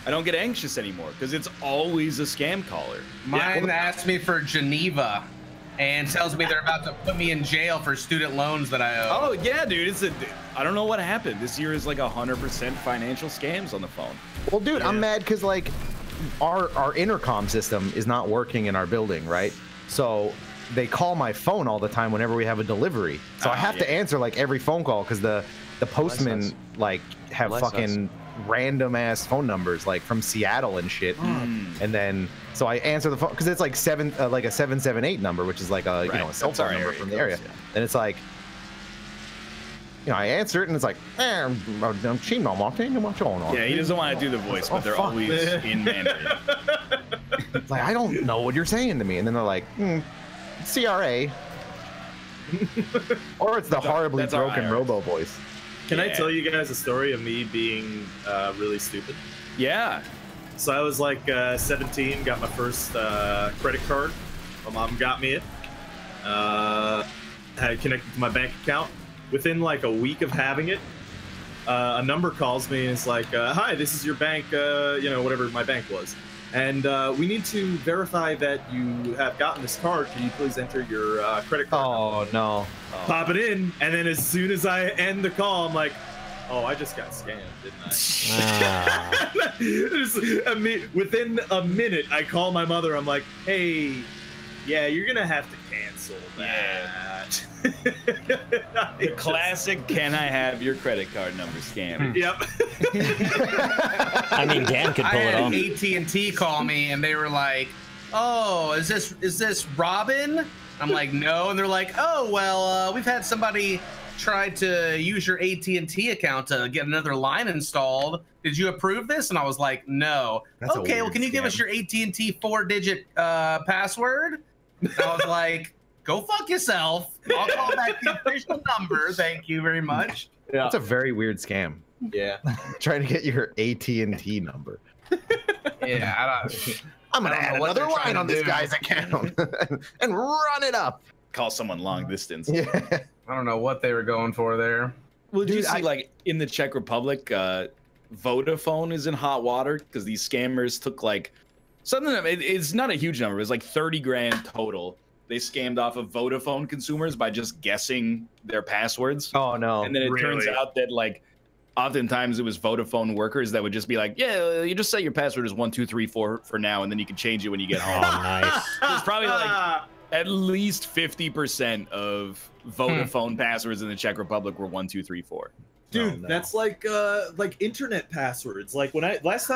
I don't get anxious anymore because it's always a scam caller. Mine asked me for Geneva and tells me they're about to put me in jail for student loans that I owe. Oh yeah, dude, I don't know what happened. This year is like 100% financial scams on the phone. Well, dude, I'm mad because like our intercom system is not working in our building, right? So they call my phone all the time whenever we have a delivery. So I have to answer like every phone call because the postmen like have fucking random ass phone numbers like from Seattle and shit. And then so I answer the phone because it's like like a 778 number, which is like a you know a cell phone number from the area. And it's like, you know, I answer it and it's like, Yeah, he doesn't want to do the voice, but they're always in Mandarin. It's like, I don't know what you're saying to me. And then they're like, CRA. Or it's the horribly that's our broken IRS. robo voice. Can I tell you guys a story of me being really stupid? Yeah. So I was like 17, got my first credit card. My mom got me it. Had it connected to my bank account. Within like a week of having it, a number calls me and it's like, hi, this is your bank, you know, whatever my bank was. And we need to verify that you have gotten this card. Can you please enter your credit card? Oh, no. Pop it in, and then as soon as I end the call, I'm like, oh, I just got scammed, didn't I? Within a minute, I call my mother. I'm like, hey, yeah, you're going to have to cancel that. The classic, can I have your credit card number scam? Yep. I mean, Dan could I pull it had off. AT&T call me and they were like, "Oh, is this Robin?" I'm like, "No," and they're like, "Oh, well, we've had somebody try to use your AT&T account to get another line installed. Did you approve this?" And I was like, "No." That's a Okay, well, weird can you give us scam. your AT&T 4-digit password? And I was like, "Go fuck yourself. I'll call back the official number. Thank you very much." Yeah. That's a very weird scam. Yeah. Trying to get your AT&T number. Yeah, I'm going I to don't add know what another they're trying line to on this do. guy's account and run it up. Call someone long distance. Yeah. I don't know what they were going for there. Well, did you Dude, see, like, in the Czech Republic, Vodafone is in hot water because these scammers took, like, something, it's not a huge number. It was like 30 grand total. They scammed off of Vodafone consumers by just guessing their passwords. Oh, no. And then it turns Really? out that, like, oftentimes it was Vodafone workers that would just be like, yeah, you just say your password is 1 2 3 4 for now, and then you can change it when you get Oh, home. nice. It's probably like At least 50% of Vodafone passwords in the Czech Republic were 1, 2, 3, 4. Dude, Oh, no. that's like internet passwords. Like when last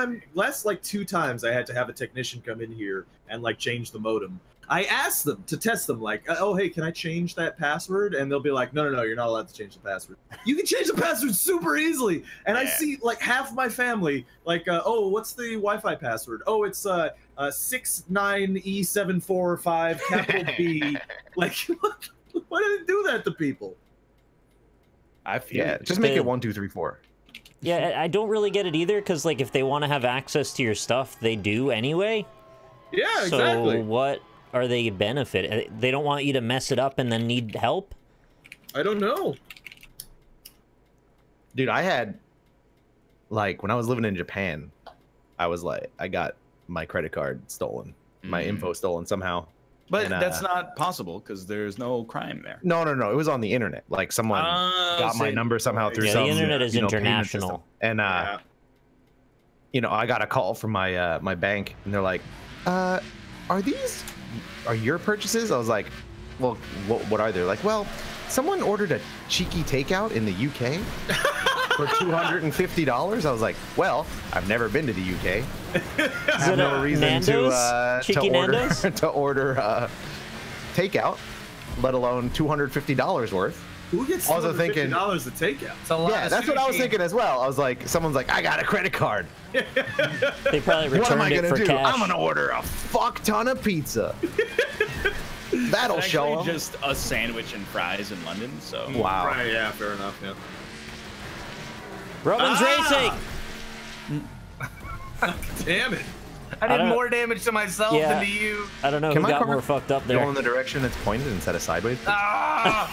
2 times I had to have a technician come in here and like change the modem. I asked them to test them, like, oh hey, can I change that password? And they'll be like, no, you're not allowed to change the password. You can change the password super easily. And I see like half my family, like, oh, what's the Wi-Fi password? Oh, it's 69E745 capital B. Like, why did it do that to people? I feel just make it 1, 2, 3, 4. Yeah, I don't really get it either, because like if they want to have access to your stuff, they do anyway. Yeah, exactly. So what are they benefit? They don't want you to mess it up and then need help? I don't know. Dude, I had, like, when I was living in Japan, I was like, I got my credit card stolen, my info stolen somehow. But that's not possible because there's no crime there. No. It was on the internet. Like someone got my number somehow through some. The internet is payment international. system. And I got a call from my my bank, and they're like, "Are your purchases?" I was like, "Well, what are they?" Like, "Well, someone ordered a cheeky takeout in the UK for $250." I was like, "Well, I've never been to the UK. I have no reason to order takeout, let alone $250 worth." Who gets Also $250 thinking to takeout? It's a lot Yeah, of that's what I was sushi. thinking as well. I was like, someone's like, "I got a credit card. They probably What am I returned it gonna for do? cash. I'm gonna order a fuck ton of pizza." That'll It's show actually 'em. just a sandwich and fries in London. So Wow. Right, yeah, fair enough, yeah. Robin's racing! Damn it. I don't- did more damage to myself Yeah. than to you. I don't know Can who my got car more fucked up Go there. in the direction it's pointed instead of sideways. Ah!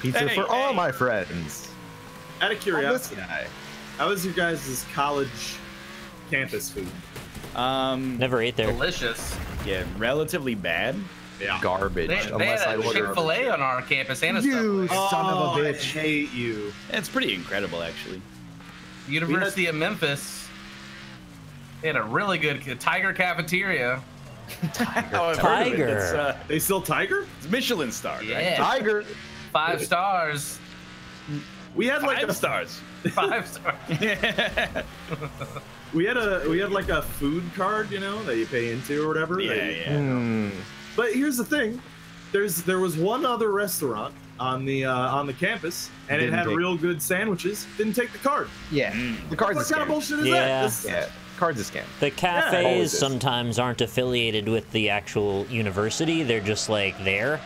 Pizza Hey, for all hey. my friends. Out of Oh, this curiosity, guy. how was your guys' college campus food? Never ate there. Delicious. yeah, relatively bad. Yeah. Garbage. They unless I had a order. Chick-fil-A on our campus and a You Subway. son of a I bitch. hate you. It's pretty incredible, actually. University of Memphis. They had a really good Tiger cafeteria. Oh, I've heard of it. Tiger. They still Tiger? It's Michelin star, right? Yeah. Tiger. 5 stars. We had like 5 a stars. 5 stars. we had like a food card, you know, that you pay into or whatever. Yeah. Hmm. But here's the thing, there was one other restaurant on the campus, and it Didn't had take- real good sandwiches. Didn't take the card. Yeah. The card's What a kind of scam. bullshit is Yeah. that? This- Yeah. Card's a scam. The always cafes is. sometimes aren't affiliated with the actual university. They're just like there.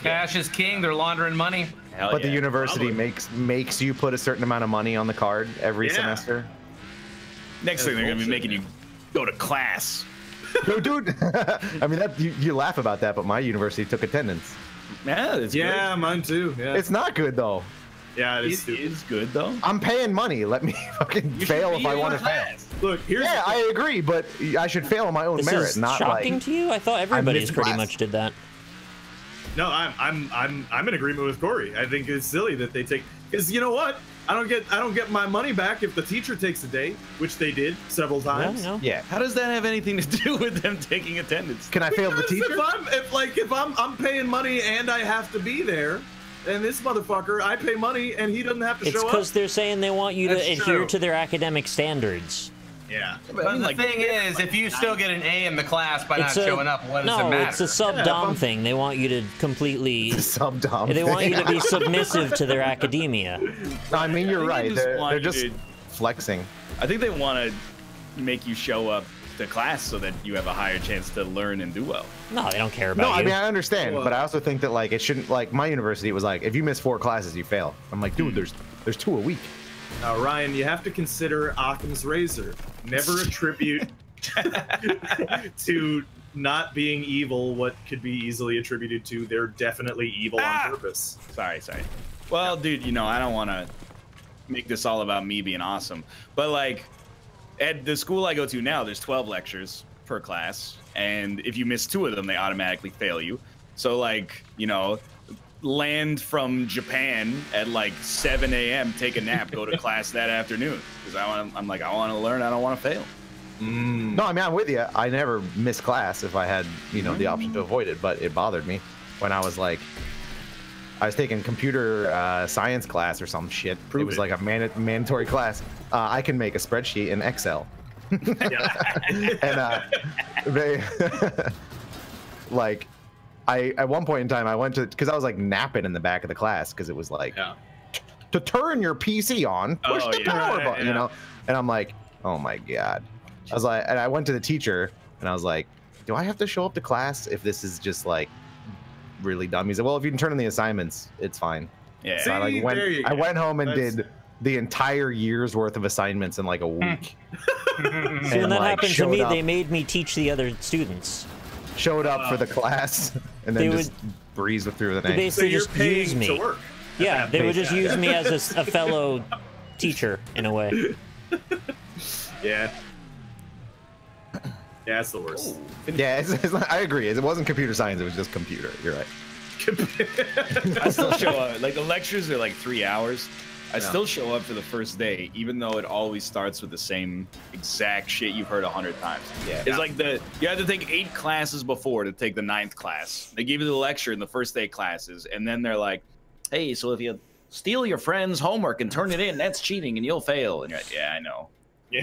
Cash is king. They're laundering money. Hell But the yeah. university probably. makes you put a certain amount of money on the card every Yeah. semester. Next thing they're gonna be bullshit. making you go to class. No, dude. I mean, that you laugh about that, but my university took attendance. Yeah, it's Yeah, mine too. Yeah, It's not good though. yeah, it good. is It stupid. is good though. I'm paying money. Let me fucking You fail should if be I in want to fail. class. Look, here's Yeah, the thing. I agree, but I should fail on my own This merit, is not shocking like. to you? I thought everybody's missed pretty class. much did that. No, I'm in agreement with Corey. I think it's silly that they take, because you know what? I don't get my money back if the teacher takes a day, which they did several Yeah, times. no. Yeah. How does that have anything to do with them taking attendance? Can I fail the Because teacher? if I'm paying money and I have to be there, and this motherfucker, I pay money and he doesn't have to It's show up. because they're saying they want you to That's adhere true. to their academic standards. Yeah. But the thing is, if you still get an A in the class by not showing up, what does it no, matter? it's a sub-dom thing. They want you to completely. Sub-dom. They want you to be submissive to their academia. No, I mean, you're I think right. they just want They're you just to- flexing. I think they want to make you show up to class so that you have a higher chance to learn and do well. No, they don't care about No, you. I mean, I understand, Well- but I also think that like it shouldn't. Like my university was like, if you miss 4 classes, you fail. I'm like, dude, there's 2 a week. Now, Ryan, you have to consider Occam's razor. Never attribute to not being evil what could be easily attributed to they're definitely evil on purpose. Sorry. Well, dude, I don't want to make this all about me being awesome, but like at the school I go to now, there's 12 lectures per class, and if you miss 2 of them, they automatically fail you. So like, land from Japan at like 7 a.m., take a nap, go to class that afternoon because I want to learn. I don't want to fail. No, I mean, I'm with you. I never missed class if I had, you know, the option to avoid it, but it bothered me when I was like, I was taking computer science class or some shit. It was like a mandatory class. I can make a spreadsheet in Excel. And they, like, at one point in time, I went to, because I was like napping in the back of the class because it was like, to turn your PC on, push the power button, you know? And I'm like, oh my God. I was like, and I went to the teacher and I was like, do I have to show up to class if this is just like really dumb? He said, well, if you can turn in the assignments, it's fine. Yeah. So I went home and did the entire year's worth of assignments in like a week. See, when that happened to me, they made me teach the other students. Showed up for the class and then just breezed through the day. They basically just use me. To work. Yeah, they would just use me as a fellow teacher in a way. Yeah. Yeah, it's the worst. Yeah, I agree. It wasn't computer science. It was just computer. You're right. I still show up. Like, the lectures are like 3 hours. I still show up for the first day, even though it always starts with the same exact shit you've heard 100 times. Yeah. It's like you have to take 8 classes before to take the 9th class. They give you the lecture in the first 8 classes, and then they're like, hey, so if you steal your friend's homework and turn it in, that's cheating and you'll fail. And you're like, yeah, I know. Yeah.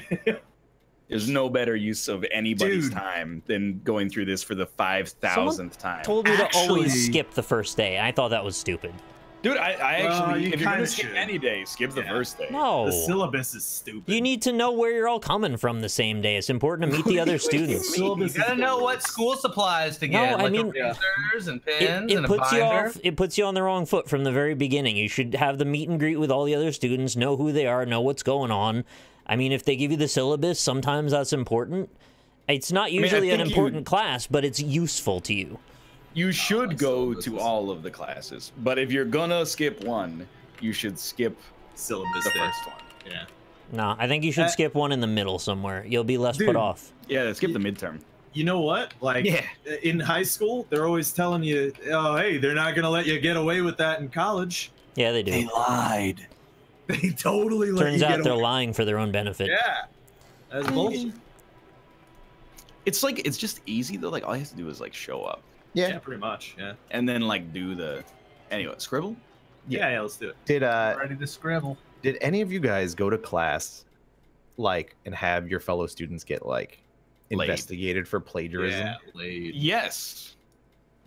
There's no better use of anybody's time than going through this for the 5,000th time. Told me to always skip the first day. I thought that was stupid. Dude, I actually, if you're gonna skip should. any day, skip the first day. No. The syllabus is stupid. You need to know where you're all coming from the same day. It's important to meet the other students. You gotta know what school supplies to get. No, I like mean, erasers and pens it and puts a you binder. off. It puts you on the wrong foot from the very beginning. You should have the meet and greet with all the other students, know who they are, know what's going on. I mean, if they give you the syllabus, sometimes that's important. It's not usually an important class, but it's useful to you. You should go to all of the classes, but if you're gonna skip one, you should skip syllabus the first one. Yeah. No, I think you should skip one in the middle somewhere. You'll be less put off. Yeah, skip the midterm. You know what? Like, in high school, they're always telling you, oh, hey, they're not going to let you get away with that in college. Yeah, they do. They lied. They totally let Turns you out get they're away. lying for their own benefit. Yeah. That's bullshit. It's like, it's just easy though. Like, all you have to do is like show up. Yeah, pretty much. Yeah. And then like do the, anyway, scribble? Yeah, let's do it. Did Ready to scribble. Did any of you guys go to class, like, and have your fellow students get like investigated for plagiarism? Yeah, laid. Yes.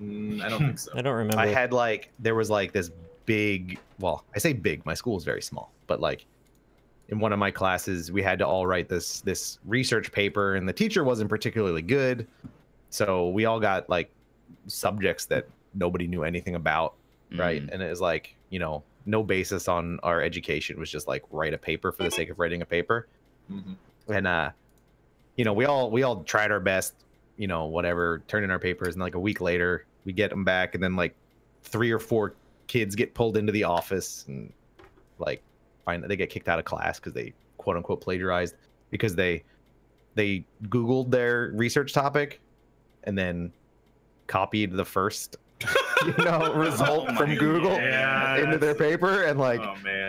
I don't think so. I don't remember. I had like, there was like this big, well, I say big, my school is very small, but like in one of my classes, we had to all write this research paper, and the teacher wasn't particularly good. So we all got like subjects that nobody knew anything about, right? And it was like, you know, no basis on our education. It was just like write a paper for the sake of writing a paper. And you know, we all tried our best, you know, whatever, turn in our papers, and like a week later we get them back, and then like 3 or 4 kids get pulled into the office and like they get kicked out of class because they quote unquote plagiarized because they Googled their research topic and then copied the first result from Google into their paper, and like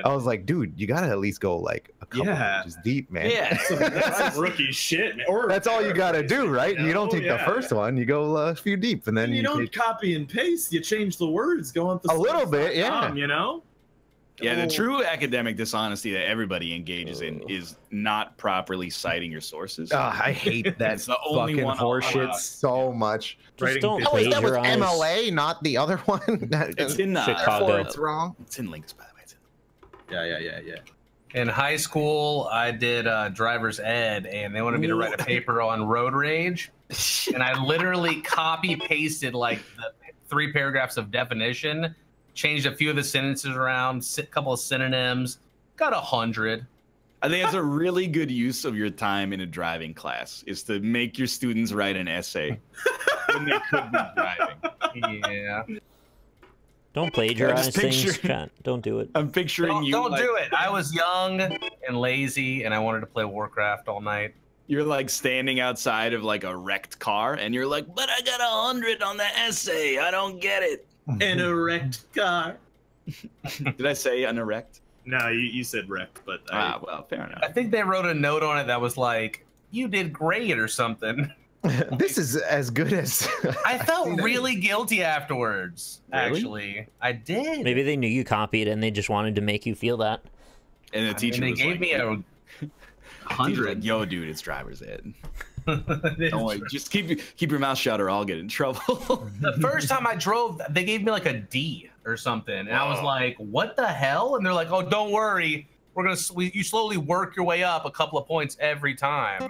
I was like, dude, you gotta at least go like a couple inches deep, man. Yeah, that's rookie shit, man. Or that's all you gotta do, right? You don't take the first one, you go a few deep, and then you don't copy and paste. You change the words, go on a little bit, you know. Yeah, the true academic dishonesty that everybody engages in is not properly citing your sources. I hate that the only fucking one horseshit so much. Just don't that was plagiarize. MLA, not the other one. It's in Chicago. It's wrong. It's in links, by the way. Yeah. In high school, I did driver's ed, and they wanted me to write a paper on road rage. And I literally copy pasted like the 3 paragraphs of definition, changed a few of the sentences around, a couple of synonyms, got 100. I think it's a really good use of your time in a driving class, is to make your students write an essay when they could be driving. Yeah. Don't plagiarize things. Don't do it. I'm picturing you. Don't do it. I was young and lazy, and I wanted to play Warcraft all night. You're like standing outside of like a wrecked car, and you're like, but I got 100 on the essay. I don't get it. An erect car. Did I say an erect? No, you said wrecked, but well, fair enough. I think they wrote a note on it that was like, you did great or something. This is as good as. I felt really guilty afterwards. Really? Actually, I did. Maybe they knew you copied and they just wanted to make you feel that. And the teacher they was gave like, me a teacher's 100. like, yo, dude, it's driver's ed. Don't worry, just keep your mouth shut or I'll get in trouble. The first time I drove, they gave me like a D or something, and I was like, "What the hell?" And they're like, "Oh, don't worry, you slowly work your way up a couple of points every time."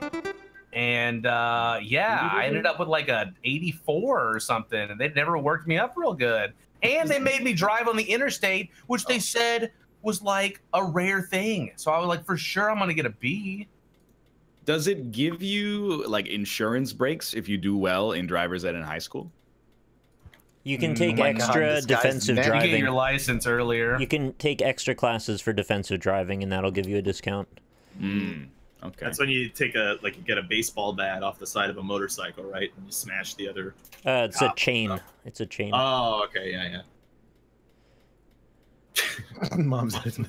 And yeah, I ended up with like a 84 or something, and they never worked me up real good. And they made me drive on the interstate, which they said was like a rare thing. So I was like, for sure, I'm gonna get a B. Does it give you like insurance breaks if you do well in driver's ed in high school? You can take my God, extra this guy's defensive mad. You get driving. your license earlier. You can take extra classes for defensive driving, and that'll give you a discount. Okay. That's when you take you get a baseball bat off the side of a motorcycle, right? And you smash the other. It's a chain. It's a chain. Oh, okay, yeah. Mom's nice.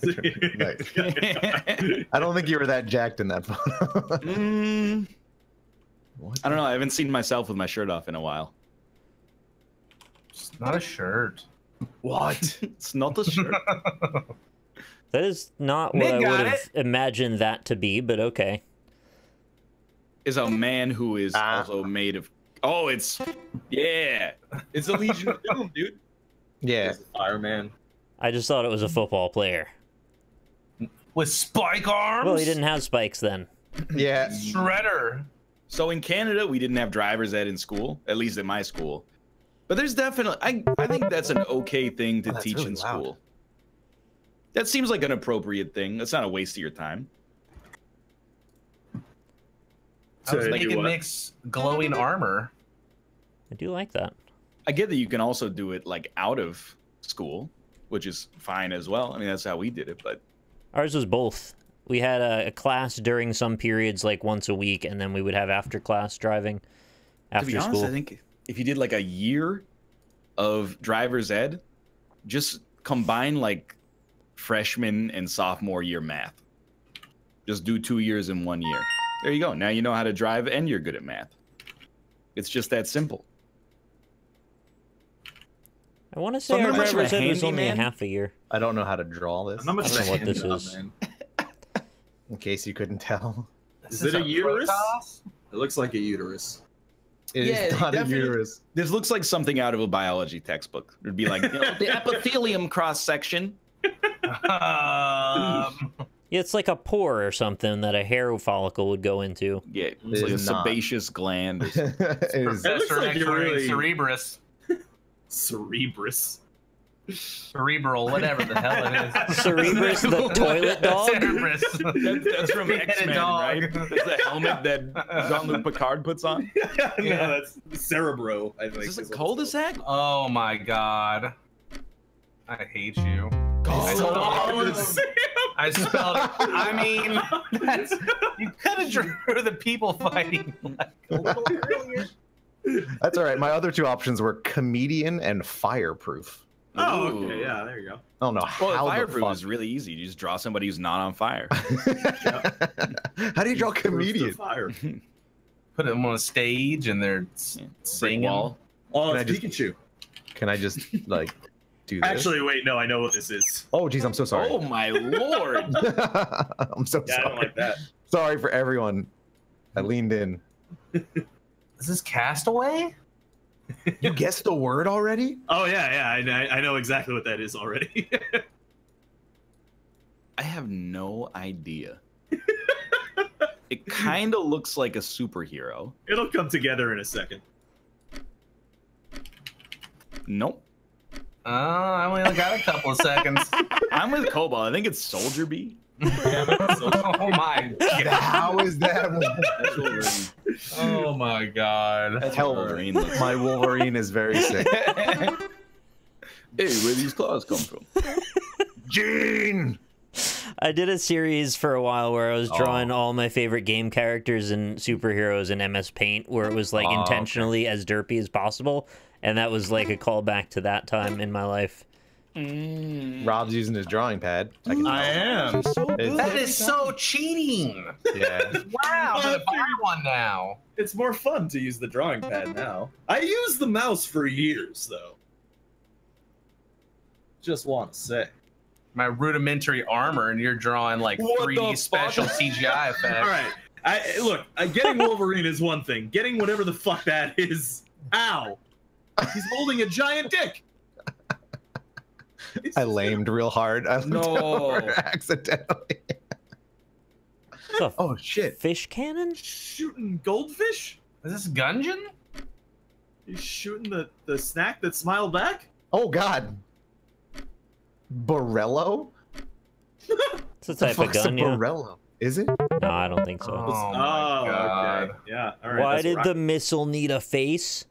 I don't think you were that jacked in that photo. I don't know. I haven't seen myself with my shirt off in a while. It's not a shirt. What? It's not a shirt. That is not what Nick I got would have imagined that to be, but okay. Is a man who is also made of. Oh, it's it's a Legion of Doom, dude. Yeah. Fireman. I just thought it was a football player. With spike arms? Well, he didn't have spikes then. Yeah. Shredder. So in Canada, we didn't have driver's ed in school, at least at my school. But there's definitely, I think that's an okay thing to teach really in loud. school. That seems like an appropriate thing. That's not a waste of your time. I was To making do what? Nick's glowing armor. I do like that. I get that you can also do it like out of school, which is fine as well. I mean, that's how we did it, but Ours was both. We had a class during some periods, like once a week, and then we would have after class driving after to be honest, school. I think if you did like a year of driver's ed, just combine like freshman and sophomore year math. Just do 2 years in 1 year. There you go. Now you know how to drive and you're good at math. It's just that simple. I want to So say I'm our not much of a driver's ed was only a handyman. half a year. I don't know how to draw this. I'm not much I don't of know a what this handyman, is. man. In case you couldn't tell. Is it a uterus? Protoss? It looks like a uterus. It is Yeah, not a definitely. uterus. This looks like something out of a biology textbook. It'd be like, you know, the epithelium cross section. Yeah, it's like a pore or something that a hair follicle would go into. Yeah, it's like a is not. sebaceous gland. It is. Professor like you're X-ray really- Cerebrus. Cerebrus. Cerebral, whatever the hell it is. Cerebrus, the toilet dog? Cerebrus. That's from Big-headed X-Men, dog. right? That's the helmet that Jean-Luc Picard puts on. No, that's Cerebro, I think. Is this a what it's cul-de-sac? Oh my god. I hate you. called. I spelled it. I mean, that's, you could have drew the people fighting like a little earlier. That's all right. My other two options were comedian and fireproof. Oh, Ooh. okay, yeah, there you go. I don't know Well, how the fireproof fuck. is really easy. You just draw somebody who's not on fire. How do you draw comedian? Fire. Put them on a stage and they're Brick singing. wall. Oh, Can I it's just- Pikachu. Can I just like do this? Actually, wait, no, I know what this is. Oh, geez, I'm so sorry. Oh my lord! I'm so Yeah, I sorry. don't like that. Sorry for everyone. I leaned in. Is this Castaway? You guessed the word already? Oh yeah, I know exactly what that is already. I have no idea. It kind of looks like a superhero. It'll come together in a second. Nope. I only got a couple of seconds. I'm with Cobalt. I think it's Soldier Bee. Oh my god. How is that? That's Wolverine. Oh my god. That's Hell, what Wolverine looks My Wolverine is very sick. like. Hey, where these claws come from? Gene! I did a series for a while where I was Oh. drawing all my favorite game characters and superheroes in MS Paint, where it was like Oh, intentionally as derpy as possible, and that was like a callback to that time in my life. Rob's using his drawing pad. I am. That is so cheating. Yeah. Wow, I'm gonna buy one now. It's more fun to use the drawing pad now. I used the mouse for years, though. Just want to say. My rudimentary armor, and you're drawing like What 3D the special fuck? CGI effects. All right. Look, getting Wolverine is one thing. Getting whatever the fuck that is. Ow. He's holding a giant dick. I lamed real hard. I looked over accidentally. Oh shit! Fish cannon? Shooting goldfish? Is this Gungeon? He's shooting the snack that smiled back? Oh god. Borello? It's a type of gun, yeah. Borello. Is it? No, I don't think so. Oh, my God. Okay. Yeah. All right. Why that's did right. the missile need a face?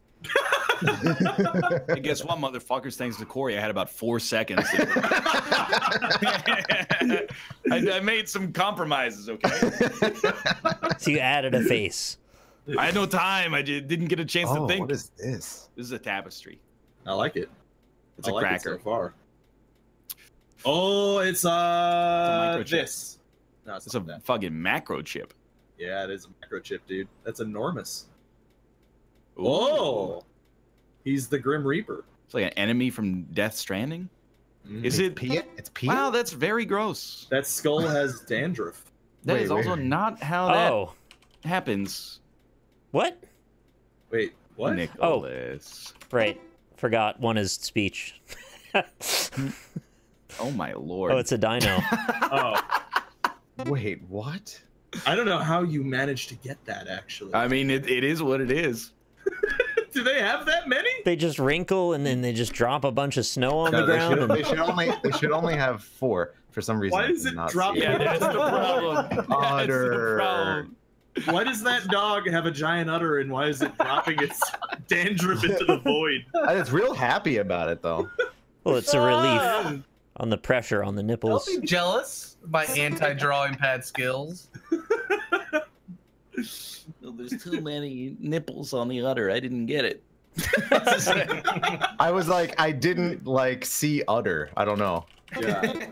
And guess what, motherfuckers? Thanks to Corey, I had about 4 seconds. I made some compromises, okay? So you added a face. I had no time. I didn't get a chance to think. What is this? This is a tapestry. I like it. It's I a like cracker. it so far. Oh, it's microchip. this. No, It's not a that. fucking macro chip. Yeah, it is a microchip, dude. That's enormous. Ooh. Oh, he's the Grim Reaper. It's like an enemy from Death Stranding. Is it? Pia? It's Pia? Wow, that's very gross. That skull has dandruff. That is also not how that Oh. happens. What? Wait, what? Nicholas. Right. Forgot one is speech. Oh my lord. Oh, it's a dino. Oh, Wait, what? I don't know how you managed to get that. Actually, I mean, it is what it is. do they have that many? They just wrinkle and then they just drop a bunch of snow on the No, ground. And... they should only have 4 for some reason. Why I is it cannot drop- see Yeah, that's the problem. That's the Udder. problem. Why does that dog have a giant udder, and why is it dropping its dandruff into the void? It's real happy about it though. Well, it's a relief on the pressure on the nipples. Don't be jealous of my anti-drawing pad skills. There's too many nipples on the udder. I didn't get it. I was like, I didn't like see udder. I don't know. Yeah.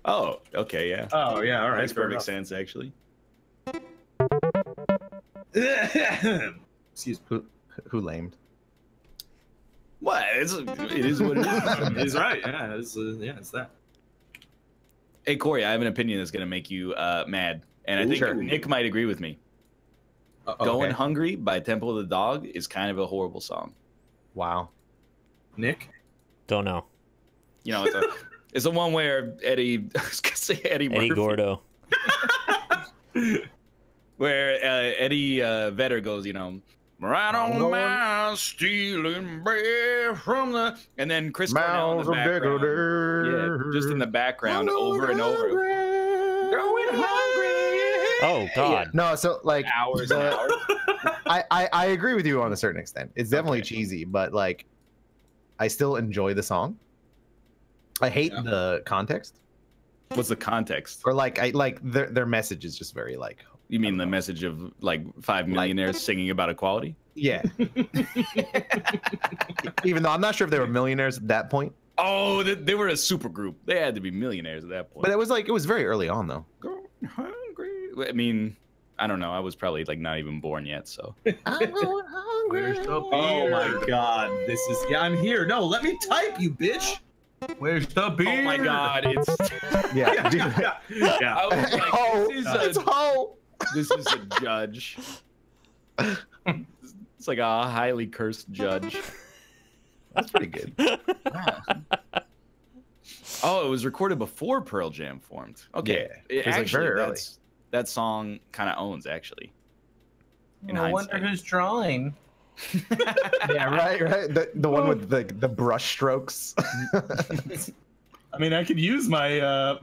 Oh, okay, yeah. Oh yeah. All right. Makes fair perfect enough. sense, actually. Excuse me. Who lamed? What? It is what it is. He's right. Yeah. It's that. Hey, Corey, I have an opinion that's going to make you mad. And I think Sure. Nick might agree with me. Going Hungry by Temple of the Dog is kind of a horrible song. Wow. Nick. Don't know. You know, it's the one where Eddie, I was gonna say Eddie Eddie Murphy, Gordo. where Eddie Vedder goes, you know, right on the mouse, stealing bread from the, and then Chris Cornell in the background. Yeah, just in the background, over and over. Going hungry. Oh God. No, so like Hours and hours. I agree with you on a certain extent. It's definitely cheesy, but like I still enjoy the song. I hate the context. What's the context? Or like I like their message is just very like You mean the message of like 5 millionaires singing about equality? yeah. Even though I'm not sure if they were millionaires at that point. Oh, they were a super group. They had to be millionaires at that point. But it was very early on though. Going hungry. I mean, I don't know. I was probably like not even born yet, so. I'm going hungry. Oh my God. This is. Yeah, I'm here. No, let me type, you bitch. Where's the beer? Oh my God! It's. Yeah, dude. Yeah. I was like, Oh, this is it's this is a judge. It's like a highly cursed judge. That's pretty good. Oh, it was recorded before Pearl Jam formed. Okay, Yeah, it was, like, very early. that song kind of owns actually. In I wonder hindsight. who's drawing. Yeah, right. The one with the brush strokes. I mean, I could use my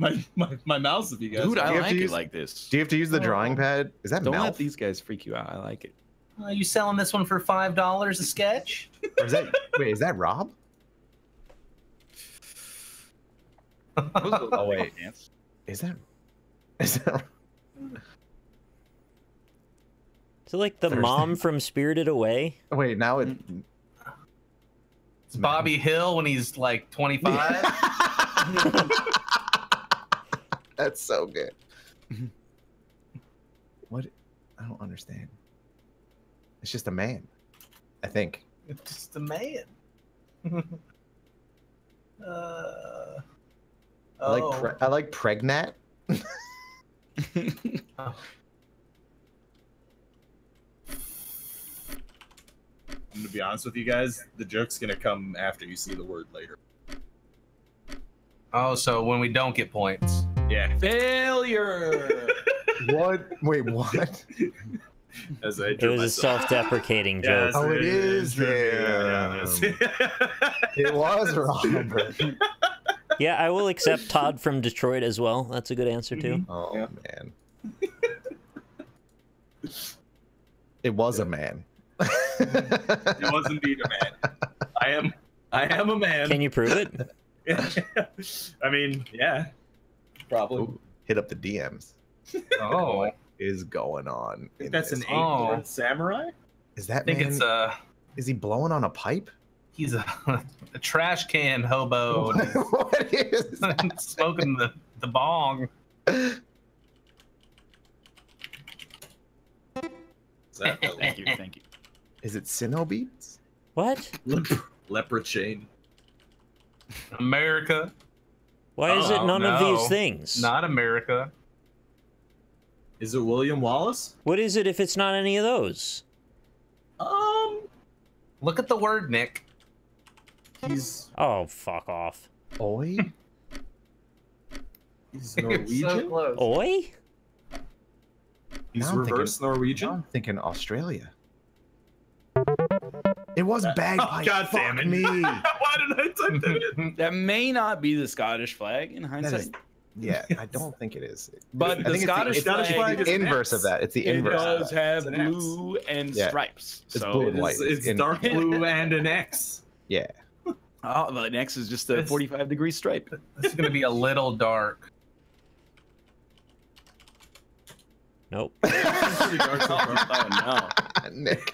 my mouse if you guys. Dude, I you have like to it use- like this. Do you have to use the drawing pad? Is that Don't let mouth? these guys freak you out. I like it. Are you selling this one for $5 a sketch? Or is that wait? Is that Rob? Oh wait. Is that? Is that? Is it like the mom from Spirited Away? Wait, now it. It's Bobby Hill when he's like 25. That's so good. What? I don't understand. It's just a man, I think. It's just a man. I like pregnant. Oh. I'm gonna be honest with you guys. The joke's gonna come after you see the word later. Oh, so when we don't get points. Yeah. Failure. What? Wait, what? As I It was a self-deprecating joke. Oh, it is. Yeah. It was Robert. Yeah, I will accept Todd from Detroit as well. That's a good answer too. Oh Yeah. man. It was a man. It was indeed a man. I am a man. Can you prove it? I mean, yeah. Probably. Ooh, hit up the DMs. Oh. What is going on? I think that's an this? ancient samurai. Is that I think man? it's Is he blowing on a pipe? he's a trash can hobo What is that? smoking the bong. Thank you. Thank you. Is it Cenobeats? What? Lepra chain. America. Why is it Oh, none of no. these things? Not America. Is it William Wallace? What is it if it's not any of those? Look at the word, Nick. He's Oh, fuck off. Oi? Norwegian. So close. Oi? He's Now I'm reverse thinking- Norwegian. I'm thinking Australia. It was bagpipe. God Fuck damn it. me. Why did I type that in? That may not be the Scottish flag in That hindsight, is, yeah, I don't think it is. but I the think Scottish it's the, Scottish flag it's is the an inverse X. of that. It's the it inverse. does have It's an X. blue and Yeah. stripes. It's So blue and white. It's in- dark blue and an X. Yeah. Oh, the next is just a It's- 45-degree stripe. This is gonna be a little dark. Nope. Pretty dark so far. Oh Nick.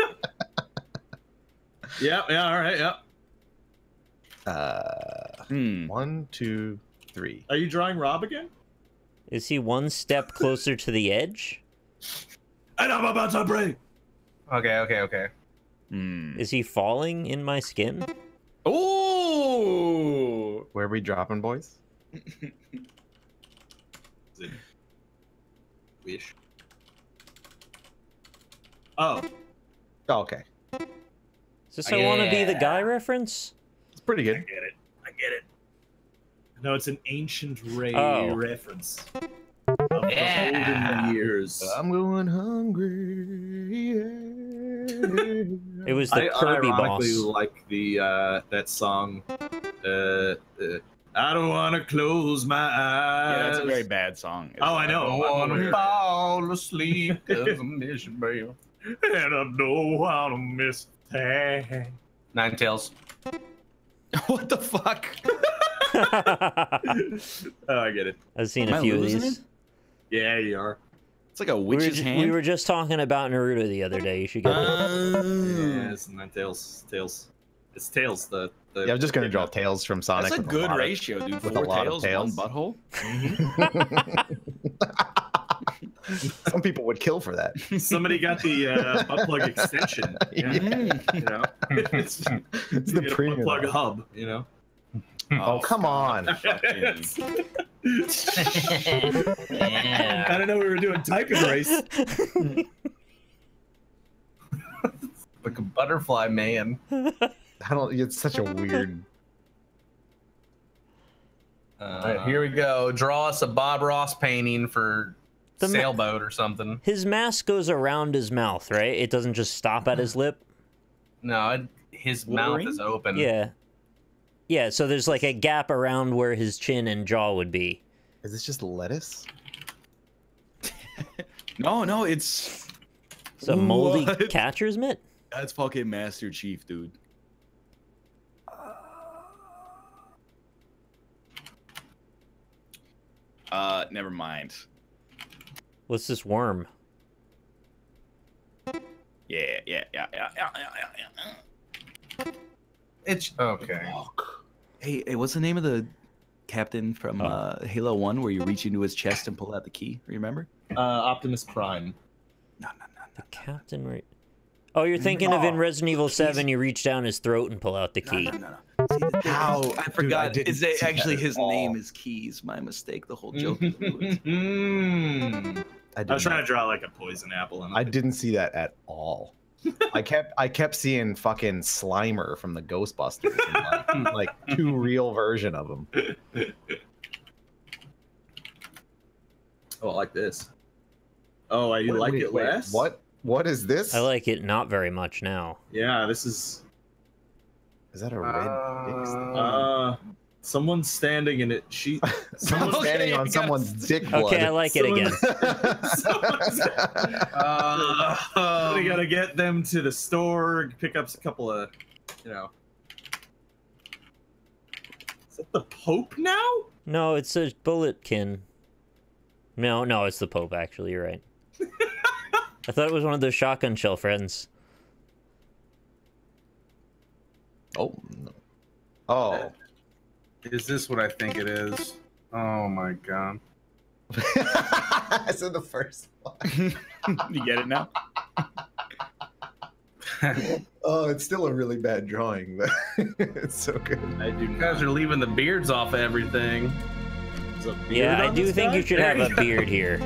Yeah, all right, yeah. no. 1, 2, 3. Are you drawing Rob again? Is he one step closer to the edge? And I'm about to break. Okay. Is he falling in my skin? Oh! Where are we dropping, boys? Wish. Oh, Oh, okay. Is this I Want to Be the Yeah. Guy reference? It's pretty I good. get it. I get it. No, it's an ancient Ray Oh. reference. Of the olden years. I'm going hungry. It was the Kirby boss. unironically like the that song. I don't want to close my eyes. Yeah, that's a very bad song. Oh, I know. I I'm aware. wanna fall asleep 'cause I miss you, babe. And I know how to miss that. Nine Tails. What the fuck? Oh, I get it. I've seen Am a I few of losing these. it? Yeah, you are. It's like a We were, witch's hand. we were just talking about Naruto the other day. You should get Yeah, it's not Tails. Tails. It's Tails. The Yeah, I'm just gonna draw tails from Sonic. That's a with good lot of- ratio, dude. with a 4 lot of tails, tails. 1 butthole. Some people would kill for that. Somebody got the butt plug extension. Yeah. You know, it's the the butt premium. plug hub. You know. Oh, come on. Fucking- Yeah. I don't know. We were doing typing race. Like a butterfly man. I don't. It's such a weird. All right, here we go. Draw us a Bob Ross painting for The ma- sailboat or something. His mask goes around his mouth, right? It doesn't just stop at his lip. No, his Wolverine? mouth is open. Yeah. Yeah, so there's like a gap around where his chin and jaw would be. Is this just lettuce? No, it's It's a moldy What? catcher's mitt? that's fucking Master Chief, dude. Never mind. What's this worm? Yeah. It's okay. Hey, what's the name of the captain from Halo 1 where you reach into his chest and pull out the key? Remember? Optimus Prime. No. The captain, right? Oh, you're thinking of in Resident Evil 7, you reach down his throat and pull out the key. No. See, How? I forgot. Dude, I Is it actually his name is Keys? My mistake. The whole joke. Is I was trying to draw like a poison apple. I didn't see that at all. I kept seeing fucking Slimer from the Ghostbusters, and like too real version of him. Oh, I like this. Oh, I like it less. What is this? I like it not very much now. Yeah, this is. Is that a red? Someone's standing in it. Someone's standing on someone's dick blood. Okay, I like it again. We gotta get them to the store, pick up a couple of, you know. Is that the Pope now? No, it's a bulletkin. No, it's the Pope, actually. You're right. I thought it was one of those shotgun shell friends. Oh. No. Oh. Is this what I think it is? Oh my god. I said the first one. You get it now? Oh, it's still a really bad drawing, but it's so good. You guys are leaving the beards off everything. Yeah, I do think you should have a beard here.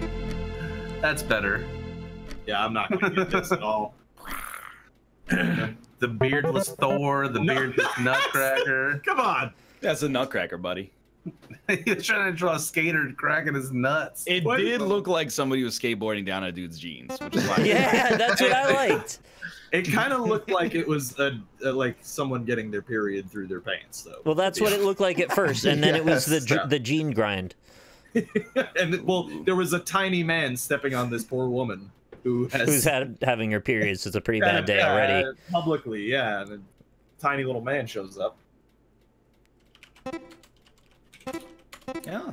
That's better. Yeah, I'm not gonna get this at all. The beardless Thor, the beardless Nutcracker. Come on. That's a Nutcracker, buddy. He's trying to draw a skater cracking his nuts. It did look like somebody was skateboarding down a dude's jeans, which is why. Yeah, that's what I liked. It kind of looked like it was like someone getting their period through their pants, though. Well, that's what it looked like at first, and then it was the gene grind. And well, there was a tiny man stepping on this poor woman who's having her period, so it's a pretty bad day already. Publicly, yeah. And a tiny little man shows up. Yeah.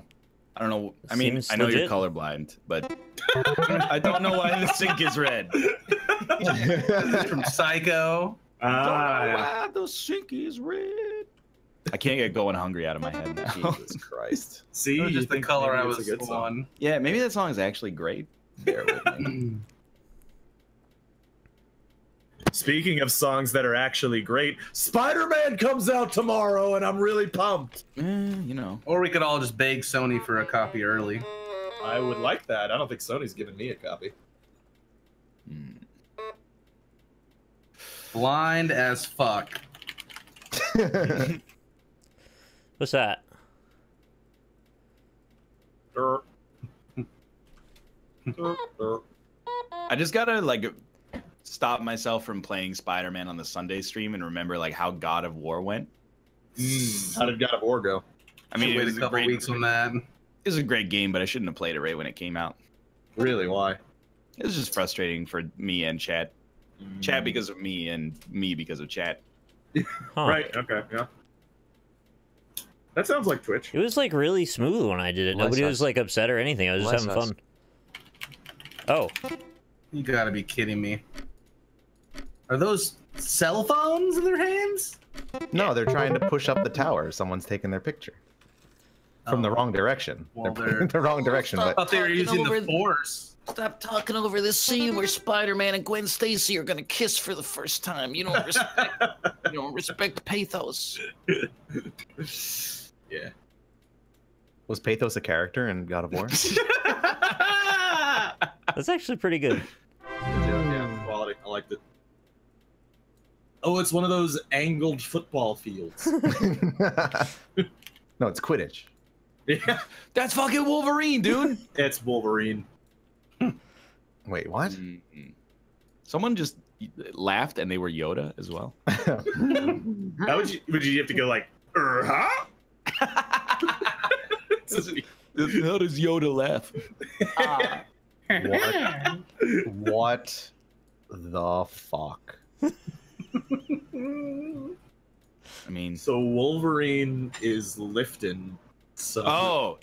I don't know. I mean, Seems I know legit. you're colorblind, but I don't know why the sink is red. From Psycho. Why the sink is red. I can't get Going Hungry out of my head now. Jesus Christ. See, It was just the color I was on. on. Yeah, maybe that song is actually great. Bear with me. Speaking of songs that are actually great, Spider-Man comes out tomorrow, and I'm really pumped. You know. Or we could all just beg Sony for a copy early. I would like that. I don't think Sony's giving me a copy. Blind as fuck. What's that? I just gotta like stop myself from playing Spider-Man on the Sunday stream and remember like how God of War went. How did God of War go? I mean, it Wait was a couple weeks on that. It was a great game, but I shouldn't have played it right when it came out. Really? Why? It was just frustrating for me and chat. Chat because of me and me because of chat. Huh. Right. Okay. Yeah. That sounds like Twitch. It was like really smooth when I did it. Nobody was like upset or anything. I was just having fun. Oh. You gotta be kidding me. Are those cell phones in their hands? No, they're trying to push up the tower. Someone's taking their picture. From the wrong direction. Well, they're the wrong direction, I but thought they were using the Force. Stop talking over this scene where Spider-Man and Gwen Stacy are gonna kiss for the first time. You don't respect. You don't respect pathos. Yeah. was Pathos a character in God of War? That's actually pretty good. Yeah, quality. I liked it. Oh, it's one of those angled football fields. No, it's Quidditch. Yeah, That's fucking Wolverine, dude. it's Wolverine. Wait, what? Someone just laughed and they were Yoda as well. How would you have to go like, huh? How does Yoda laugh? What the fuck? I mean, So Wolverine is lifting. So oh,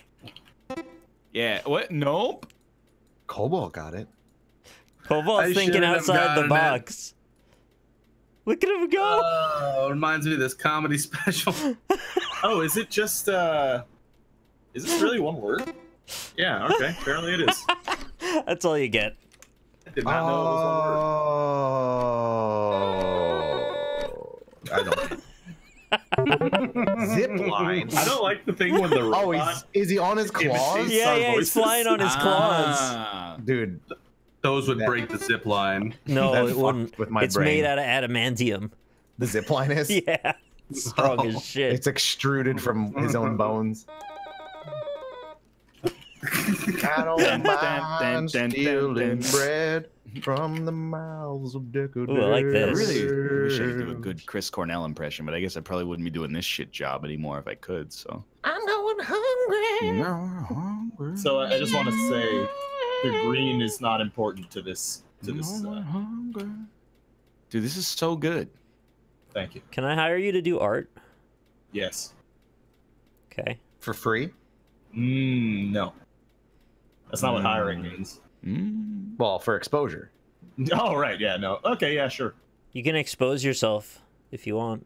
yeah. What? Nope. Cobalt got it. Cobalt's I thinking shouldn't have outside the gotten it. box. Look at him go. Reminds me of this comedy special. Oh, is it just is this really one word? Yeah, okay. Apparently it is. That's all you get. I did not know it was one word. I don't. Zip lines. I don't like the thing when the robot. Is he on his claws? Yeah, he's flying on his claws. Dude, Those would break the zip line. No, That it wouldn't. fucked with my It's brain. made out of adamantium. the zip line is. Yeah, strong as shit. It's extruded from his own bones. I don't mind stealing bread from the mouths of decadence. Ooh, I like I this. really wish I could do a good Chris Cornell impression, but I guess I probably wouldn't be doing this shit job anymore if I could. So. I'm going hungry. So I just want to say the green is not important to this. Dude, this is so good. Thank you. Can I hire you to do art? Yes. Okay. For free? No. That's not what hiring means. Well, for exposure. Oh, right. Yeah, no. Okay, yeah, sure. You can expose yourself if you want.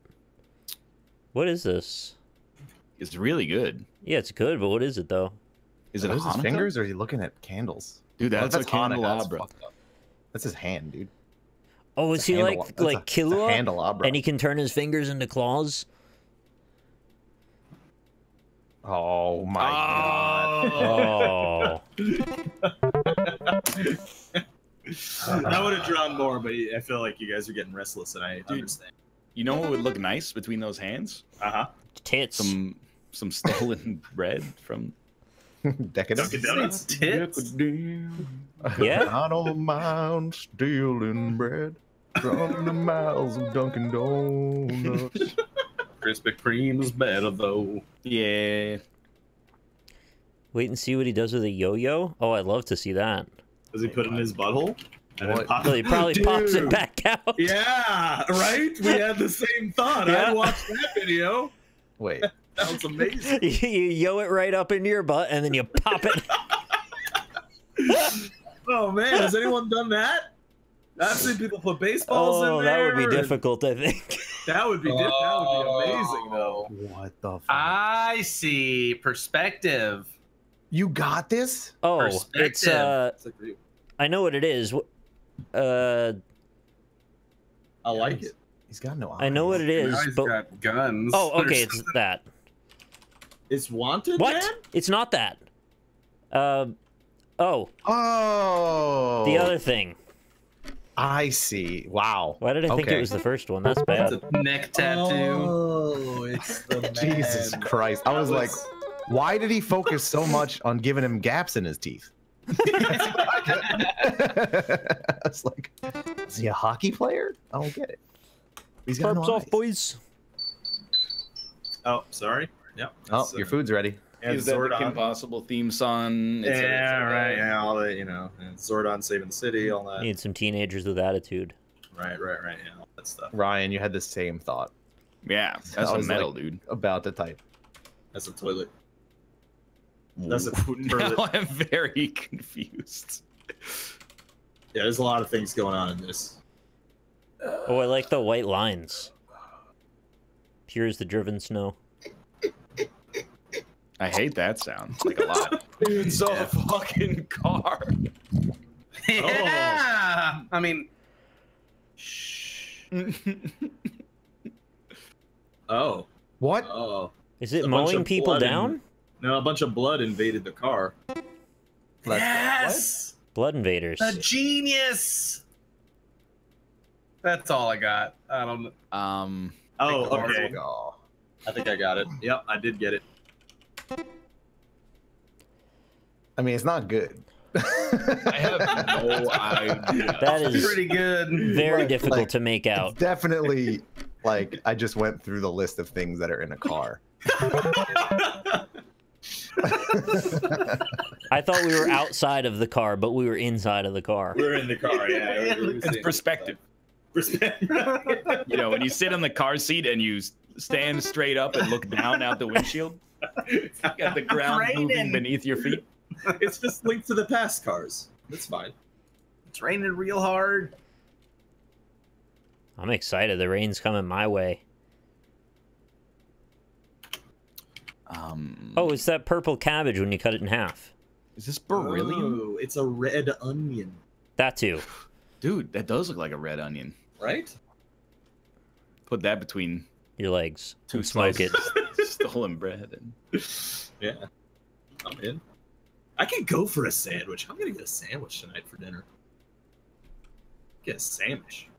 What is this? It's really good. Yeah, it's good, but what is it though? Is it Are those his Hanukkah? fingers, or are you looking at candles? Dude, that's a Hanukkah, candelabra. fucked up. That's his hand, dude. Oh, is he like That's a Killua? candelabra. And he can turn his fingers into claws? Oh my god. Oh. I would have drawn more, but I feel like you guys are getting restless, and I understand. You know what would look nice between those hands? Tits. Some stolen bread from Decadence. Dunkin' Donuts. Tits. Yeah? I don't mind stealing bread from the mouths of Dunkin' Donuts. Krispy Kreme is better though. Yeah. Wait and see what he does with a yo-yo? Oh, I'd love to see that. Does he put it in his butthole? And What? then Well, he probably pops it back out. Yeah, right? We had the same thought. Yeah. I watched that video. Wait. That was amazing. You yo it right up into your butt, and then you pop it. Oh, man. Has anyone done that? I've seen people put baseballs Oh, in that there. would be and difficult, I think. That would be amazing, though. What the fuck? I see. Perspective. You got this? Oh, it's Perspective. It's like, dude, I know what it is. I like it. He's got no eyes. I know what it is, Now he's but got guns. oh, or okay, it's something. that. It's wanted, What? man? It's not that. Oh, Oh. the other thing. I see. Wow. Why did I think it Okay. was the first one? That's It's bad. a neck tattoo. Oh, it's the man. Jesus Christ. I was like, why did he focus so much on giving him gaps in his teeth? I was like, is he a hockey player? I don't get it. He's got no Tarps off, eyes. boys. Oh, sorry. Yep. Oh, It's, your food's ready. yeah, Is that the Zordon. Kim Possible theme song? Yeah, right. Yeah, all that, and Zordon saving the city, all that. Need some teenagers with attitude. Right. Yeah, all that stuff. Ryan, you had the same thought Yeah, I that's a was metal, like- dude. about the type. That's a toilet. That's a toilet. Now I'm very confused. Yeah, there's a lot of things going on in this. Oh, I like the white lines. Pure as the driven snow. I hate that sound like a lot. It's a fucking car. Yeah. I mean, Oh. What? Oh. Is it A bunch mowing of people blood down? No, a bunch of blood invaded the car. yes. Blood invaders. A genius. That's all I got. I don't know. Oh, the bar okay. Oh. I think I got it. Yep, I did get it. I mean, it's not good. I have no idea. That is Pretty good. very Right, difficult like, to make out. It's definitely like I just went through the list of things that are in a car. I thought we were outside of the car, but we were inside of the car. We're in the car, yeah. It's perspective. Perspective. You know, when you sit in the car seat and you stand straight up and look down out the windshield, you got the ground moving raining. beneath your feet. It's just linked to the past cars. That's fine. It's raining real hard. I'm excited. The rain's coming my way. Oh, it's that purple cabbage when you cut it in half. Is this beryllium? Oh, it's a red onion. That too. Dude, that does look like a red onion. Right? Put that between Your legs. two Smoke it. slices of stolen bread. And... Yeah. I'm in. I could go for a sandwich. I'm gonna get a sandwich tonight for dinner. Get a sandwich.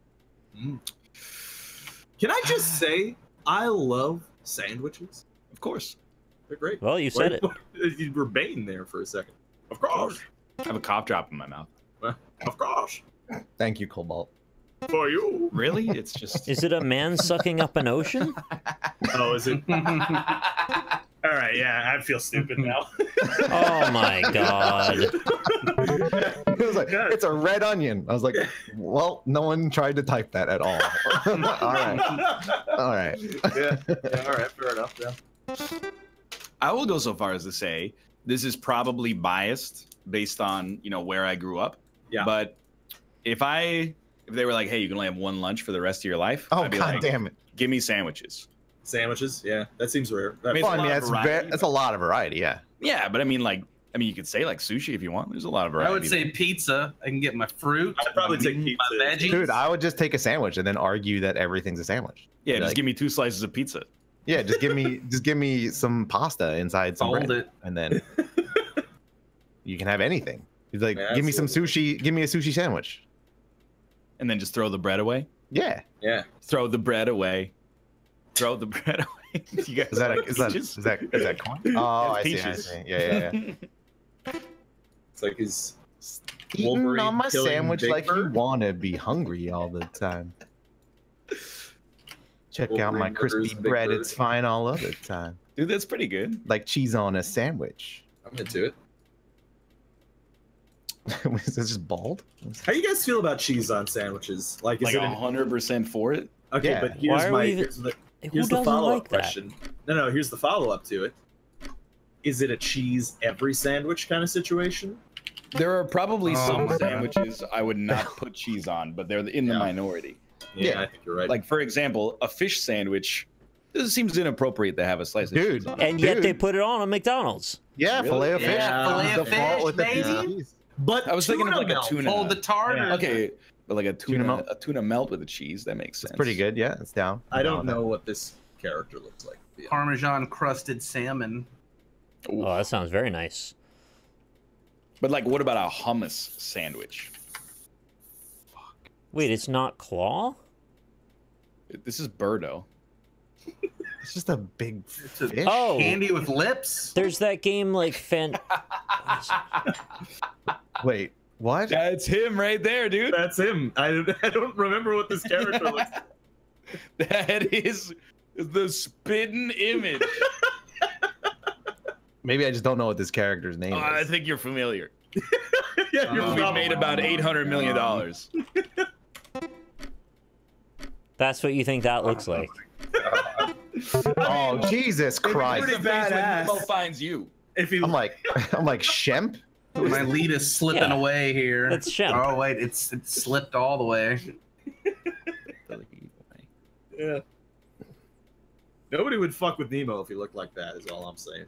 Can I just say, I love sandwiches. Of course. They're great. Well, you said it. You were baiting there for a second. Of course. I have a cough drop in my mouth. Of course. Thank you, Cobalt. For you. Really? It's just... Is it a man sucking up an ocean? Oh, is it? All right, yeah, I feel stupid now. Oh my god. It was like, it's a red onion. I was like, well, no one tried to type that at all. All right. All right. Yeah, all right, fair enough. Yeah. I will go so far as to say this is probably biased based on, you know, where I grew up. Yeah. But if they were like, hey, you can only have one lunch for the rest of your life, Oh, I'd be god like, damn it. give me sandwiches. Sandwiches, yeah, that seems rare. I mean, Well, I it's a mean, lot of variety, that's a lot of variety, yeah. Yeah, but I mean, you could say like sushi if you want. There's a lot of variety. I would say pizza. I can get my fruit. I'd probably take my pizza. veggies. Dude, I would just take a sandwich and then argue that everything's a sandwich. Yeah, just Like, give me 2 slices of pizza. yeah, just give me some pasta inside some Fold bread, it. and then you can have anything. He's like, Yeah, give me some sushi, give me a sushi sandwich. And then just throw the bread away. Yeah. Yeah. Throw the bread away. Throw the bread away. You guys Is that like is that peaches? is that corn? Oh, I see, I peaches. see. Yeah. It's like his Eating Wolverine on my killing sandwich Big like you Bird? wanna be hungry all the time. Check out my Wolverine murders crispy Big bread, Bird. it's fine all of the time. Dude, that's pretty good. Like cheese on a sandwich. I'm into it. Was this just bald? How you guys feel about cheese on sandwiches? Like, is Like it an 100% for it. okay? Yeah. But Why here's are my we even- here's the, Who here's the doesn't follow-up like that? question. No, here's the follow-up to it. Is it a cheese every sandwich kind of situation? There are probably some my God. sandwiches I would not put cheese on, but they're in the Yeah. minority. Yeah, I think you're right. Like, for example, a fish sandwich. This seems inappropriate to have a slice of Dude. cheese on. And yet Dude. they put it on McDonald's. Yeah, Really? filet of fish. Yeah, filet of Default fish, with the baby. cheese. but I was thinking of like a melt. tuna. Hold the tartar. Yeah. Okay, but like a Tuna melt? tuna melt with a cheese. That makes sense. It's pretty good. Yeah, it's down. I don't Down with know what this character looks like. Parmesan crusted salmon. Ooh. Oh, that sounds very nice. But like, what about a hummus sandwich? Wait, it's not claw? This is Birdo. that. It's just a big It's a fish. Oh. candy with lips. There's that game like Wait, what? That's him right there, dude. That's him. I don't remember what this character looks like. That is the spitting image. Maybe I just don't know what this character's name I is. think you're familiar. Yeah, you're Movie probably- made about $800 million. That's what you think that looks like. Oh, Jesus Christ! pretty When badass. Nemo finds you. If you I'm like Shemp. My lead is slipping Yeah. away here. That's Shemp. Oh wait, it slipped all the way. yeah. Nobody would fuck with Nemo if he looked like that. Is all I'm saying.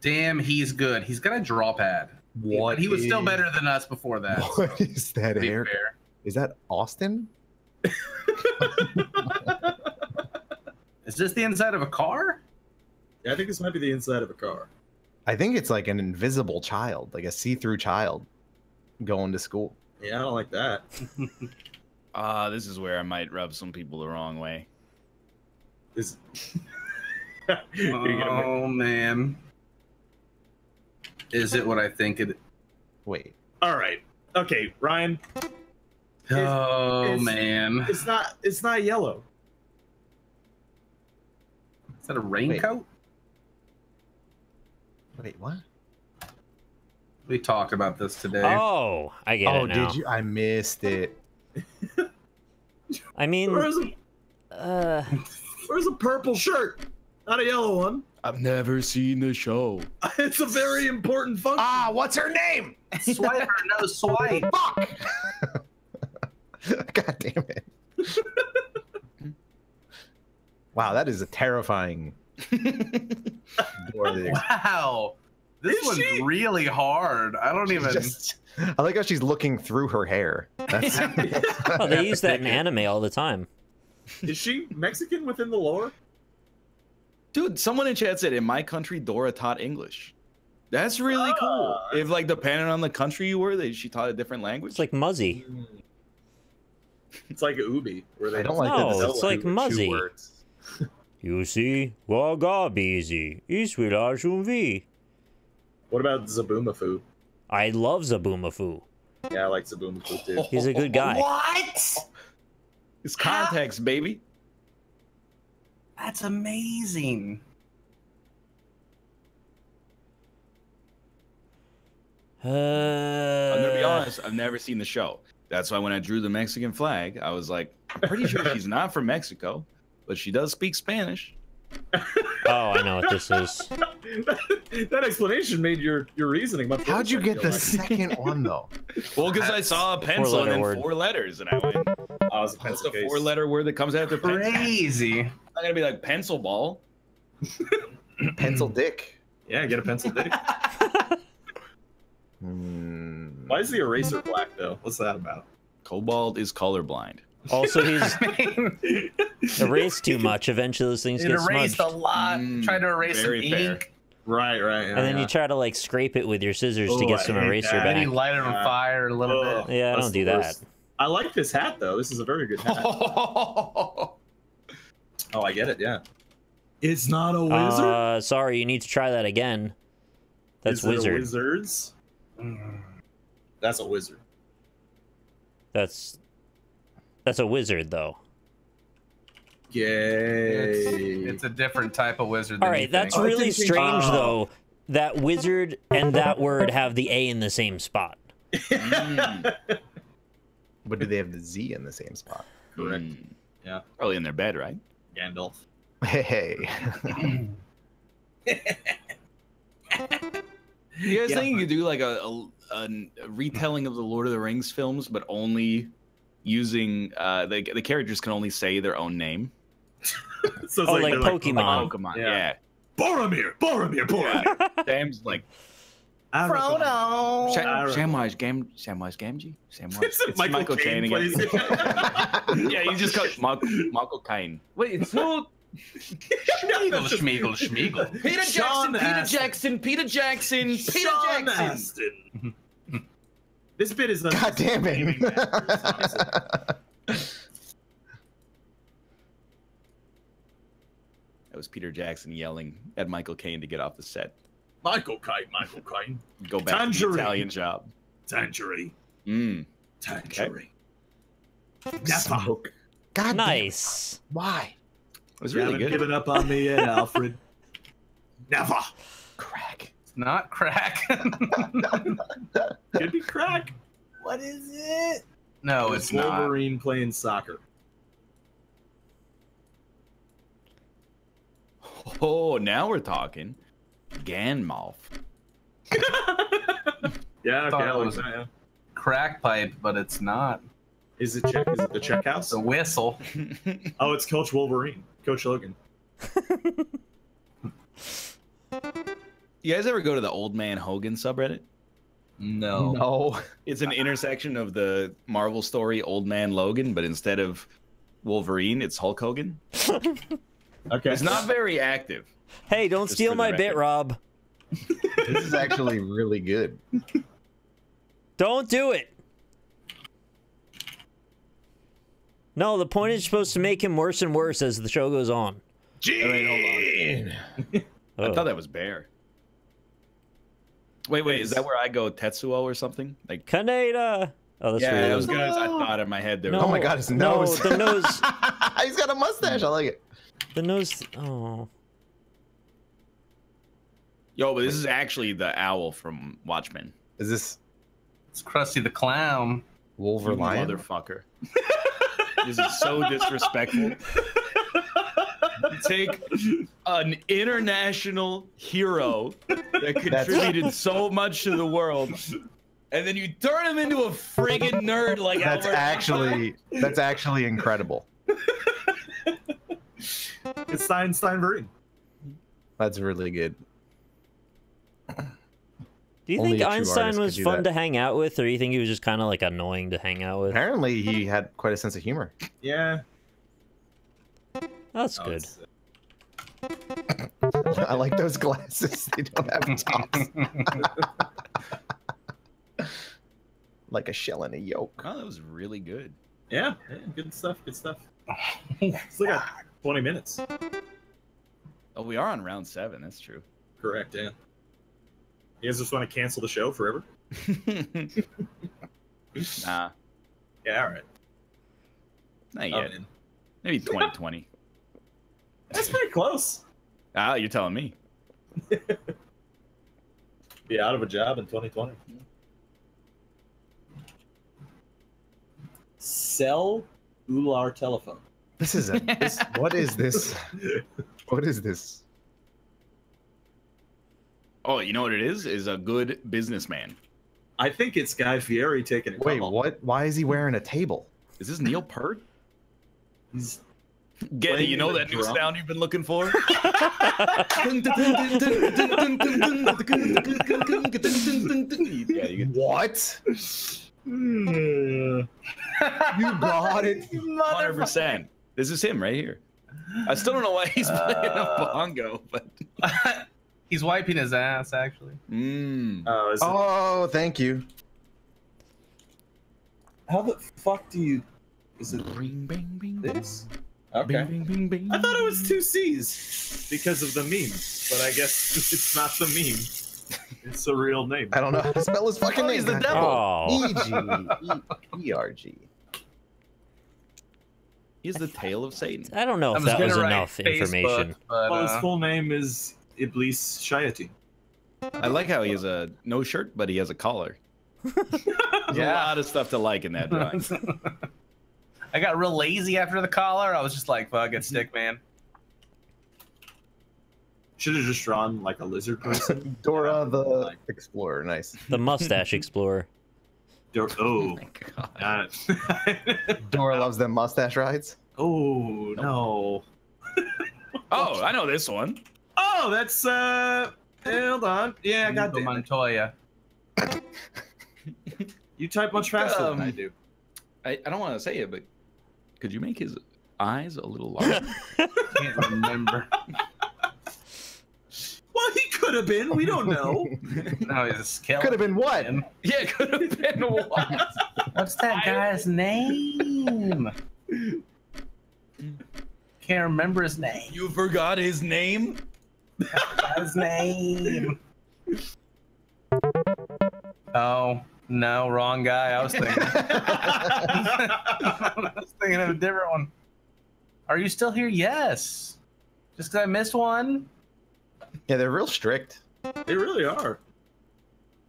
Damn, he's good. He's got a draw pad. What? But he was still is- better than us before that. What is that To be hair? fair. Is that Austin? Is this the inside of a car? Yeah, I think this might be the inside of a car. I think it's like an invisible child, like a see-through child, going to school. Yeah, I don't like that. This is where I might rub some people the wrong way. This. You're gonna Oh man. Is it what I think it? Wait, All right. Okay, Ryan. Oh it's- man. It's not. It's not yellow. Is that a raincoat? wait, what? We talked about this today. Oh, I get Oh, it now. did you? I missed it. I mean, Where's a purple shirt? Not a yellow one. I've never seen the show. It's a very important function. Ah, what's her name? Swipe or no swipe. Fuck! God damn it. Wow, that is a terrifying Dora the Explorer. Wow. This one's really hard. I don't even. I like how she's looking through her hair. That's, Oh, they use that in anime all the time. Is she Mexican within the lore? Dude, someone in chat said, in my country, Dora taught English. That's really cool. If, like, depending on the country you were, she taught a different language. It's like Muzzy. It's like Ubi, where they I don't don't like No, that. it's like Muzzy. Words. You see, Wagabizi, Iswilashunvi. What about Zaboomafoo? I love Zaboomafoo. Yeah, I like Zaboomafoo too. He's a good guy. What? It's context, baby. That's amazing. I'm gonna be honest, I've never seen the show. That's why when I drew the Mexican flag, I was like, I'm pretty sure she's not from Mexico, but she does speak Spanish. Oh, I know what this is. That explanation made your reasoning much better. How'd you get the second one though? Well, because I saw a pencil and then word. 4 letters, and I went, Oh, it's a that's pencil the case. 4-letter word that comes after pencil. Crazy. I'm not gonna be like pencil ball. Pencil dick. Yeah, get a pencil dick. Why is the eraser black though? What's that about? Cobalt is colorblind. Also, he's erased too much. Eventually, those things It get erased smudged. a lot. Tried to erase some very fair. ink. Right. Yeah, And then you try to like scrape it with your scissors to Oh, get I some hate eraser that. Then he back. light it on fire a little bit. Yeah, I That's don't do the that. worst. I like this hat though. This is a very good hat. Oh, I get it. Yeah. It's not a wizard. Sorry, you need to try that again. That's Is it a wizard. wizards. That's a wizard. That's a wizard, though. Yay. It's a different type of wizard. All than right, you that's think. really strange, though. That wizard and that word have the A in the same spot. But do they have the Z in the same spot? Correct. Yeah. Probably in their bed, right? Gandalf. Hey. You guys think you could do like a retelling of the Lord of the Rings films, but only using the characters can only say their own name? So it's Oh, like they're Pokemon. Pokemon, Yeah. yeah. Boromir. Sam's like Frodo. Samwise Gamgee. It's Michael Caine Caine again. plays it. Yeah, you just call Michael Caine. Wait, it's not Schmeagle. Peter Sean Jackson. Sean Astin. This bit is God damn it. That was Peter Jackson yelling at Michael Caine to get off the set. Michael Caine. Go back to the Tangerine. Italian job. Tangerine. Mm. Tangerine. Smoke. God Nice. damn. Why? It was You really haven't good. given up on me yet, Alfred. Never. Crack. It's not crack. Could be crack. What is it? No, it's not. Wolverine playing soccer. Oh, now we're talking. Ganmouth. Yeah, Thought okay. it was Yeah. Crack pipe, but it's not. Is it the check house? It's a whistle. Oh, it's Coach Wolverine. Coach Logan. You guys ever go to the Old Man Hogan subreddit? No. No. It's an intersection of the Marvel story Old Man Logan, but instead of Wolverine, it's Hulk Hogan. Okay. It's not very active. Hey, don't Just steal for the my bit, record. Rob. This is actually really good. Don't do it. No, the point is supposed to make him worse and worse as the show goes on. Gene! I Oh. thought that was Bear. Wait, is that where I go Tetsuo or something? Like, Kaneda. Oh, that's yeah, really that was good. I thought in my head there was. Oh my God, his nose. No, the nose. He's got a mustache. I like it. The nose. Oh. Yo, but this is actually the owl from Watchmen. Is this It's Krusty the Clown. You Wolverine? motherfucker. This is so disrespectful. take an international hero that contributed so much to the world, and then you turn him into a friggin' nerd like that's actually incredible. It's Steinberg. That's really good. Do you Only think a true Einstein artist was could do fun that. to hang out with, or do you think he was just kind of like annoying to hang out with? Apparently, he had quite a sense of humor. Yeah. That's good. I like those glasses. They don't have tops. Like a shell in a yolk. Oh, that was really good. Yeah, good stuff. Good stuff. Still got 20 minutes. Oh, we are on round 7. That's true. Correct. Yeah. You guys just want to cancel the show forever? Nah, Yeah. All right. not yet. Maybe 2020. That's pretty close. Ah, you're telling me. Be out of a job in 2020. Sell Ular telephone. This is what is this? What is this? Oh, you know what it is? Is a good businessman. I think it's Guy Fieri taking it. Wait, what? Why is he wearing a table? Is this Neil Peart? He's Getty, you know the that new drum. sound you've been looking for? Yeah, you get What? Hmm. You got it. 100%. This is him right here. I still don't know why he's playing a bongo, but He's wiping his ass, actually. Oh, is it, Oh, thank you. how the fuck do you? Is it Bing, bing, bing, this? bing, Okay. bing, bing, bing. I thought it was 2 C's because of the meme, but I guess it's not the meme. It's a real name. I don't know how to spell his fucking name. He's the devil. Oh, E-G-E-R-G. He's the tail of Satan. I don't know if that was enough information. But, Well, his full name is Iblis Shayatin. I like how he has a no shirt, but he has a collar. There's a lot of stuff to like in that drawing. I got real lazy after the collar. I was just like, fuck it, stick man. Should have just drawn like a lizard person. Dora the Explorer. Nice. The mustache explorer. Oh, God. Dora loves them mustache rides. oh no. Oh, I know this one. Oh, that's hold on. Yeah, goddamn it. Montoya. You type much faster than I do. I don't want to say it, but could you make his eyes a little larger? Can't remember. Well, he could have been. We don't know. No, he's a skeleton. Could have been what? Yeah, could have been what? What's that guy's name? Can't remember his name. You forgot his name? His name. Oh no, wrong guy. I was thinking. I was thinking of a different one. Are you still here? Yes. Just because I missed one. Yeah, they're real strict. They really are.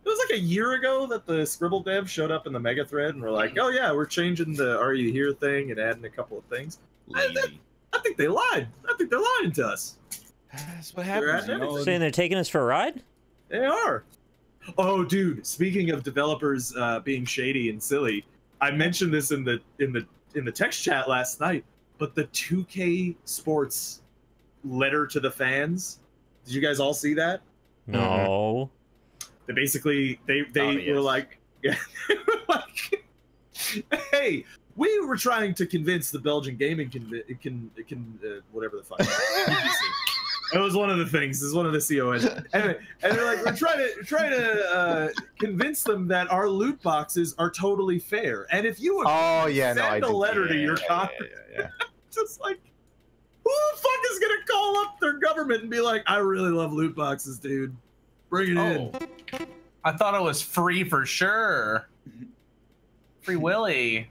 It was like a year ago that the Scribble devs showed up in the mega thread and were like, "Oh yeah, we're changing the Are You Here thing and adding a couple of things." Lazy. I think they lied. I think they're lying to us. That's what They're happens. at You know? Saying they're taking us for a ride? They are. Oh, dude. Speaking of developers being shady and silly, I mentioned this in the text chat last night. But the 2K Sports letter to the fans. Did you guys all see that? No. They basically they yes. were like, yeah, they were like, hey, we were trying to convince the Belgian gaming whatever the fuck. It was one of the things. It was one of the CONs. Anyway, and they're like, we're trying to convince them that our loot boxes are totally fair. And if you would send a letter to your Congress, just like, who the fuck is gonna call up their government and be like, I really love loot boxes, dude. Bring it in. I thought it was free for sure. Free Willy.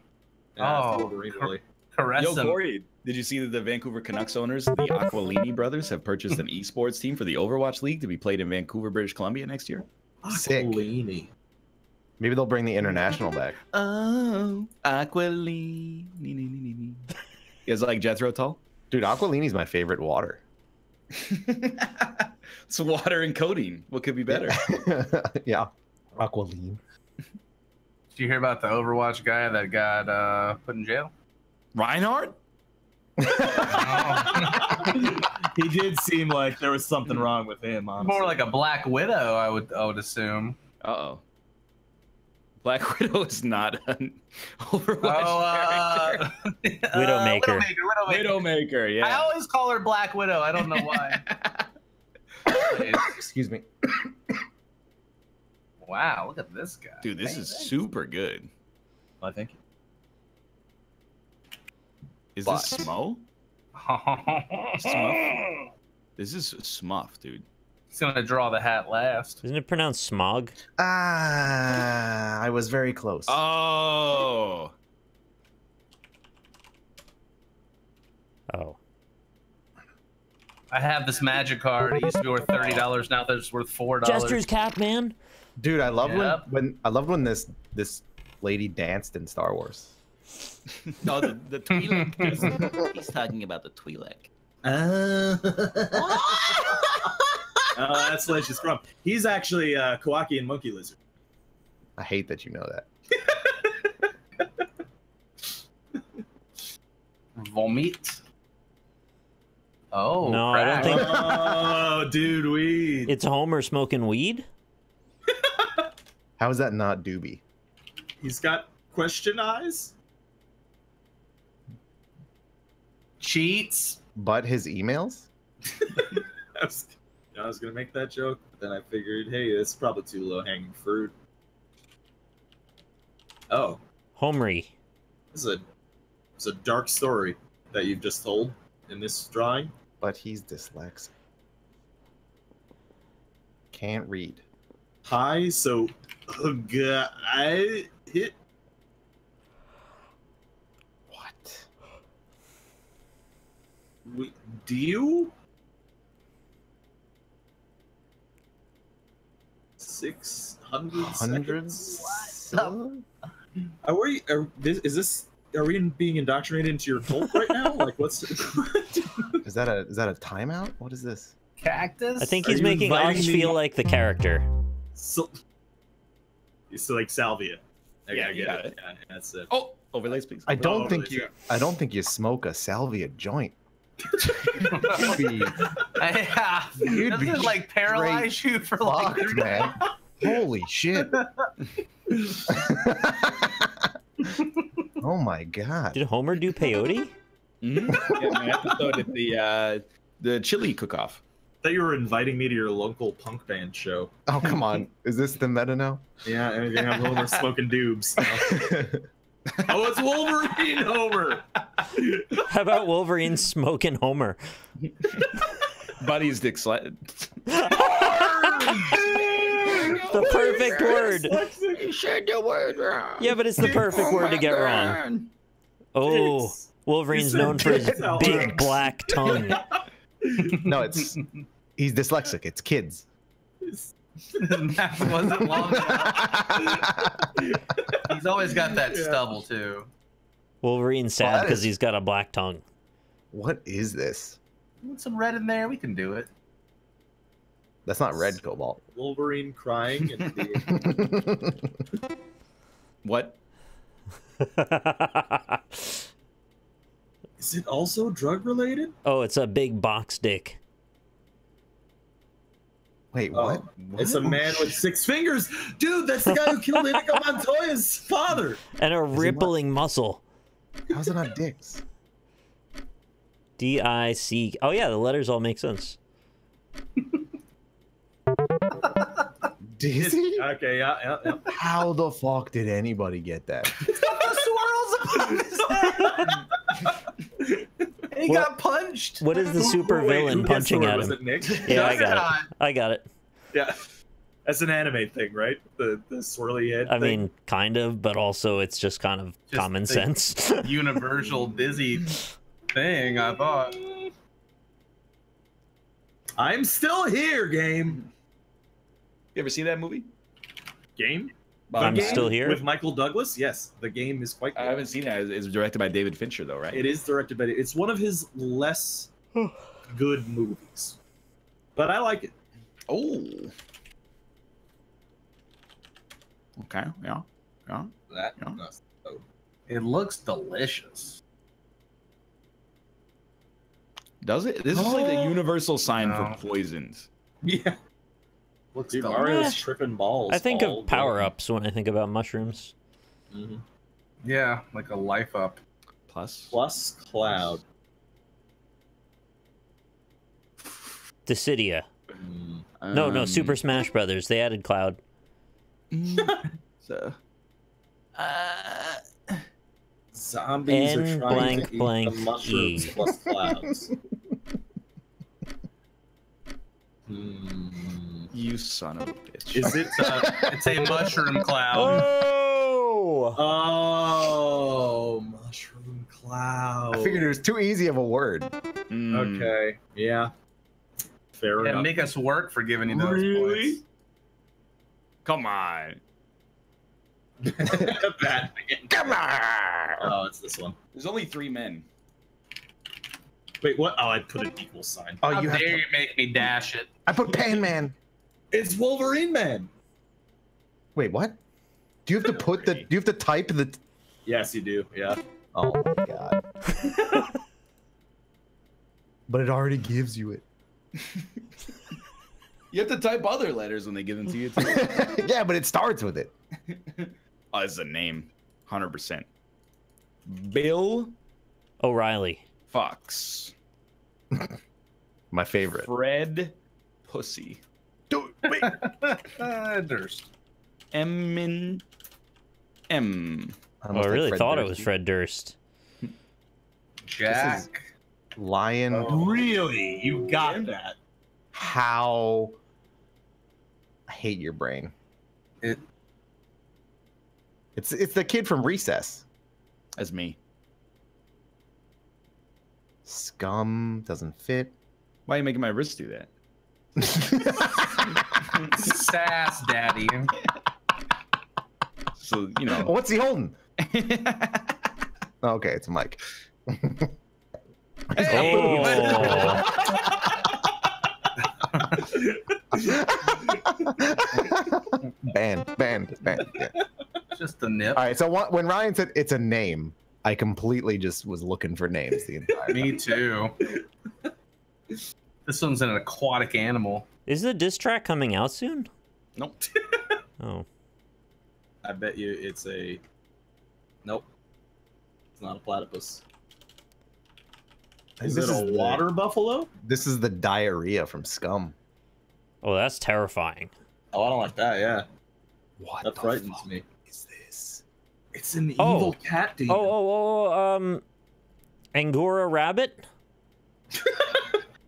Yeah, Oh, Wolverine, really. Caress Yo, him. Corey, did you see that the Vancouver Canucks owners, the Aquilini brothers, have purchased an esports team for the Overwatch League to be played in Vancouver, British Columbia next year? Sick. Aquilini. Maybe they'll bring the international back. Oh, Aquilini. You guys like Jethro Tull? Dude, Aqualini's my favorite water. It's water and codeine. What could be better? Yeah. Aqualine. Did you hear about the Overwatch guy that got put in jail? Reinhardt? He did seem like there was something wrong with him, honestly. More like a Black Widow, I would assume. Uh-oh. Black Widow is not an Overwatch character. Widowmaker. Widowmaker, yeah. I always call her Black Widow. I don't know why. Excuse me. Wow, look at this guy. Dude, this is super good. I think. Is this Smo? Smuff? This is Smuff, dude. He's gonna draw the hat last. Isn't it pronounced smog? I was very close. Oh. Oh. I have this magic card. It used to be worth $30. Now it's worth $4. Jester's cap, man. Dude, I love Yep. when this lady danced in Star Wars. No, the Twi'lek. He's talking about the Twi'lek. That's Legion's Scrum. He's actually Kawaki and Monkey Lizard. I hate that you know that. Vomit. Oh, No, I don't crap. think Oh, dude, weed. it's Homer smoking weed. How is that not Doobie? He's got question eyes. Cheats. But his emails? I was gonna make that joke, but then I figured, hey, it's probably too low hanging fruit. Oh, Homery. it's a dark story that you've just told in this drawing. But he's dyslexic. Can't read. Hi, so I hit. What? Do you? 600 seconds? Are we? Are we being indoctrinated into your cult right now? Like, what's? Is that a timeout? What is this? Cactus. I think Are he's you making inviting us me- feel like the character. So like salvia. Yeah, I you get got it. Yeah, that's it. Oh, overlays, please. I don't Oh, think really? you. I don't think you smoke a salvia joint. Yeah. You'd Doesn't be it like paralyze you for like Fucked, man. Holy shit. Oh my god. Did Homer do peyote? Mm-hmm. Yeah, my episode at the chili cook-off. I thought you were inviting me to your local punk band show. Oh come on. Is this the meta now? Yeah, and you're gonna have Homer smoking doobs. Oh, it's Wolverine Homer. How about Wolverine smoking Homer? Buddy's dyslexic. The perfect word. You said the word wrong. Yeah, but it's the perfect word to get wrong. Oh, Dicks. Wolverine's You said known for his dicks out big loud. black tongue. No, he's dyslexic. It's kids. Math wasn't long enough. He's always got that stubble too. Wolverine's Well, sad that because is- he's got a black tongue. What is this? You want some red in there? We can do it. That's not red cobalt. Wolverine crying and being... What? Is it also drug related? Oh, it's a big box dick. Wait, Oh, what? it's a man with 6 fingers. Dude, that's the guy who killed Inigo Montoya's father. And a he rippling muscle. How's it not dicks? D-I-C. Oh, yeah, the letters all make sense. Dizzy? Okay, yeah. How the fuck did anybody get that? He What- got punched. What is the super villain Who guessed the punching word? at Was him? it Nick? Yeah, I No, got not. it. I got it. Yeah. That's an anime thing, right? The swirly head I thing. mean, kind of, but also it's just kind of Just common the- sense. Universal dizzy thing, I thought. I'm still here, game. You ever see that movie? Game? I'm still here. With Michael Douglas, yes, the game is quite good. I haven't seen it. It's directed by David Fincher, though, right? It is directed by. It's one of his less good movies, but I like it. Oh. Okay. Yeah. Yeah. That. Yeah. It looks delicious. Does it? This is like the universal sign No. for poisons. Yeah. Looks Dude, delicious. Mario's tripping balls. I think all of power-ups when I think about mushrooms. Mm-hmm. Yeah, like a life up. Plus. Plus Cloud. Dissidia. Mm. No, Super Smash Brothers. They added Cloud. So, Zombies N are trying blank to eat blank the mushrooms E. plus clouds. you son of a bitch. Is it? It's a mushroom cloud. Oh! Oh, mushroom cloud. I figured it was too easy of a word. Okay. Yeah. Fair Yeah, enough. make us work for giving you those Really? points. Come on. Batman. Come on! Oh, it's this one. There's only 3 men. Wait, what? Oh, I put an equal sign. Oh, How you have dare to, you make me dash it? I put Pan Man. It's Wolverine Man. Wait, what? Do you have to put the? Do you have to type the? Yes, you do. Yeah. Oh my god! But it already gives you it. You have to type other letters when they give them to you, too. Yeah, but it starts with it. Oh, it's a name. 100%. Bill O'Reilly. Fox. My favorite. Fred Pussy. Wait. Durst. Emin M. Oh, I really thought it was Fred Durst. Jack. Lion. Really? You got that? How? I hate your brain. It's the kid from Recess. That's me. Scum doesn't fit. Why are you making my wrist do that? Sass Daddy. So, you know. What's he holding? Okay, it's Mike. Oh. Banned. Yeah. Just the nip. All right, so when Ryan said it's a name, I completely just was looking for names the entire Me too. This one's an aquatic animal. Is the diss track coming out soon? Nope. Oh. I bet you it's a. Nope. It's not a platypus. Is This it is a the- water buffalo? This is the diarrhea from Scum. Oh, that's terrifying. Oh, I don't like that. Yeah, What that the frightens fuck me. is this? It's an Oh. evil cat demon. Angora rabbit?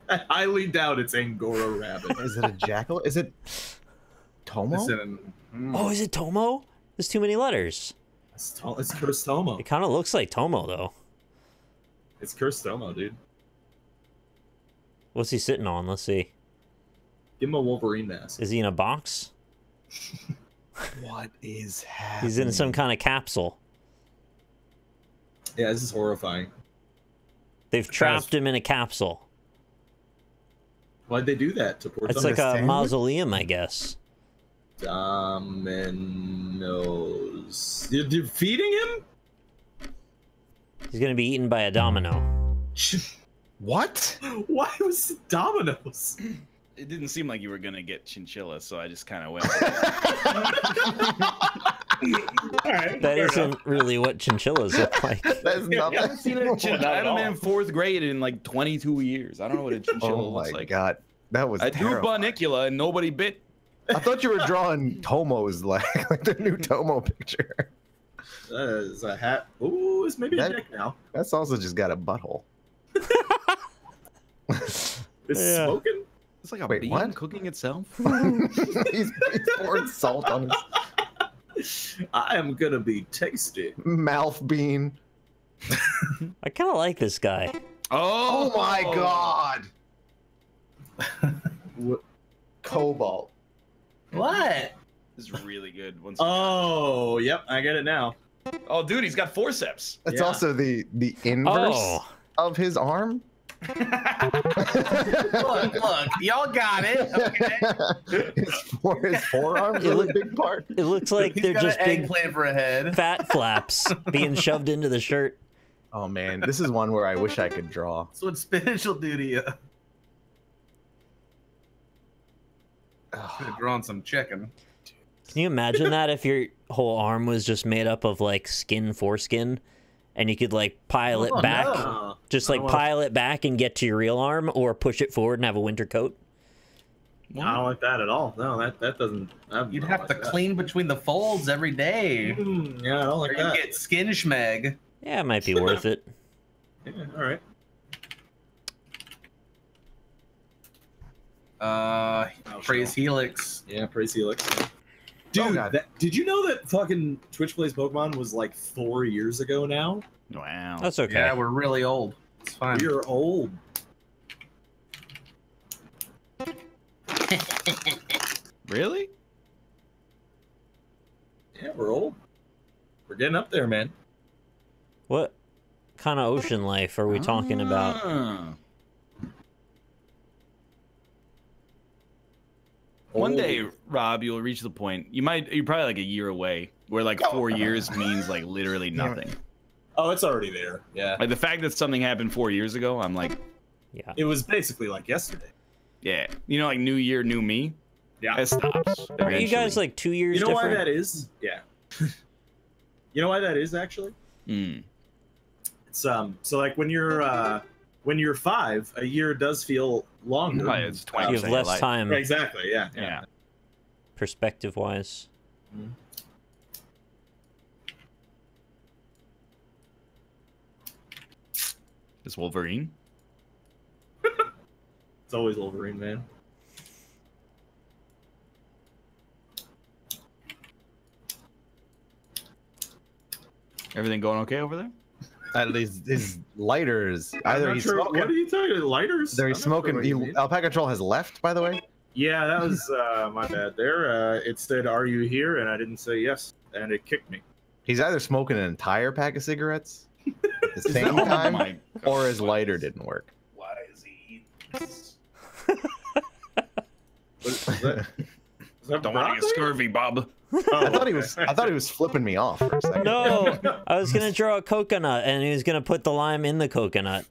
I highly doubt it's Angora rabbit. Is it a jackal? Is it Tomo? It's an, Oh, is it Tomo? There's too many letters. It's Cursed Tomo. It kind of looks like Tomo, though. It's Cursed Tomo, dude. What's he sitting on? Let's see. Give him a Wolverine mask. Is he in a box? What is happening? He's in some kind of capsule. Yeah, this is horrifying. They've trapped him in a capsule. Why'd they do that to poor It's Tomo? like a sandwich? mausoleum, I guess. Dominoes. You're feeding him? He's gonna be eaten by a domino. What? Why was it Dominoes? It didn't seem like you were going to get chinchilla, so I just kind of went. That isn't really what chinchillas look like. That's not. I haven't seen a chinchilla. I haven't been in 4th grade in like 22 years. I don't know what a chinchilla Oh looks my like. god, that was. I drew terrifying. Bunnicula and nobody bit. I thought you were drawing Tomo's like the new Tomo picture. That is a hat. Ooh, it's maybe a That- dick now. That's also just got a butthole. It's Yeah. smoking? It's like a Wait, bean what? cooking itself. he's pouring salt on his I am gonna be tasty. mouth bean. I kind of like this guy. Oh my god! What? Cobalt. what? This is really good. Oh, yep, I get it now. Oh, dude, he's got forceps. It's also the inverse of his arm. look, y'all got it. Okay. His forearms are a big part. It looks like they're just big eggplant for a head. fat flaps being shoved into the shirt. Oh man, this is one where I wish I could draw. That's what spinach will do to you. Could have drawn some chicken. Can you imagine that if your whole arm was just made up of like foreskin, and you could like pile it back, just like pile it back and get to your real arm, or push it forward and have a winter coat? I don't like that at all. No, that doesn't. You'd have to clean between the folds every day. Yeah, I don't like that. You get skin schmeg. Yeah, it might be worth it. Yeah, all right. Praise Helix. Yeah, Praise Helix. Dude, did you know that fucking Twitch Plays Pokemon was like 4 years ago now? Wow. That's okay. Yeah, we're really old. It's fine. We're old. Really? Yeah, we're old. We're getting up there, man. What kind of ocean life are we talking about? One day, Rob, you'll reach the point. You're probably like a year away, where like 4 years means like literally nothing. Oh, it's already there. Yeah. Like the fact that something happened 4 years ago, I'm like, yeah. It was basically like yesterday. Yeah. You know, like New Year, New Me. Yeah. It stops. Are you guys like 2 years? You know different? why that is? Yeah. You know why that is actually? It's so like when you're 5, a year does feel longer. Right, it's 20%. You have less time. Right, exactly. Yeah. Yeah. Perspective wise. Is Wolverine? It's always Wolverine, man. Everything going okay over there? At least his lighters. Either he's sure. smoking. What are you talking about? Lighters? Either he's smoking. AlpacaPatrol has left, by the way. Yeah, that was my bad. There, it said, "Are you here?" and I didn't say yes, and it kicked me. He's either smoking an entire pack of cigarettes at the same time, or his lighter didn't work. Why is he eating this? Is that Don't want to get scurvy, Bob. I thought he was flipping me off for a second. No, I was gonna draw a coconut, and he was gonna put the lime in the coconut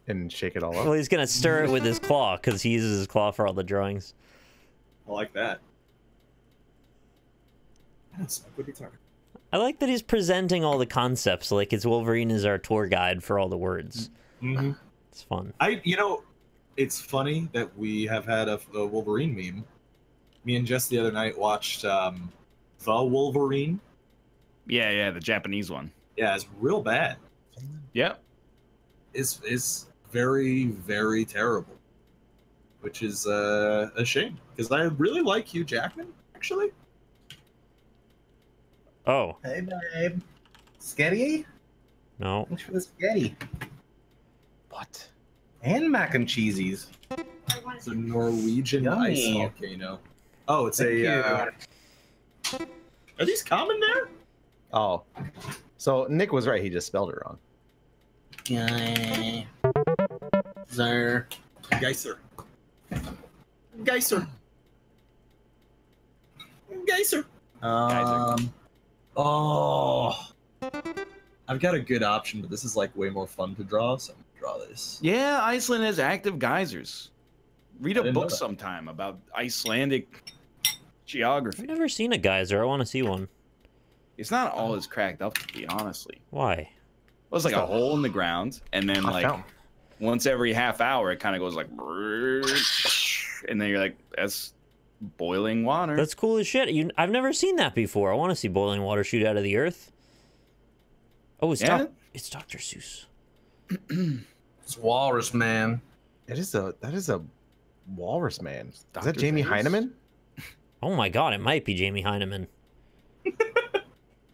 and shake it all up. Well, he's gonna stir it with his claw because he uses his claw for all the drawings. I like that. What are you talking? I like that he's presenting all the concepts like his Wolverine is our tour guide for all the words. Mm-hmm. It's fun. It's funny that we have had a Wolverine meme. Me and Jess the other night watched The Wolverine. Yeah, the Japanese one. Yeah, it's real bad. Yep. It's very, very terrible. Which is a shame. Because I really like Hugh Jackman, actually. Oh. Hey, babe. Sketty? No. Thanks for the sketty. What? And mac and cheesies. It's a Norwegian ice Yummy. volcano. Oh, it's Thank you. Are these common there? Oh. So Nick was right. He just spelled it wrong. Zer. Geyser. Geyser. Geyser. Oh. I've got a good option, but this is like way more fun to draw, so I'm gonna draw this. Yeah, Iceland has active geysers. Read a didn't know book that. sometime about Icelandic geography. I've never seen a geyser. I want to see one. It's not all as cracked up to be, honestly. Why? Well, it's like a hole in the ground, and then like once every half hour, it kind of goes like, and then you're like, that's boiling water. That's cool as shit. I've never seen that before. I want to see boiling water shoot out of the earth. Oh, it's it's Dr. Seuss. It's Walrus Man. That is a walrus man. Is Dr. that Jamie Seuss? Heineman? Oh my god, it might be Jamie Heineman.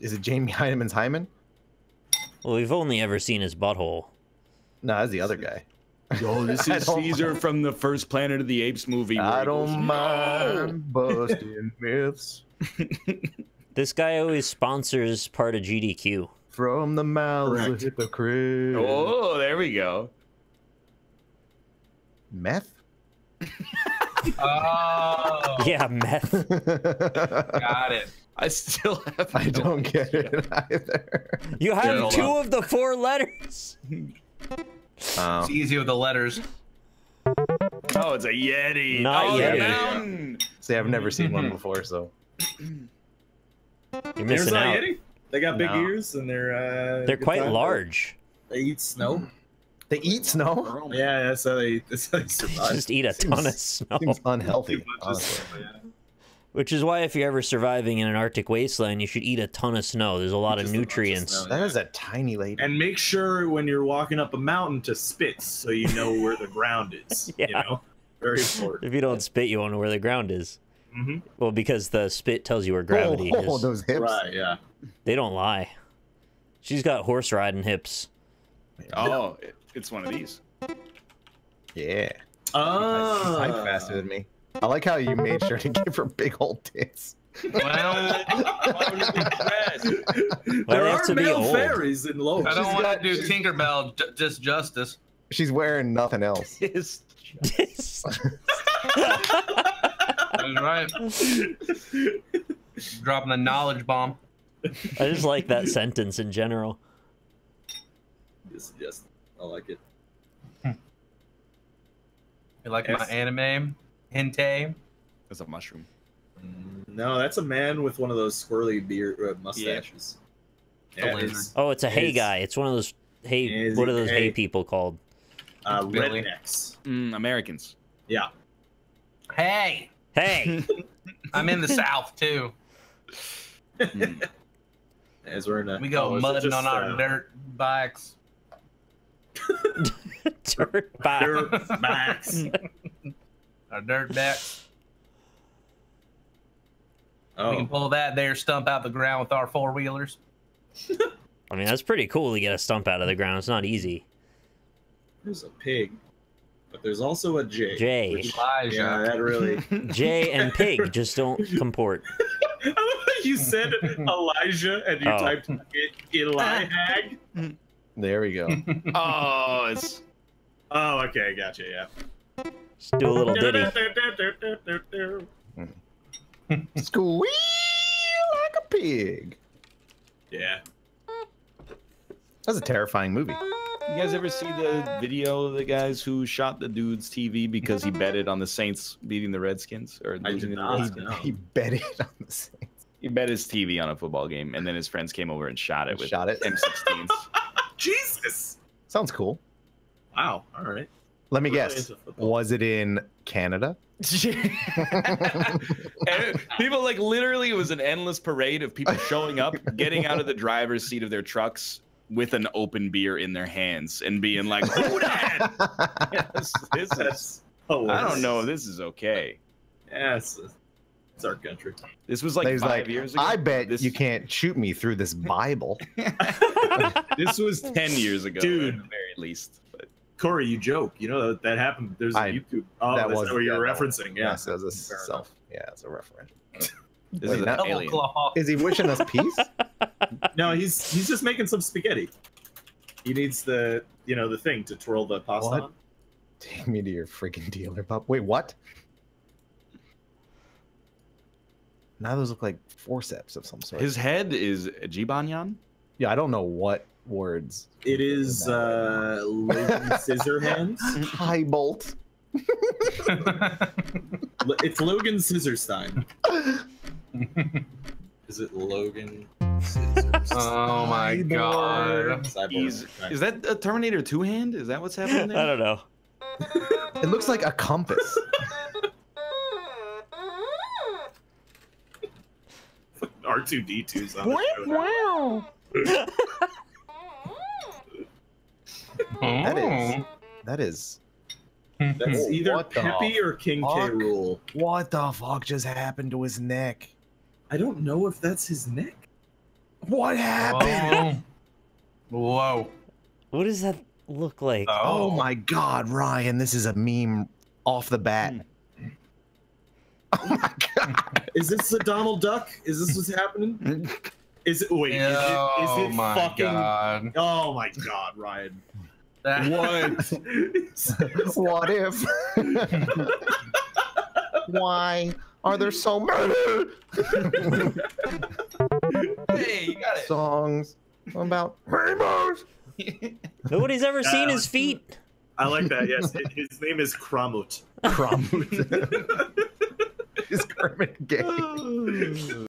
Is it Jamie Heineman's hymen? Well, we've only ever seen his butthole. No, that's the other guy. Oh, this is Caesar from the first Planet of the Apes movie. I don't mind busting myths. This guy always sponsors part of GDQ. From the mouths of hypocrites. Oh, there we go. Meth? Oh, Yeah, meth. got it. I still have. I don't get it either. You have hold two on. of the 4 letters. It's easy with the letters. Oh, it's a Yeti. Not oh, Yeti. Mountain. See, I've never seen one before, so. You're Here's missing not out. Yeti. They got big No. ears and they're They're good quite time. large. They eat snow. They eat snow? Yeah, that's how they survive. Just eat a ton of snow. Seems unhealthy, Too much honestly. snow, yeah. Which is why if you're ever surviving in an Arctic wasteland, you should eat a ton of snow. There's a lot of Just a bunch of nutrients. snow. That is a tiny lady. And make sure when you're walking up a mountain to spit so you know where the ground is. Yeah. You know? Very important. If you don't spit, you won't know where the ground is. Mm-hmm. Well, because the spit tells you where gravity Oh, is. those hips. Right, yeah. They don't lie. She's got horse riding hips. Oh, it's one of these. Yeah. Oh. Type faster than me. I like how you made sure to give her big old tits. Well, Why There they have are to be male old? fairies in Lower. I don't want to do Tinkerbell just justice. She's wearing nothing else. It's That's right. Dropping a knowledge bomb. I just like that sentence in general. Yes, I like it. You like my Yes. anime? Hentai? a mushroom. No, that's a man with one of those swirly beard mustaches. The Yeah, lizard. it's, Oh, it's a hay Is- guy. It's one of those hay. Is What it are those hay? hay people called? Billy. rednecks. Americans. Yeah. Hey, Hey, I'm in the South too. As we're in a, We go is it mudding just, on our dirt bikes. dirt bike. dirt backs. Our dirt backs. We Oh, can pull that there stump out the ground with our 4-wheelers. I mean, that's pretty cool to get a stump out of the ground. It's not easy. there's a pig, but there's also a J. J. which- Elijah. yeah, that really. J and pig just don't comport. You said Elijah and you Oh. typed Eli Hag. There we go. Oh, it's Oh, okay, gotcha. Yeah. Just do a little ditty. Squeal like a pig. Yeah. That's a terrifying movie. You guys ever see the video of the guys who shot the dude's TV because he betted on the Saints beating the Redskins or I losing did to the not. Redskins? No. He bet it on the Saints. He bet his TV on a football game, and then his friends came over and shot it with Shot it. M16s. Jesus. Sounds cool. Wow. All right. Let me Really guess. into football. Was it in Canada? And people like literally, it was an endless parade of people showing up, getting out of the driver's seat of their trucks with an open beer in their hands and being like, "Who that?" Yes, this is. That's I hilarious. don't know if this is okay. Yes. It's our country. This was like He's 5 like, years ago. I bet this, you can't shoot me through this Bible. This was 10 years ago, Dude. at the very least. But Corey, you joke. You know that happened. There's a I- YouTube. Oh, that that's was what you're yeah, referencing. Yeah. Yes, it was a Fair self. Yeah, it's a reference. this Wait, is not- an alien. Claw. Is he wishing us peace? No, he's just making some spaghetti. He needs the the thing to twirl the pasta What? on. Take me to your freaking dealer, pup. Wait, what? Now those look like forceps of some sort. His head is Jibanyan. Yeah, I don't know what words. It is Logan Scissorhands. High bolt. It's Logan Scissorstein. Is it Logan Scissors? Oh my god. Is that a Terminator 2 hand? Is that what's happening there? I don't know. It looks like a compass. R2D2's on the show. That is. That's either What the Peppy or King K. fuck? Rool. What the fuck just happened to his neck? I don't know if that's his neck. What happened? Whoa. Whoa. What is that? look like? Oh my God, Ryan, this is a meme off the bat. Oh my God. Is this the Donald Duck? Is this what's happening? Is it? Wait, is it my fucking? God. Oh my God, Ryan. What? What if? Why are there so many Hey, you got it. songs about rainbows? Nobody's ever seen his feet. I like that. Yes, his name is Kramut. Crumb. Is Kermit gay?